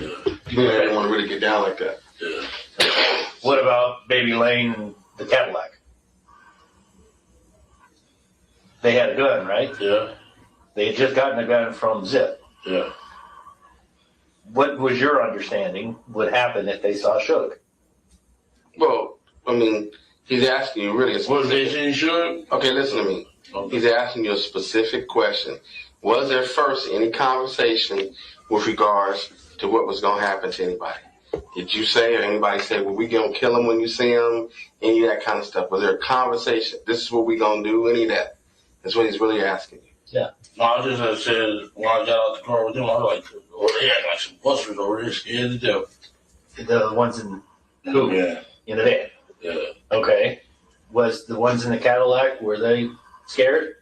You didn't want to really get down like that. Yeah. What about Baby Lane and the Cadillac? They had a gun, right? Yeah. They had just gotten a gun from Zip. Yeah. What was your understanding would happen if they saw Suge? Well, I mean, he's asking you really a Was they specific. saying sure? Okay, listen to me. Okay. He's asking you a specific question. Was there first any conversation with regards to what was going to happen to anybody? Did you say, or anybody say, well, we going to kill him when you see him? Any of that kind of stuff. Was there a conversation? This is what we going to do? Any of that? That's what he's really asking you. No, I just had said when I got out the car with them, I was like, oh, they had like some busters over there scared to death. The ones in who? Yeah. In the van. Yeah. Okay. Was the ones in the Cadillac, were they scared?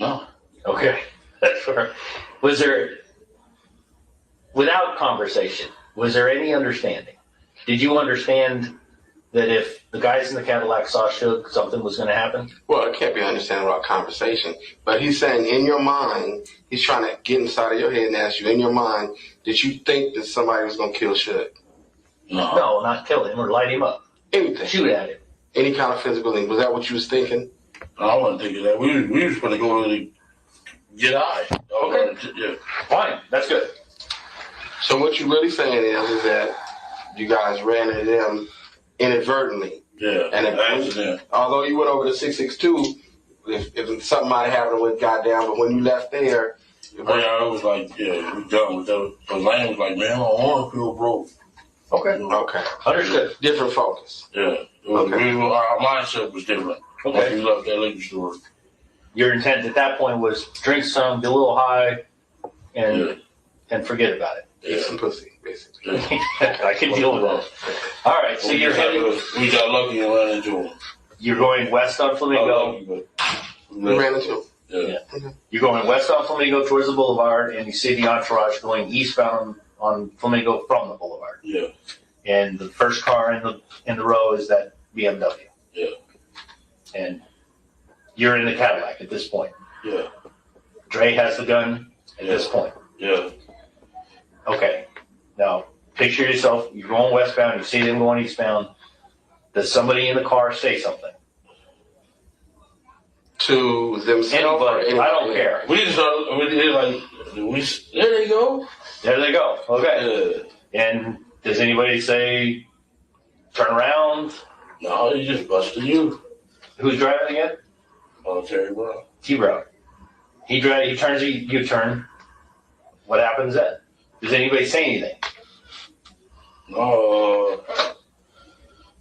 No. Okay. That's fair. Was there, without conversation, was there any understanding? Did you understand that if the guys in the Cadillac saw Suge, something was going to happen? Well, it can't be understanding without conversation. But he's saying in your mind, he's trying to get inside of your head and ask you, in your mind, did you think that somebody was going to kill Suge? No. No, not kill him or light him up. Anything. Shoot at him. Any kind of physical thing. Was that what you was thinking? No, I wasn't thinking that. We was going to go to get high. Okay. Yeah. Fine. That's good. So what you're really saying is that you guys ran into them inadvertently. Yeah. And accident. although you went over to 662, if something might have happened with goddamn, but when you left there, Oh, yeah, I was like, yeah, we done with that. But Lane was like, man, my arm feel broke. Okay. okay, Understood. different focus. Yeah. Okay. Our mindset was different. Okay. Once we left that liquor store. Your intent at that point was drink some, be a little high, and forget about it. Eat some pussy, basically. I can deal with that. All right, so you're heading. We got lucky and ran into him. You're going west on Flamingo. We ran into him. Yeah. You're going west on Flamingo towards the boulevard, and you see the entourage going eastbound on Flamingo from the boulevard. Yeah. And the first car in the row is that BMW. Yeah. And you're in the Cadillac at this point. Yeah. Dre has the gun at this point. Yeah. Okay. Now, picture yourself, you're going westbound, you see them going eastbound. Does somebody in the car say something? To themselves. Anybody. I don't care. We just did like, there they go. There they go. Okay. And does anybody say, turn around? No, he just busted you. Who's driving again? Terry Brown. T Brown. He turns a U-turn. What happens then? Does anybody say anything?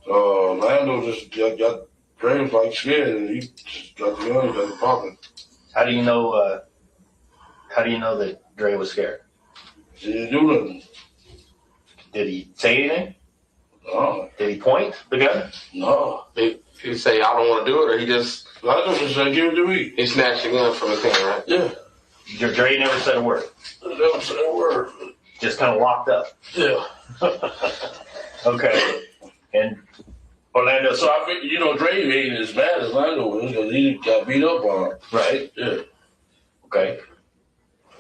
Lando just got Graves like scared and he just got the gun, got it popping. How do you know that Dre was scared? He didn't do nothing. Did he say anything? No. Did he point the gun? No. He say, I don't want to do it, or he just, Lando just said, give it to me. he snatched the gun from his hand, right? Yeah. Dre never said a word. Never said a word. Just kind of locked up. Yeah. Okay. And Orlando, So I think, Dre ain't as bad as Lando was because he got beat up on him. right? Yeah. Okay.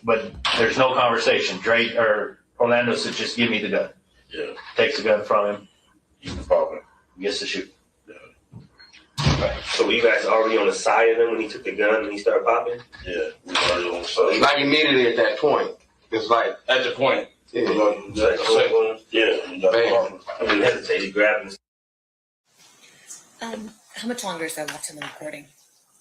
But there's no conversation. Dre or Orlando said, just give me the gun. Yeah. Takes the gun from him, He's popping. gets to shoot. So were you guys already on the side of him when he took the gun and he started popping? Yeah. We already on the side. Like immediately at that point. It's like, At the point. yeah. Yeah. He got Bam. popping. I mean, hesitated, grabbed him. How much longer is there left in the recording?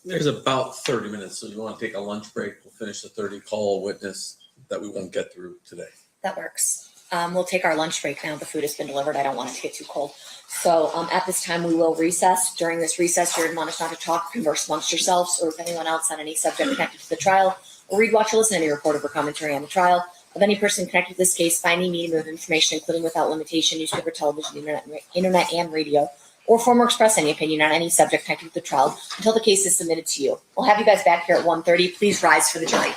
There's about 30 minutes, so you want to take a lunch break. We'll finish the 30 call witness that we won't get through today. That works. We'll take our lunch break now. The food has been delivered. I don't want it to get too cold. So at this time, we will recess. During this recess, you're admonished not to talk, converse amongst yourselves, or with anyone else on any subject connected to the trial, or read, watch, or listen to any report or commentary on the trial of any person connected to this case by any medium of information, including without limitation, newspaper, television, internet, and radio, or form or express any opinion on any subject connected with the trial until the case is submitted to you. We'll have you guys back here at 1:30. Please rise for the jury.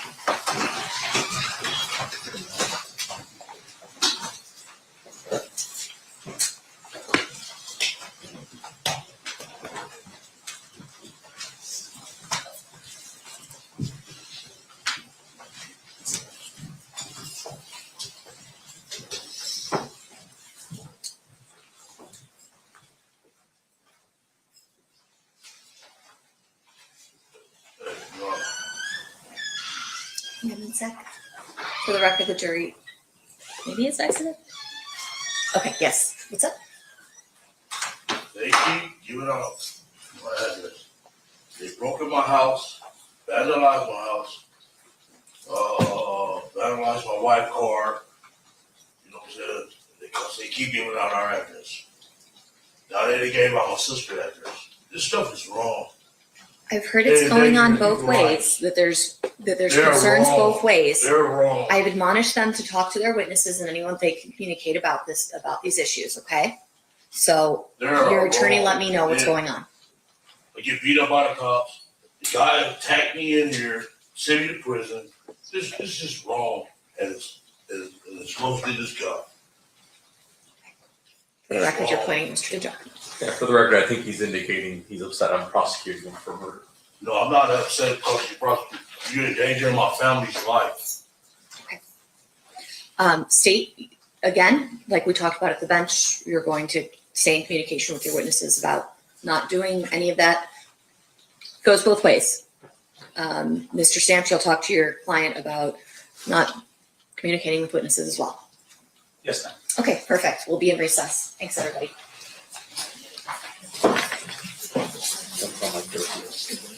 Give me a sec. For the record, the jury maybe it's exited. Okay, yes. What's up? They keep giving out my address. They broke in my house, vandalized my house, vandalized my wife's car. You know what I'm saying? Because they keep giving out our address. Now they gave out my sister's address. This stuff is wrong. I've heard it's going on both ways. That there's concerns both ways. They're wrong. I've admonished them to talk to their witnesses and anyone they can communicate about these issues. Okay, so your attorney let me know what's going on. I get beat up by the cops. The guy attacked me in here, sent me to prison. This is just wrong, and it's mostly this guy. For the record, you're pointing Mr. Dijon. Yeah, for the record, I think he's indicating he's upset I'm prosecuting him for murder. No, I'm not upset because you're endangering my family's life. State, again, like we talked about at the bench, you're going to stay in communication with your witnesses about not doing any of that. Goes both ways. Mr. Stamps, you'll talk to your client about not communicating with witnesses as well. Yes, ma'am. Okay, perfect. We'll be in recess. Thanks, everybody. That's on my 30.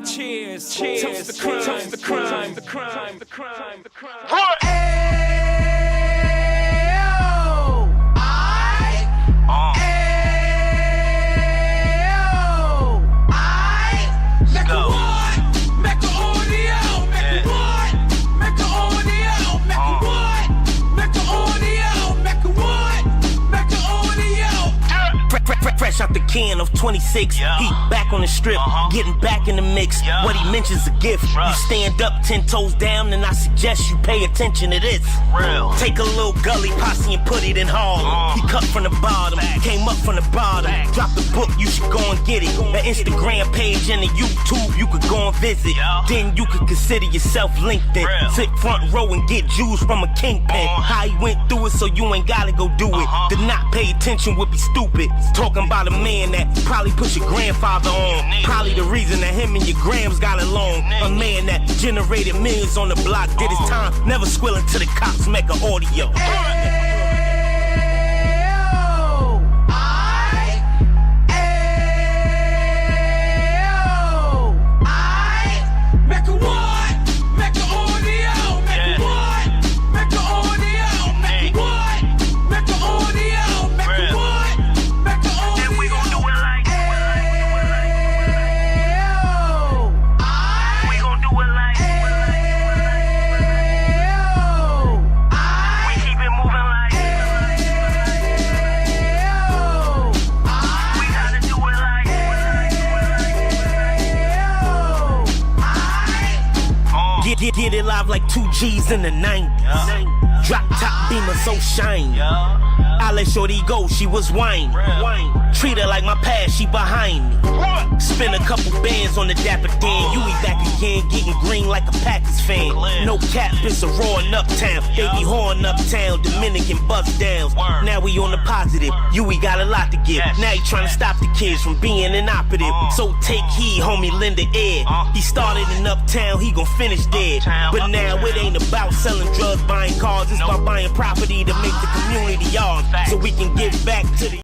Cheers, cheers, toast the crime, toast the crime, the crime, the crime, the crime. What? Fresh out the can of 26, he back on the strip, getting back in the mix. What he mentions a gift. You stand up 10 toes down, and I suggest you pay attention to this. Take a little gully posse and put it in Harlem. He cut from the bottom, came up from the bottom. Drop the book, you should go and get it. The Instagram page and the YouTube, you could go and visit. Then you could consider yourself LinkedIn. Sit front row and get Jews from a kingpin. How he went through it, so you ain't gotta go do it. To not pay attention would be stupid. Talking about a man that probably put your grandfather on. Probably the reason that him and your grams got along. A man that generated millions on the block, did his time, never squilling to the cops, make an audio. Get it live like 2 G's in the 90s. Drop top beamer so shiny. I let shorty go, she was whining. Treat her like my past, she behind me. Spend a couple bands on the Dapper Dan. You be back again, getting green like a Packers fan. No cap, it's a raw in Uptown. They be horn Uptown, Dominican bust downs. Now we on the positive, we got a lot to give. Now he trying to stop the kids from being inoperative. So take heed, homie, lend an ear. He started in Uptown, he gon' finish dead. But now it ain't about selling drugs, buying cars. It's about buying property to make the community ours, so we can give back to the